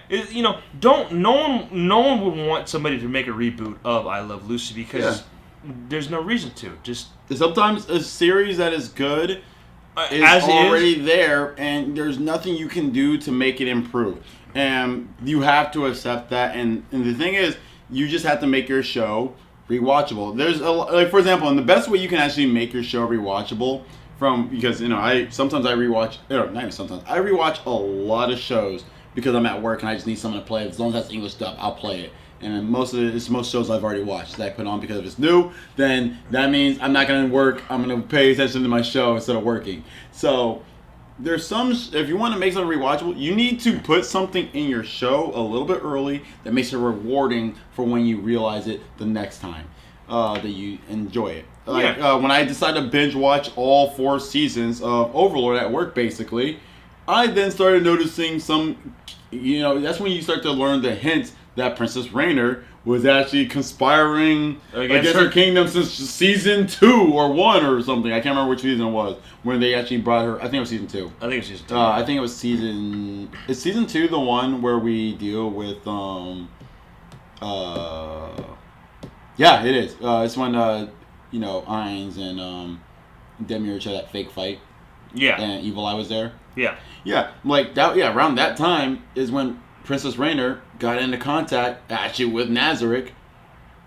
no one would want somebody to make a reboot of I Love Lucy because there's no reason to. Just sometimes a series that is good is already there, and there's nothing you can do to make it improve. And you have to accept that. And the thing is, you just have to make your show rewatchable. There's for example, and the best way you can actually make your show rewatchable because I rewatch a lot of shows because I'm at work and I just need something to play. As long as that's English dub, I'll play it. And most shows I've already watched that I put on because if it's new, then that means I'm not going to work. I'm going to pay attention to my show instead of working. So there's if you want to make something rewatchable, you need to put something in your show a little bit early that makes it rewarding for when you realize it the next time that you enjoy it. Like when I decided to binge watch all 4 seasons of Overlord at work, basically, I then started noticing some, that's when you start to learn the hints that Princess Rainer was actually conspiring against her her kingdom since season 2 or 1 or something. I can't remember which season it was when they actually brought her. I think it was season 2. I think it was season 2. I think it was season. Is season 2 the one where we deal with Yeah, it is. It's when Ainz and Demiurge had that fake fight. Yeah. And Evil Eye was there. Yeah. Yeah, like that. Yeah, around that time is when Princess Rainier got into contact actually with Nazarick,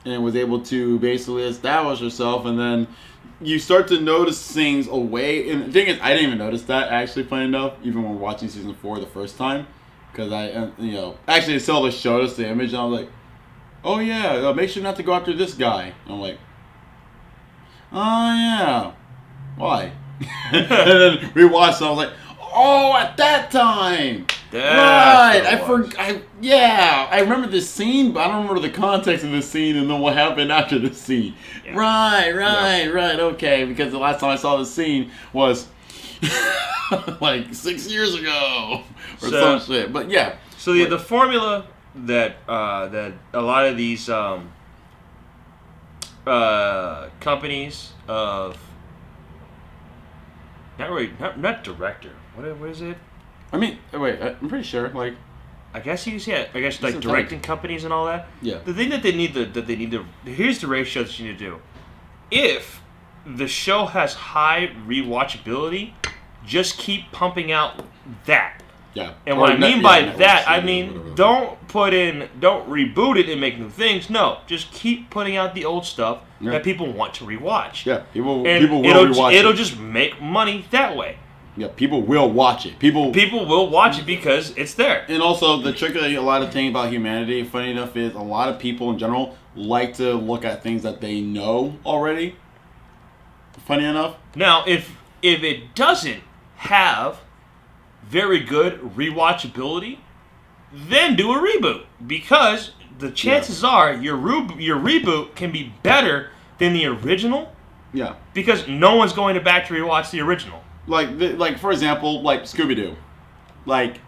and was able to basically establish herself. And then you start to notice things away. And the thing is, I didn't even notice that actually. Funny enough, even when watching season 4 the first time, because actually Zelda showed us the image, and I was like, oh yeah, make sure not to go after this guy. And I'm like, oh yeah, why? And then we watched, and I was like, oh, at that time. Right. I remember this scene, but I don't remember the context of this scene and then what happened after the scene. Yeah. Right. Okay, because the last time I saw this scene was like 6 years ago or some shit. But yeah. So the formula that a lot of these companies of not director. What is it? I mean, wait. I'm pretty sure. Like, I guess like directing companies and all that. Yeah. The thing that they need to here's the ratio that you need to do. If the show has high rewatchability, just keep pumping out that. Yeah. And what I mean by that, I mean don't reboot it and make new things. No, just keep putting out the old stuff that people want to rewatch. Yeah, people will rewatch it. It'll just make money that way. Yeah, people will watch it. People will watch it because it's there. And also, the trick of a lot of things about humanity, funny enough, is a lot of people in general like to look at things that they know already. Funny enough. Now, if it doesn't have very good rewatchability, then do a reboot, because the chances are your reboot can be better than the original. Yeah. Because no one's going to back to rewatch the original. Like for example, like Scooby-Doo. Like,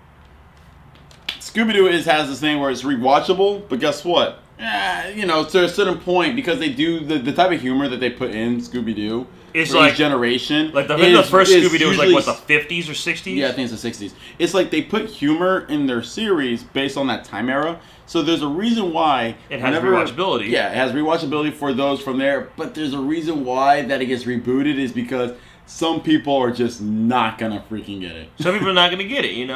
Scooby-Doo has this thing where it's rewatchable, but guess what? To a certain point, because they do the type of humor that they put in Scooby-Doo it's for like each generation. Like the first Scooby-Doo was like what, the 50s or 60s? Yeah, I think it's the 60s. It's like they put humor in their series based on that time era. So there's a reason why it has rewatchability. Yeah, it has rewatchability for those from there. But there's a reason why that it gets rebooted is because some people are just not gonna freaking get it. Some people are not gonna get it, Yeah,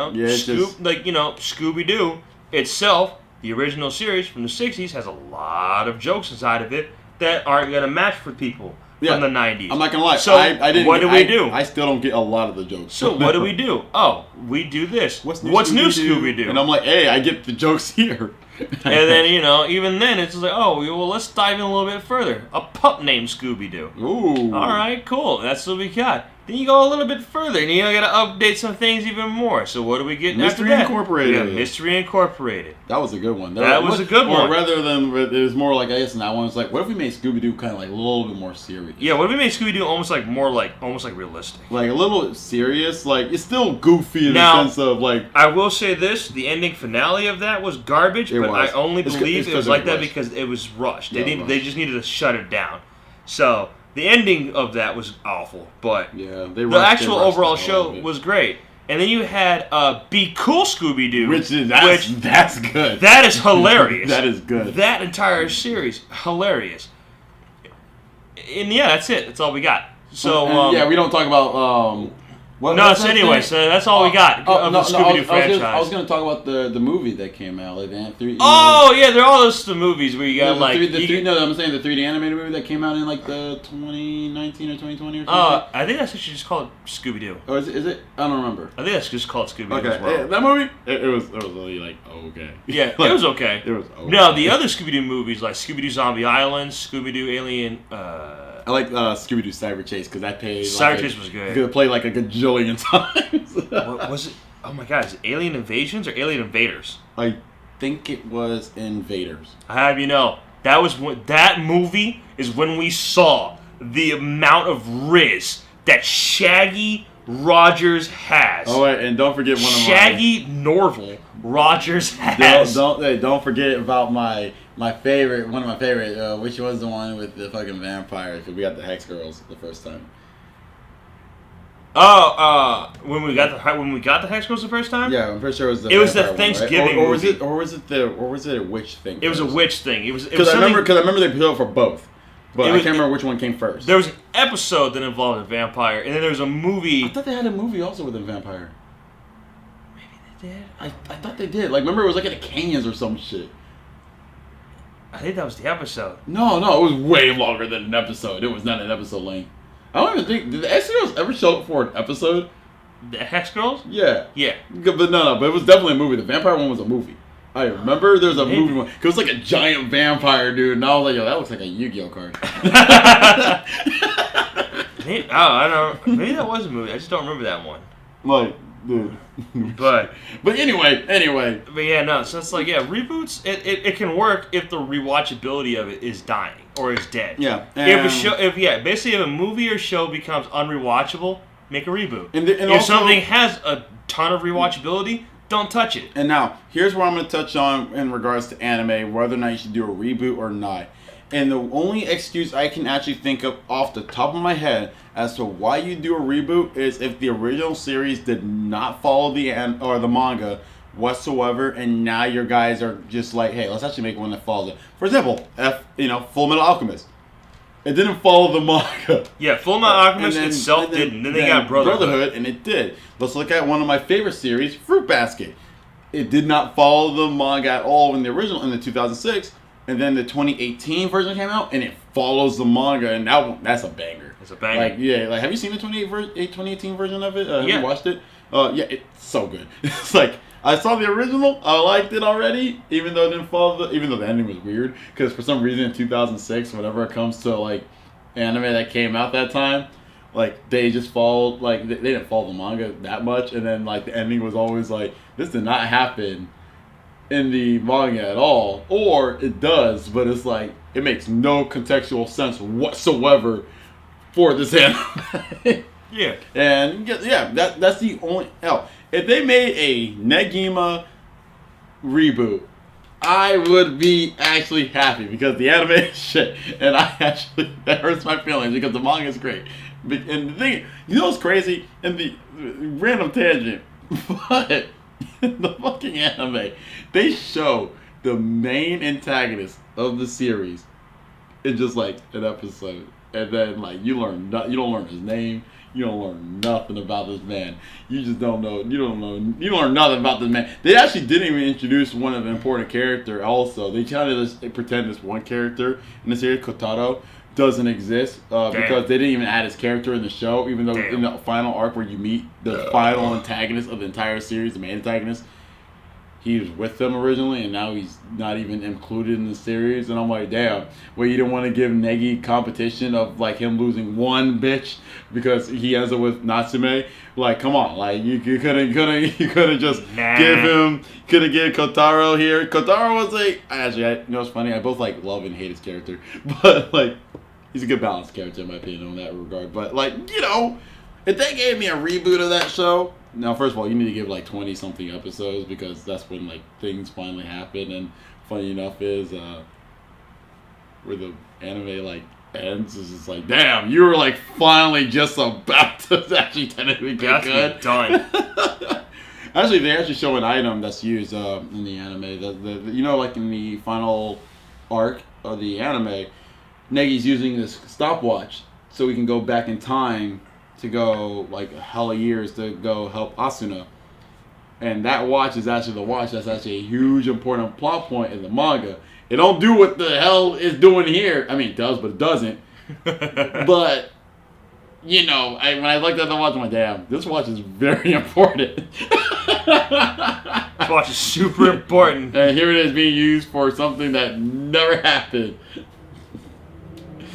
Scooby-Doo itself, the original series from the 60s, has a lot of jokes inside of it that aren't gonna match for people from the 90s. I'm not gonna lie. So I didn't. What do we do? I still don't get a lot of the jokes. So what do we do? Oh, we do this. What's new Scooby-Doo? And I'm like, hey, I get the jokes here. And then, even then, it's like, oh, well, let's dive in a little bit further. A pup named Scooby-Doo. Ooh. All right, cool. That's what we got. Then you go a little bit further, and you got to update some things even more. So what do we get after that? Incorporated. Yeah, Mystery Incorporated. That was a good one. That was a good one. Or rather than, it was more like, I guess in that one, it's like, what if we made Scooby-Doo kind of like a little bit more serious? Yeah, what if we made Scooby-Doo almost like realistic? Like a little serious? Like, it's still goofy in the sense of like... I will say this, the ending finale of that was garbage, but I only believe it was like that because it was rushed. They just needed to shut it down. So... the ending of that was awful, but the actual overall show was great. And then you had Be Cool Scooby-Doo, that's good. That is hilarious. That is good. That entire series, hilarious. And that's it. That's all we got. So we don't talk about so that's all we got of the Scooby-Doo franchise. I was going to talk about the movie that came out. Like that they're all those the movies where you got I'm saying the 3D animated movie that came out in like the 2019 or 2020 or something. I think that's actually just called Scooby-Doo. Oh, is it? I don't remember. I think that's just called Scooby-Doo as well. Okay, that movie, it was really like, okay. Yeah, it was okay. It was okay. No, the other Scooby-Doo movies, like Scooby-Doo Zombie Island, Scooby-Doo Alien... I like Scooby-Doo Cyber Chase because that played... Cyber Chase was good. It played like a gajillion times. What was it? Oh my god, is it Alien Invasions or Alien Invaders? I think it was Invaders. I have that movie is when we saw the amount of Riz that Shaggy Rogers has. Oh wait, and don't forget one of Shaggy Norval Rogers has. Don't forget about my one of my favorite, which was the one with the fucking vampires, because we got the Hex Girls the first time. Oh, when we got the Hex Girls the first time? Yeah, I'm pretty sure it was the. It was the vampire Thanksgiving one, right? movie. Or was it a witch thing? It was a witch thing. It was because I remember they put it for both, but I can't remember which one came first. There was an episode that involved a vampire, and then there was a movie. I thought they had a movie also with a vampire. Maybe they did. I thought they did. Like, remember it was like in the canyons or some shit. I think that was the episode. No, it was way longer than an episode. It was not an episode length. I don't even think did the Hex Girls ever show up for an episode? The Hex Girls? Yeah. Yeah. But no, but it was definitely a movie. The vampire one was a movie. I remember there's a movie one. Cause it was like a giant vampire dude, and I was like, yo, that looks like a Yu-Gi-Oh card. I don't know. Maybe that was a movie. I just don't remember that one. Like, dude. But anyway. But yeah, no. So it's like, yeah, reboots. It can work if the rewatchability of it is dying or is dead. Yeah. Basically, if a movie or show becomes unrewatchable, make a reboot. And if also, something has a ton of rewatchability, don't touch it. And now, here's what I'm going to touch on in regards to anime, whether or not you should do a reboot or not. And the only excuse I can actually think of off the top of my head as to why you do a reboot is if the original series did not follow the manga whatsoever, and now your guys are just like, hey, let's actually make one that follows it. For example, Full Metal Alchemist. It didn't follow the manga. Yeah, Full Metal Alchemist itself didn't. Then they got Brotherhood. And it did. Let's look at one of my favorite series, Fruit Basket. It did not follow the manga at all in the original, in the 2006. And then the 2018 version came out, and it follows the manga, and that's a banger. It's a banger. Have you seen the 2018 version of it? Have yeah. you watched it? Yeah, it's so good. It's like, I saw the original, I liked it already, even though it didn't follow even though the ending was weird, because for some reason in 2006, whenever it comes to, like, anime that came out that time, like, they just followed, like, they didn't follow the manga that much, and then, like, the ending was always like, this did not happen in the manga at all, or it does, but it's like, it makes no contextual sense whatsoever for this anime. Yeah. And yeah, that's the only hell. If they made a Negima reboot, I would be actually happy because the anime is shit, and that hurts my feelings because the manga is great. And the thing, what's crazy? And the random tangent, but in the fucking anime, they show the main antagonist of the series in just like an episode, and then like you don't learn his name. You don't learn nothing about this man. You just don't know. You don't learn nothing about this man. They actually didn't even introduce one of the important character. Also, they tried to just pretend this one character in the series, Kotaro, doesn't exist because they didn't even add his character in the show. Even though in the final arc where you meet the final antagonist of the entire series, the main antagonist, he was with them originally, and now he's not even included in the series. And I'm like, damn. Well, you didn't want to give Negi competition of like him losing one bitch because he ends up with Natsume. Like, come on, like you couldn't just could have given Kotaro here. Kotaro was it's funny. I both like love and hate his character, but like he's a good balanced character in my opinion in that regard. But like if they gave me a reboot of that show. Now, first of all, you need to give like 20-something episodes because that's when like things finally happen. And funny enough is where the anime like ends is just like, damn, you were like finally just about to actually technically get good. Done. Actually, they actually show an item that's used in the anime. Like in the final arc of the anime, Negi's using this stopwatch so we can go back in time to go like hella years to go help Asuna. And that watch is actually the watch that's actually a huge important plot point in the manga. It don't do what the hell it's doing here. I mean, it does, but it doesn't. But, when I looked at the watch, I'm like, damn, this watch is very important. This watch is super important. And here it is being used for something that never happened.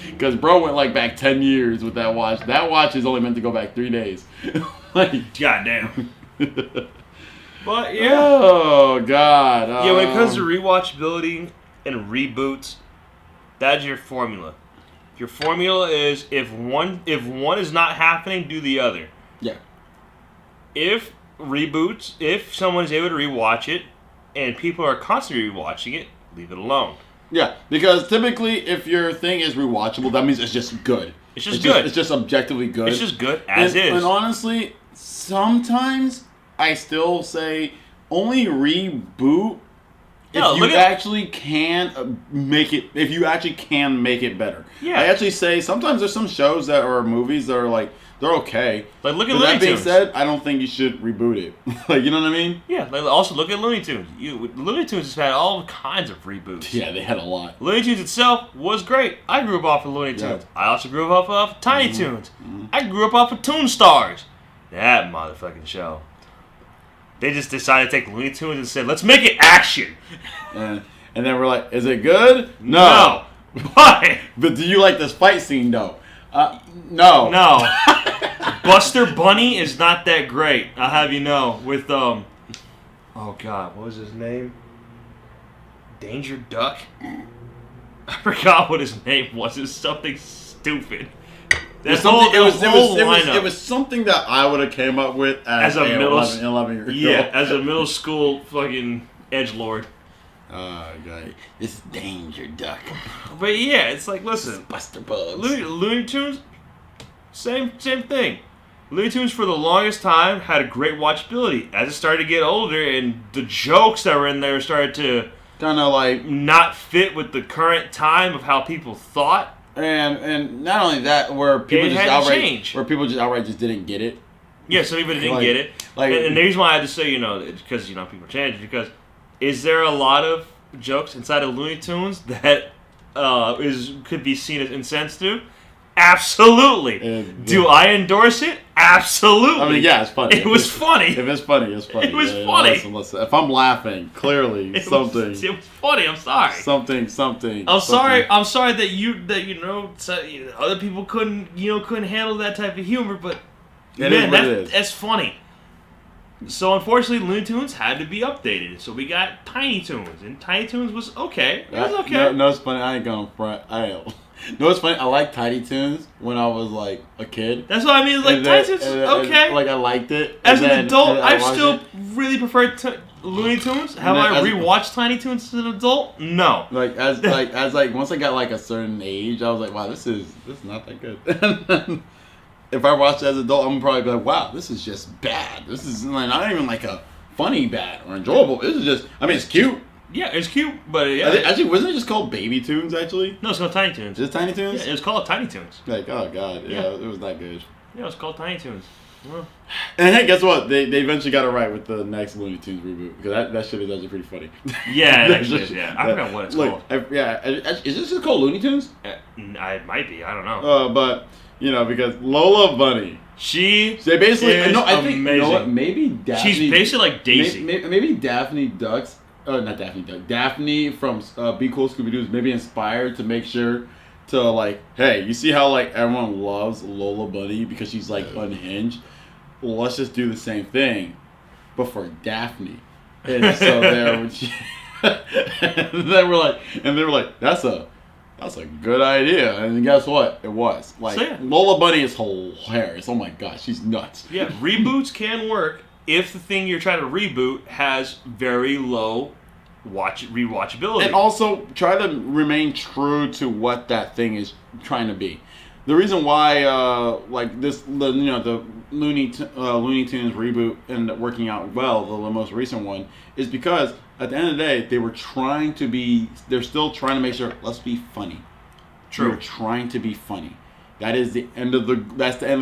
Because bro went like back 10 years with that watch. That watch is only meant to go back 3 days. Like, goddamn. But yeah. Oh god. Yeah, when it comes to rewatchability and reboots, that's your formula. Your formula is if one is not happening, do the other. Yeah. If someone is able to rewatch it and people are constantly rewatching it, leave it alone. Yeah, because typically if your thing is rewatchable, that means it's just good. It's just good. It's just objectively good. It's just good as is. And honestly, sometimes I still say only reboot if you actually can make it. If you actually can make it better. Yeah. I actually say sometimes there's some shows that are movies that are like they're okay. Like look at Looney Tunes. That being Tunes. said, I don't think you should reboot it. Like you know what I mean? Yeah. Like also look at Looney Tunes. Looney Tunes has had all kinds of reboots. Yeah, they had a lot. Looney Tunes itself was great. I grew up off of Looney Tunes. Yeah. I also grew up off of Tiny Toons. I grew up off of Toon Stars. That motherfucking show. They just decided to take Looney Tunes and said, let's make it action. And then we're like, is it good? No. Why? But do you like this fight scene though? No. No. Buster Bunny is not that great. I'll have you know. With oh god, what was his name? Danger Duck? I forgot what his name was. It was something stupid. It was something that I would have came up with as a 11-year-old. Yeah, as a middle school fucking edgelord. God. This is Danger Duck. But yeah, it's like, listen, Buster Bugs. Looney Tunes, same thing. Looney Tunes for the longest time had a great watchability. As it started to get older and the jokes that were in there started to kind of like not fit with the current time of how people thought. And not only that, where people just outright just didn't get it. Yeah, some people didn't get it. And the reason why I had to say, because people change, because is there a lot of jokes inside of Looney Tunes that could be seen as insensitive? Absolutely. Do I endorse it? Absolutely. I mean, yeah, it's funny. It was funny. If it's funny, it's funny. It was funny. Listen. If I'm laughing, clearly it was funny. I'm sorry. Something. Sorry that other people couldn't handle that type of humor, but that's funny. So unfortunately, Looney Tunes had to be updated. So we got Tiny Toons, and Tiny Toons was okay. It was okay. No, it's funny. I ain't going front. No, it's funny. I liked Tiny Toons when I was like a kid. That's what I mean. Like Tiny Toons, okay. Like I liked it. As an adult, I still really preferred Looney Tunes. Have I rewatched Tiny Toons as an adult? No. As once I got like a certain age, I was like, wow, this is not that good. If I watch it as an adult, I'm probably be like, wow, this is just bad. This is not even like a funny bad or enjoyable. This is just, I mean, it's cute. Yeah, it's cute, but yeah. Actually, wasn't it just called Baby Toons, actually? No, it's called Tiny Toons. Is it Tiny Toons? Yeah, it was called Tiny Toons. Like, oh, God. Yeah, it was that good. Yeah, it was called Tiny Toons. Well. And hey, guess what? They eventually got it right with the next Looney Tunes reboot. Because that shit is actually pretty funny. Yeah, it actually is, yeah. I forgot what it's called. Is this just called Looney Tunes? It might be. I don't know. But, because Lola Bunny. She they basically is I think amazing. You know what? Maybe Daphne. She's basically like Daisy. Maybe Daphne Ducks. Not Daphne Duck. Daphne from Be Cool Scooby Doo is maybe inspired to make sure to like, hey, you see how like everyone loves Lola Bunny because she's like unhinged? Well, let's just do the same thing, but for Daphne. And so and they were like, that's a good idea. And guess what? It was. Like, Lola Bunny is hilarious. Oh my gosh, she's nuts. Yeah, reboots can work if the thing you're trying to reboot has very low rewatchability. And also try to remain true to what that thing is trying to be. The reason why the Looney Tunes reboot ended up working out well, the most recent one, is because at the end of the day, they're still trying to make sure, let's be funny. True. They're trying to be funny. That's the end of the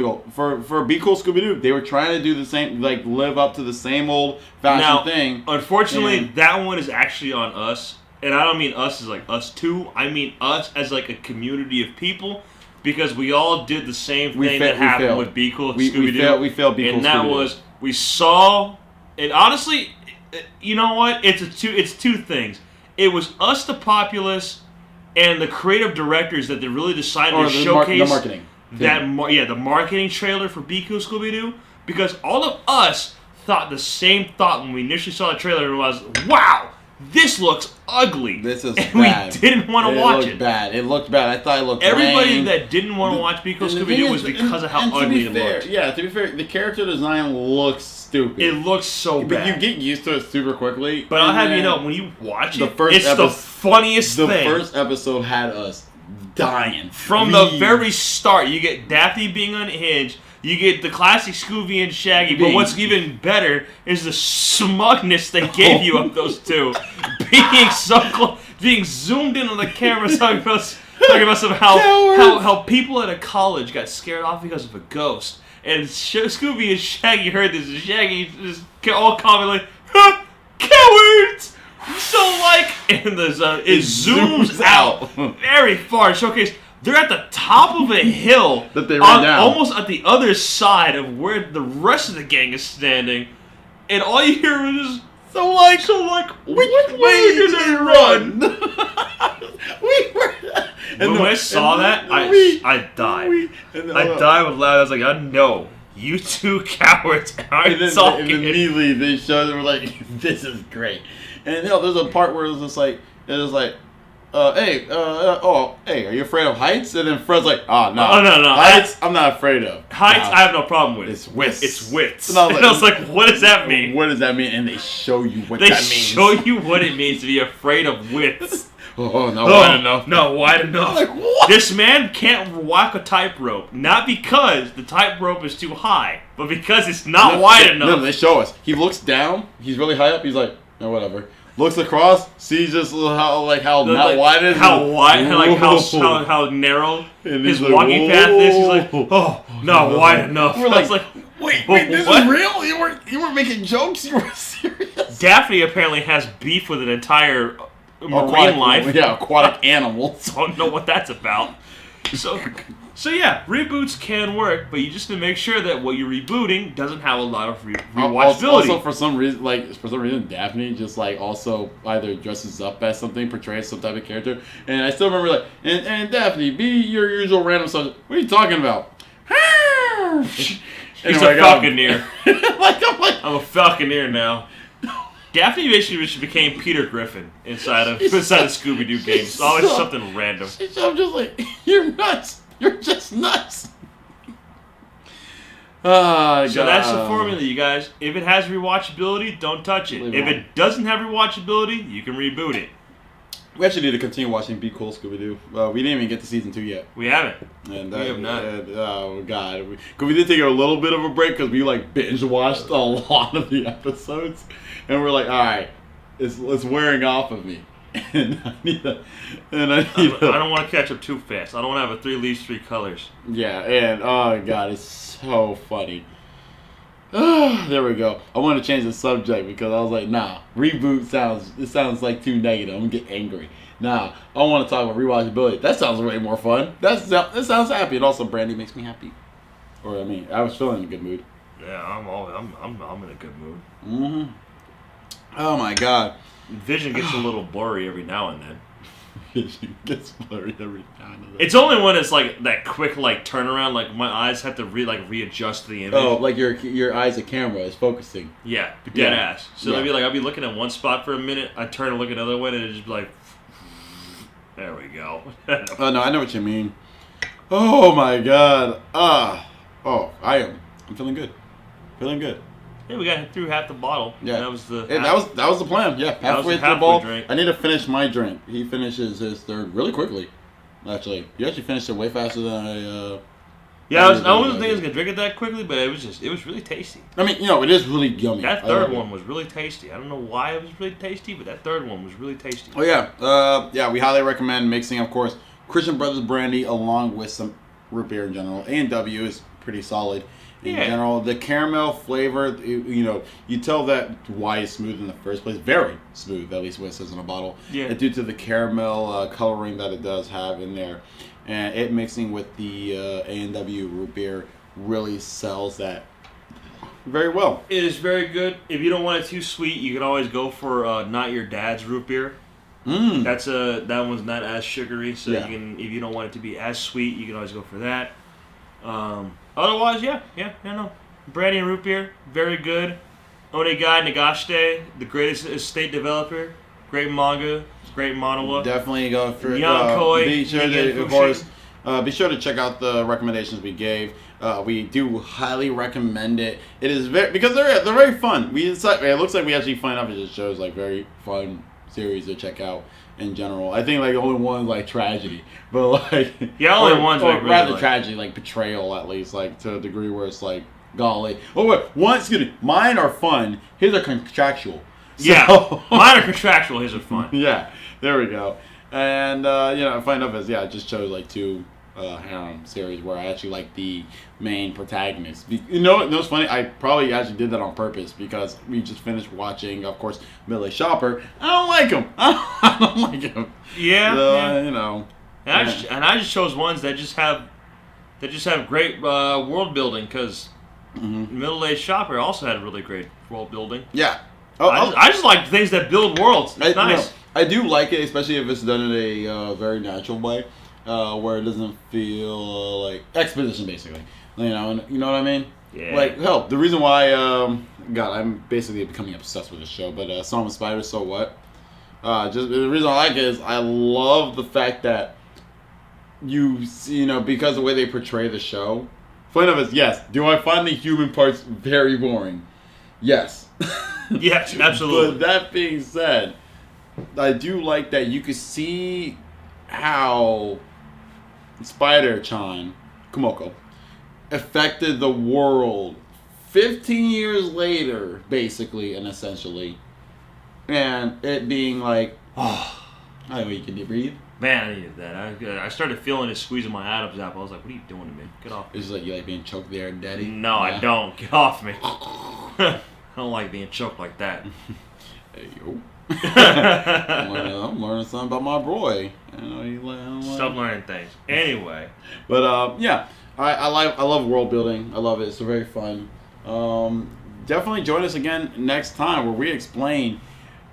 goal. For Be Cool Scooby-Doo, they were trying to do the same, like live up to the same old fashion thing. Unfortunately, that one is actually on us. And I don't mean us as like us two. I mean us as like a community of people. Because we all did the same thing that happened with Be Cool Scooby-Doo. We failed Be Cool Scooby-Doo. And that was, we saw, and honestly, you know what? It's two things. It was us, the populace, and the creative directors that they really decided to showcase the marketing. The marketing trailer for Be Cool Scooby-Doo. Because all of us thought the same thought when we initially saw the trailer. It was, wow, this looks ugly. This is and bad. we didn't want to watch it. Bad. It looked bad. I thought it looked Everybody lame. that didn't want to watch Be Cool Scooby-Doo was because of how ugly it looked. Yeah, to be fair, the character design looks stupid. It looks so bad. But you get used to it super quickly. But I'll have you know, when you watch it, it's the funniest thing. The first episode had us dying. From the very start, you get Daphne being unhinged. You get the classic Scooby and Shaggy, but what's even better is the smugness they gave you of those two. Being so close, being zoomed in on the camera, talking about some how people at a college got scared off because of a ghost. And Scooby and Shaggy heard this, and Shaggy just all commented like, huh, cowards! So and it zooms out very far, showcase. They're at the top of a hill that they ran down, almost at the other side of where the rest of the gang is standing, and all you hear is so which way did they run? When I saw that, I died. I died with loud. I was like, I know you two cowards aren't talking. And immediately they showed them like, this is great. And there's a part where it was like. Hey, are you afraid of heights? And then Fred's like, no. Heights, I'm not afraid of. Heights, I have no problem with. It's widths. It's widths. And I was like, what does that mean? What does that mean? And they show you what that means. They show you what it means to be afraid of widths. Wide enough. No, wide enough. Like, what? This man can't walk a tightrope, not because the tightrope is too high, but because it's not wide enough. No, they show us. He looks down. He's really high up. He's like, no, whatever. Looks across, sees just how wide it is. How narrow his walking path is. He's like, not wide enough. We're like, wait, this is real? You weren't making jokes? You were serious? Daphne apparently has beef with an entire marine life. Yeah, aquatic animals. Don't know what that's about. So yeah, reboots can work, but you just need to make sure that what you're rebooting doesn't have a lot of rewatchability. Also, for some reason, Daphne just also either dresses up as something, portrays some type of character, and I still remember and Daphne, be your usual random subject. What are you talking about? He's a falconeer. I'm a falconeer now. Daphne basically became Peter Griffin inside of Scooby-Doo games. Always something random. I'm just like, you're nuts. You're just nuts. Oh, so that's the formula, you guys. If it has rewatchability, don't touch it. If it doesn't have rewatchability, you can reboot it. We actually need to continue watching Be Cool Scooby-Doo. We didn't even get to season 2 yet. We haven't. And we have not. Oh, God. Because we did take a little bit of a break because we binge watched a lot of the episodes. And we're like, all right, it's wearing off of me. And I don't want to catch up too fast. I don't want to have a 3 leaves, 3 colors. Yeah, and oh god, it's so funny. There we go. I want to change the subject because I was like, nah, reboot sounds like too negative. I'm gonna get angry. Nah, I want to talk about rewatchability. That sounds way more fun. That sounds happy, and also Brandy makes me happy. Or I was feeling in a good mood. Yeah, I'm in a good mood. Mm-hmm. Oh my god. Vision gets a little blurry every now and then. Vision gets blurry every now and then. It's only when it's that quick turnaround, my eyes have to readjust the image. Oh, like your eyes, the camera is focusing. Yeah, dead ass. So I'll be looking at one spot for a minute, I turn and look at another one, and it just be like, there we go. Oh no, I know what you mean. Oh my god. I'm feeling good. Feeling good. Yeah, we got through half the bottle. Yeah, that was the plan. Yeah, halfway through the bottle. Drink. I need to finish my drink. He finishes his third really quickly. Actually, you actually finished it way faster than I. Yeah, I wasn't thinking I was gonna drink it that quickly, but it was really tasty. I mean, it is really yummy. That third one was really tasty. I don't know why it was really tasty, but that third one was really tasty. Oh yeah, we highly recommend mixing, of course, Christian Brothers brandy along with some root beer in general. A&W is pretty solid. In general, the caramel flavor, you tell that why it's smooth in the first place. Very smooth, at least what it says in a bottle. Yeah. Due to the caramel coloring that it does have in there. And it mixing with the A&W root beer really sells that very well. It is very good. If you don't want it too sweet, you can always go for Not Your Dad's root beer. That one's not as sugary, so you can, if you don't want it to be as sweet, you can always go for that. Otherwise, brandy and root beer, very good. Onigai Nagashite, the greatest estate developer. Great manga. Great manhwa. Definitely go for Yankoi, be sure Nigen to, of Fushi. course, be sure to check out the recommendations we gave. We do highly recommend it. It is because they're very fun. It looks like we actually find out it just shows like very fun series to check out in general. I think like the only one's like tragedy, but like Only one's like really rather like, tragedy, like betrayal at least, like to a degree where it's like golly. Oh wait, excuse me. Mine are fun. His are contractual. So, mine are contractual. His are fun. Yeah, there we go. And Find Up it just chose like two harem series where I actually like the main protagonist. You know what's funny? I probably actually did that on purpose because we just finished watching, of course, Midnight Shopper. I don't like him. I don't like him. Yeah. So, yeah. And I just chose ones that just have great world building because Middle-Aged Shopper also had really great world building. Yeah. I just like things that build worlds. It's nice. No, I do like it, especially if it's done in a very natural way, where it doesn't feel like exposition, basically. You know what I mean? Yeah. Like, hell, the reason why, God, I'm basically becoming obsessed with this show, but Song of Spiders, so what? Just the reason I like it is I love the fact that because of the way they portray the show. Funny enough is, yes, do I find the human parts very boring? Yes. Yes, absolutely. But that being said, I do like that you could see how Spider-Chan, Kumoko, affected the world 15 years later, basically and essentially. And it being like, I know you can breathe. Man, I needed that. I started feeling it squeezing my Adam's apple. I was like, what are you doing to me? Get off me. It's like you like being choked there, daddy? No, yeah. I don't. Get off me. I don't like being choked like that. Hey, yo. I'm learning something about my boy. Stop learning things. Anyway. But, I love world building. I love it. It's very fun. Definitely join us again next time where we explain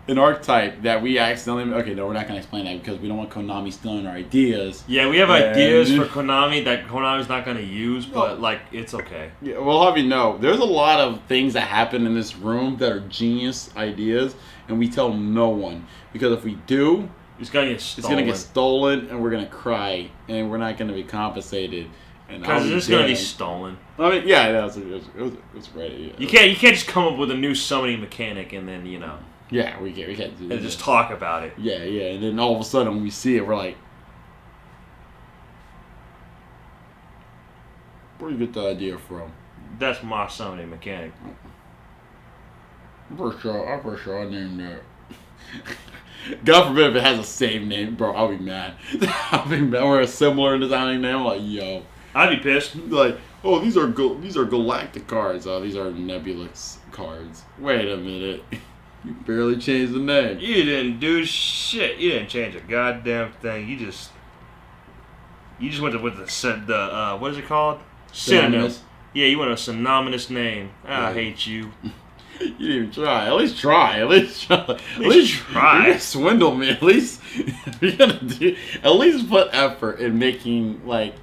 an archetype that we accidentally... Okay, no, we're not going to explain that because we don't want Konami stealing our ideas. Yeah, we have ideas for Konami that Konami's not going to use, but, it's okay. Yeah, we'll have you know, there's a lot of things that happen in this room that are genius ideas, and we tell no one. Because if we do... It's going to get stolen, and we're going to cry, and we're not going to be compensated. Because it's going to be stolen. I mean, yeah, it was great. Yeah. You can't just come up with a new summoning mechanic and then, Yeah, we can't do that. And just talk about it. Yeah, and then all of a sudden when we see it, we're like, where do you get the idea from? That's my summoning mechanic. I'm pretty sure I named that. God forbid if it has a same name, bro, I'll be mad. I'll be mad. Or a similar designing name, I'm like, yo. I'd be pissed. Like, oh, these are galactic cards. Oh, these are nebulous cards. Wait a minute. You barely changed the name. You didn't do shit. You didn't change a goddamn thing. You just went with the what is it called? Synonym. Yeah, you went a synonymous name. I hate you. You didn't even try. At least try. At least try. You're gonna swindle me. At least you're gonna at least put effort in making like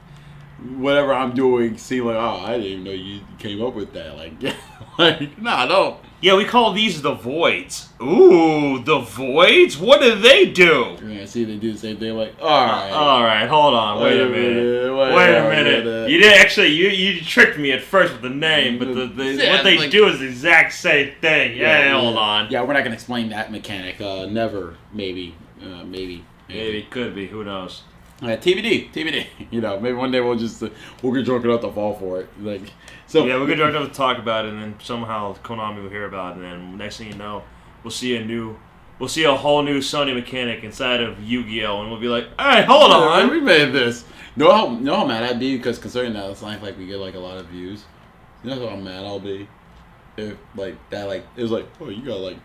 whatever I'm doing seem like, oh, I didn't even know you came up with that. Like, nah, don't. Yeah, we call these the voids. Ooh, the voids? What do they do? Yeah, see, they do the same thing. Like, all right, hold on, wait a minute. You did actually. You tricked me at first with the name, but what they do is the exact same thing. Yeah, hold on. Yeah, we're not gonna explain that mechanic. Never, maybe. Maybe could be. Who knows? TBD. Maybe one day we'll get drunk enough to fall for it. Yeah, we'll get drunk enough to talk about it, and then somehow Konami will hear about it, and then next thing you know, we'll see a whole new Sony mechanic inside of Yu-Gi-Oh, and we'll be like, hey, hold on, we made this. Know how mad I'd be because considering that it's not like we get like a lot of views. You know how mad I'll be if like that it was like, oh, you got like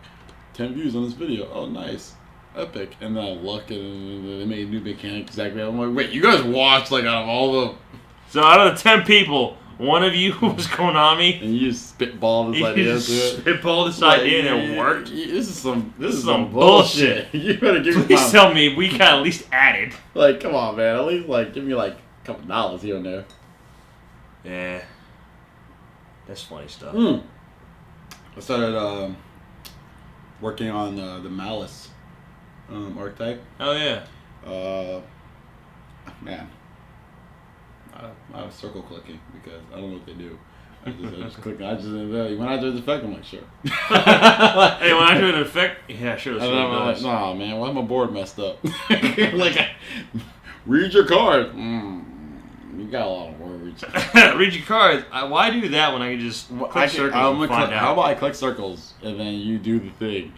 10 views on this video. Oh, nice. Epic. And then I look and they made a new mechanic exactly. I'm like, wait, you guys watched like out of all the... So out of the 10 people, one of you was Konami. And you just spitballed this idea to it. Spitballed this idea and it worked. This is some bullshit. You better give me Please tell me we got at least added. Like, come on, man. At least like give me like a couple dollars here and there. Yeah. That's funny stuff. I started working on the Malice archetype. Oh yeah. Man, I was circle clicking because I don't know what they do. I just click. I just when I do the effect, I'm like, sure. Hey, when I do an effect, yeah, sure. That's what it I'm like, does. nah, man, why my board messed up? Like, read your card. You got a lot of words. Read your cards. Why do that when I can just click circles and find out? How about I click circles and then you do the thing,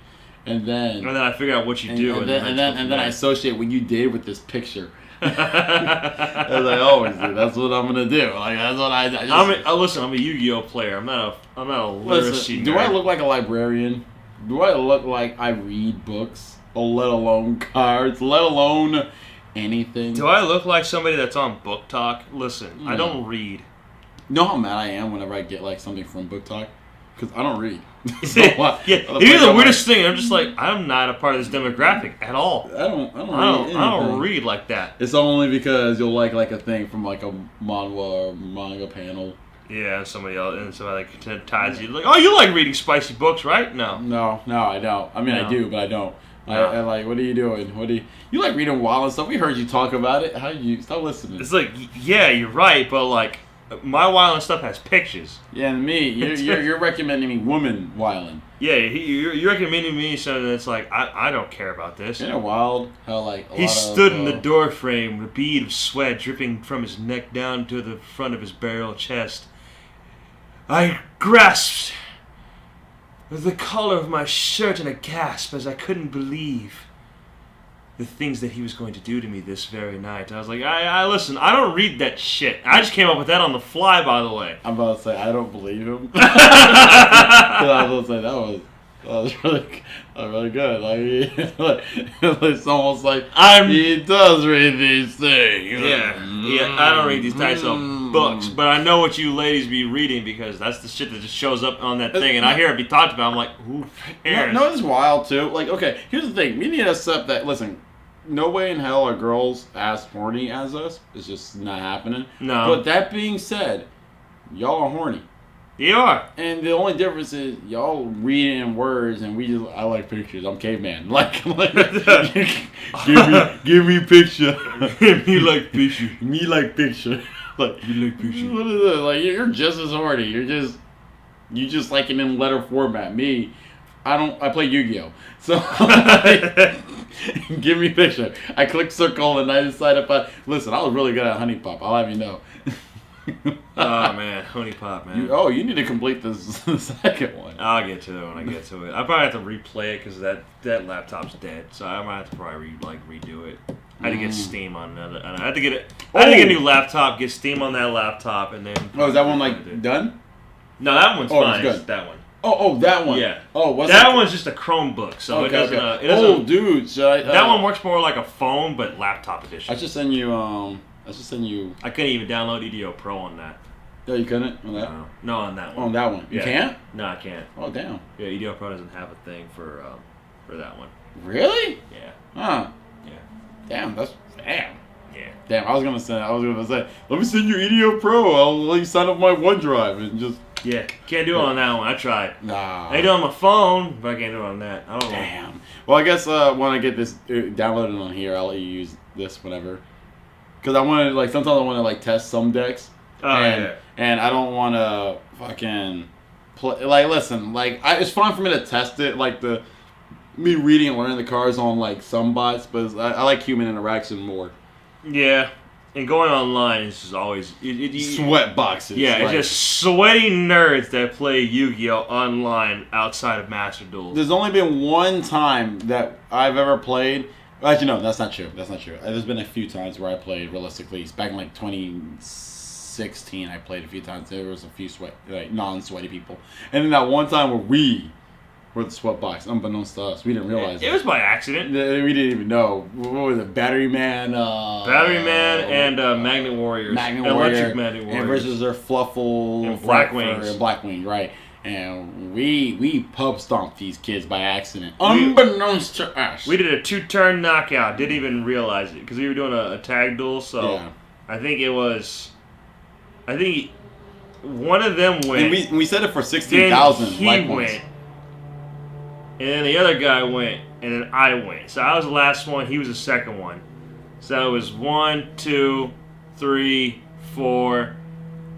and then I figure out what you do, and then I associate what you did with this picture. As I always do. That's what I'm gonna do. Like that's what I just. Listen, I'm a Yu-Gi-Oh player. I'm not a literacy nerd. Do I look like a librarian? Do I look like I read books, let alone cards, let alone anything? Do I look like somebody that's on Book Talk? Listen, I don't read. You know how mad I am whenever I get like something from Book Talk? Because I don't read. So yeah, you're the weirdest thing. I'm just like, I'm not a part of this demographic at all. I don't read like that. It's only because you'll like a thing from like a manhwa or manga panel. Yeah, somebody like ties you like, oh, you like reading spicy books, right? No, I don't. I mean, I do, but I don't. No. I like. What are you doing? You like reading wild and stuff? We heard you talk about it. How you stop listening? It's like, yeah, you're right, but like. My wildin' stuff has pictures. Yeah, and me, you're recommending me woman wildin'. Yeah, you're recommending me something that's like, I don't care about this. Isn't it wild how like he stood in the door frame, a bead of sweat dripping from his neck down to the front of his burial chest. I grasped the collar of my shirt in a gasp as I couldn't believe the things that he was going to do to me this very night. I was like, I listen, I don't read that shit. I just came up with that on the fly, by the way. I'm about to say, I don't believe him. I was going to say, that was really good. Like, it's almost like he does read these things. Yeah, I don't read these types of books, but I know what you ladies be reading because that's the shit that just shows up on that thing, and I hear it be talked about. I'm like, who cares? No, it's wild too. Like, okay, here's the thing. We need to accept that. Listen, no way in hell are girls as horny as us. It's just not happening. No. But that being said, y'all are horny. You are. And the only difference is y'all read it in words, and I like pictures. I'm caveman. Like give me picture. Me like picture. Me like picture. Like you like picture. What is it? Like you're just as horny. You just like it in letter format. Me, I play Yu-Gi-Oh. So give me picture. I click circle and I decide if listen. I was really good at Honey Pop. I'll have you know. Oh man, Honey Pop, man. You need to complete the second one. I'll get to it when I get to it. I probably have to replay it because that laptop's dead, so I might have to probably redo it. I had to get Steam on that. I had to get a new laptop, get Steam on that laptop, and then. Oh, is that one like done? No, that one's fine. It's good. That one. Oh, that one. Yeah. Oh, what's that one's just a Chromebook, so it doesn't. It doesn't. Oh, dude, that one works more like a phone, but laptop edition. I should send you. I couldn't even download EDO Pro on that. No, you couldn't on that. No, on that one. On that one, you can't. No, I can't. Oh, damn. Yeah, EDO Pro doesn't have a thing for that one. Really? Yeah. Huh. Yeah. Damn. Damn. Yeah. Damn. I was gonna say. Let me send you EDO Pro. I'll let you sign up my OneDrive and just. Yeah, can't do it on that one. I tried. Nah. I do it on my phone, but I can't do it on that. I don't know. Damn. Well, I guess when I get this downloaded on here, I'll let you use this whenever. Because I want to, sometimes I want to, test some decks. Oh, yeah. And I don't want to fucking play. Listen, it's fun for me to test it, me reading and learning the cards on, some bots, but I like human interaction more. Yeah. And going online is just always... Sweat boxes. Yeah, it's just sweaty nerds that play Yu-Gi-Oh! Online outside of Master Duels. There's only been one time that I've ever played... Actually, no, that's not true. There's been a few times where I played realistically. Back in 2016, I played a few times. There was a few non-sweaty people, and then that one time where we were the sweat box, unbeknownst to us, we didn't realize it was by accident. We didn't even know. What was it? Battery Man. And Magnet Warriors. Electric Magnet Warriors. And versus their Fluffle and Blackwings. And Blackwing, right? And we pub stomped these kids by accident, unbeknownst to us. We did a 2-turn knockout. Didn't even realize it because we were doing a tag duel. So yeah. I think one of them went. And we said it for 16,000. He went, and then the other guy went, and then I went. So I was the last one. He was the second one. So it was 1, 2, 3, 4.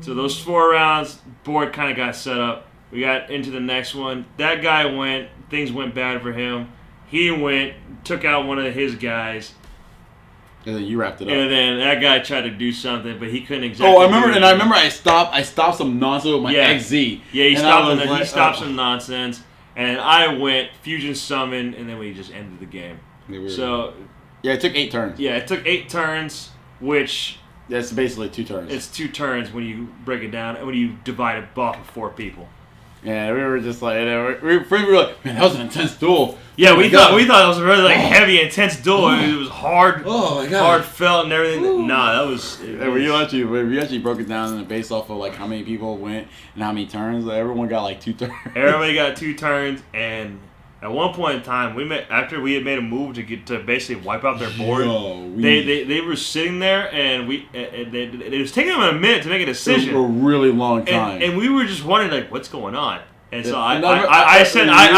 So those 4 rounds, board kind of got set up. We got into the next one. That guy went. Things went bad for him. He went, took out one of his guys. And then you wrapped it up. And then that guy tried to do something, but he couldn't exactly. Oh, I remember. I stopped some nonsense with my XZ. Yeah, he stopped some nonsense, and I went fusion summon, and then we just ended the game. So. Yeah, it took 8 turns. Yeah, it took 8 turns, which. That's basically 2 turns. It's 2 turns when you break it down, and when you divide it off of 4 people. Yeah, we were just like, we were like, man, that was an intense duel. Yeah, we thought it was a really heavy, intense duel. It was hard, heartfelt, and everything. Ooh. Nah, that was. We actually broke it down based off of like how many people went and how many turns. Like, everyone got like 2 turns. Everybody got 2 turns, and at one point in time, after we had made a move to basically wipe out their board. They were sitting there, and it was taking them a minute to make a decision. For a really long time, and we were just wondering like, what's going on? And so I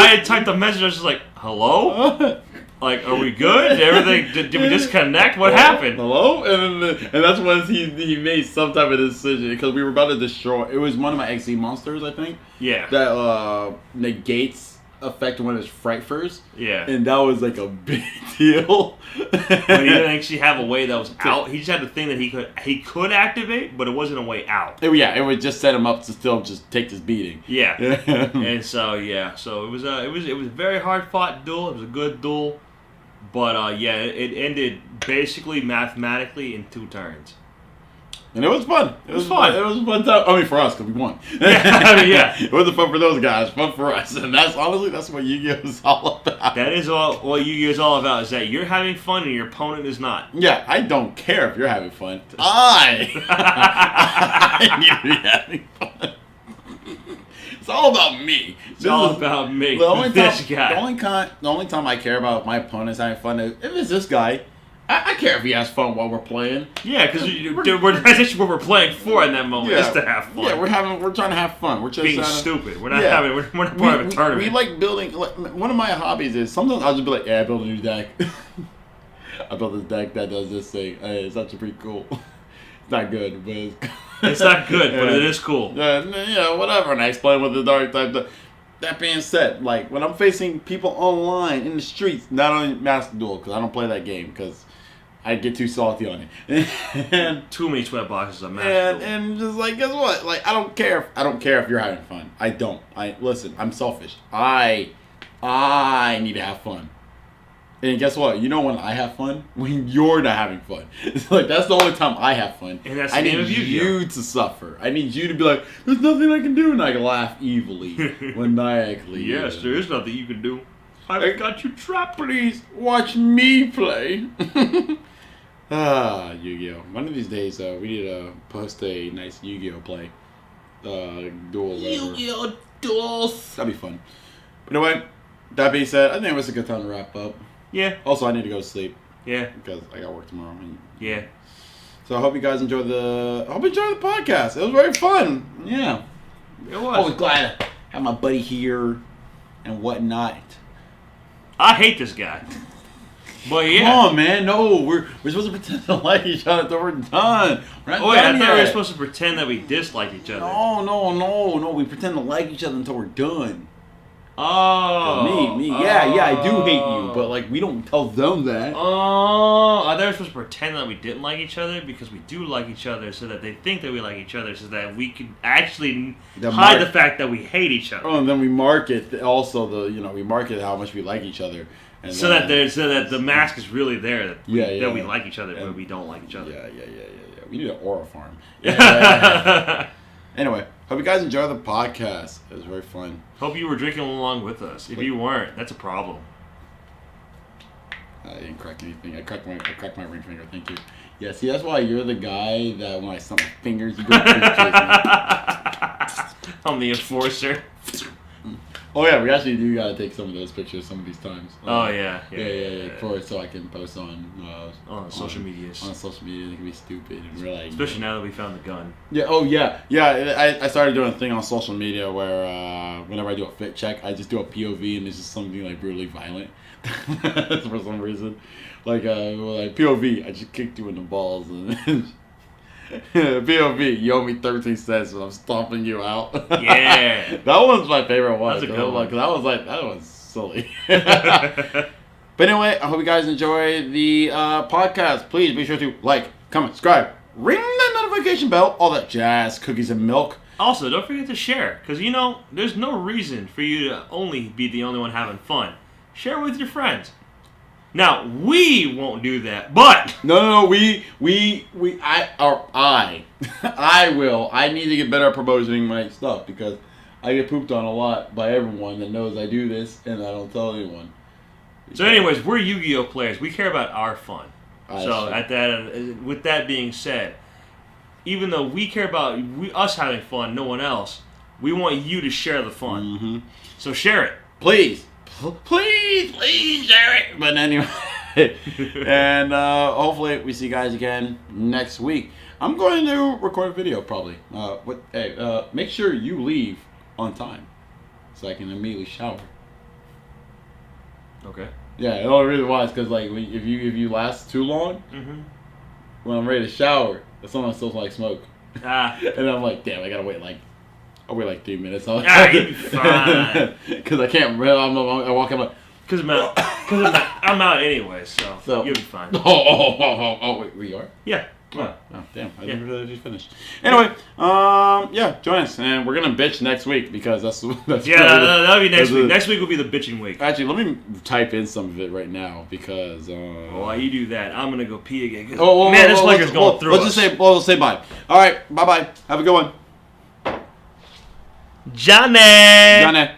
had typed a message. I was just like, hello. Like, are we good? Did we disconnect? What happened? Hello? And that's when he made some type of decision because we were about to destroy. It was one of my XZ monsters, I think. Yeah. That negates effect one of his frightfurs. Yeah. And that was like a big deal. But he didn't actually have a way that was out. He just had the thing that he could activate, but it wasn't a way out. It would just set him up to still just take this beating. Yeah. And so it was a very hard fought duel. It was a good duel. But it ended basically mathematically in 2 turns. And it was fun. It was fun. It was a fun time. I mean, for us, because we won. Yeah. It wasn't fun for those guys. Fun for us. And that's what Yu-Gi-Oh! Is all about. That is what Yu-Gi-Oh! Is all about, is that you're having fun and your opponent is not. Yeah, I don't care if you're having fun. I need to be having fun. It's all about me. It's all about me. The only guy. The only time I care about my opponents having fun is if it's this guy. I care if he has fun while we're playing. Yeah, because that's actually what we're playing for in that moment, is to have fun. Yeah, we're trying to have fun. We're just being stupid. We're not part of a tournament. We like building. One of my hobbies is sometimes I'll just be like, yeah, I built a new deck. I built this deck that does this thing. Hey, it's actually pretty cool. It's not good, but it's not good, but it is cool. Yeah, whatever. And I explain what the dark type does. That being said, like when I'm facing people online in the streets, not on Master Duel, because I don't play that game because I get too salty on it. And too many sweat boxes on Master Duel. And just like, guess what? Like I don't care if you're having fun. I don't. Listen, I'm selfish. I need to have fun. And guess what? You know when I have fun? When you're not having fun. It's like that's the only time I have fun. And that's I need you to suffer. I need you to be like, there's nothing I can do, and I can laugh evilly, maniacally. Yes, there is nothing you can do. I've got you trapped. Please watch me play. Yu-Gi-Oh! One of these days, we need to post a nice Yu-Gi-Oh! Play. Duel. Yu-Gi-Oh! Duels. That'd be fun. But anyway, that being said, I think it was a good time to wrap up. Yeah. Also, I need to go to sleep. Yeah. Because I got work tomorrow. Yeah. So I hope you guys enjoyed the podcast. It was very fun. Yeah. It was. I was glad to have my buddy here and whatnot. I hate this guy. But yeah. Come on, man. No, we're supposed to pretend to like each other until we're done. We're not done I thought yet. we were supposed to pretend that we dislike each other. No. We pretend to like each other until we're done. Oh. Me. Yeah, I do hate you, but like we don't tell them that. Oh. I thought we were supposed to pretend that we didn't like each other because we do like each other, so that they think that we like each other, so that we can actually hide the fact that we hate each other. Oh, and then we market also we market how much we like each other. And so that the mask is really there that we like each other, but we don't like each other. Yeah. We need an aura farm. Yeah. Anyway, hope you guys enjoyed the podcast. It was very fun. Hope you were drinking along with us. If you weren't, that's a problem. I didn't crack anything. I cracked my ring finger. Thank you. Yeah, see, that's why you're the guy that when I snap my fingers, you go chase me. I'm the enforcer. Oh yeah, we actually do gotta take some of those pictures some of these times. Oh yeah. So I can post on social medias. On social media, they can be stupid and we're like. Especially now that we found the gun. Yeah. Oh yeah. I started doing a thing on social media where whenever I do a fit check, I just do a POV and it's just something like brutally violent for some reason. Like POV, I just kicked you in the balls and. POV, you owe me 13 cents and I'm stomping you out. Yeah. That one's my favorite one. That's a good one. Cause that was silly. But anyway, I hope you guys enjoy the podcast. Please be sure to like, comment, subscribe, ring the notification bell, all that jazz, cookies and milk. Also, don't forget to share, because there's no reason for you to only be the only one having fun. Share with your friends. Now, we won't do that, but... No, I will. I need to get better at promoting my stuff because I get pooped on a lot by everyone that knows I do this and I don't tell anyone. So anyways, we're Yu-Gi-Oh players. We care about our fun. So with that being said, even though we care about us having fun, no one else, we want you to share the fun. Mm-hmm. So share it. Please share it. But anyway, and hopefully we see you guys again next week. I'm going to record a video probably. Make sure you leave on time so I can immediately shower. Okay. Yeah, the only reason why is because like if you last too long, when I'm ready to shower, someone still like smoke. And I'm like, damn, I'll wait like 3 minutes. You'll be fine. Because I can't. I walk in like. Because I'm out anyway, so you'll be fine. Oh, wait, we are? Yeah. Oh, damn. I didn't really just finish. Anyway, join us. And we're going to bitch next week because that's that'll be next week. Next week will be the bitching week. Actually, let me type in some of it right now because... while you do that, I'm going to go pee again. This liquor's going through us. Let's say bye. All right, bye-bye. Have a good one. Johnny!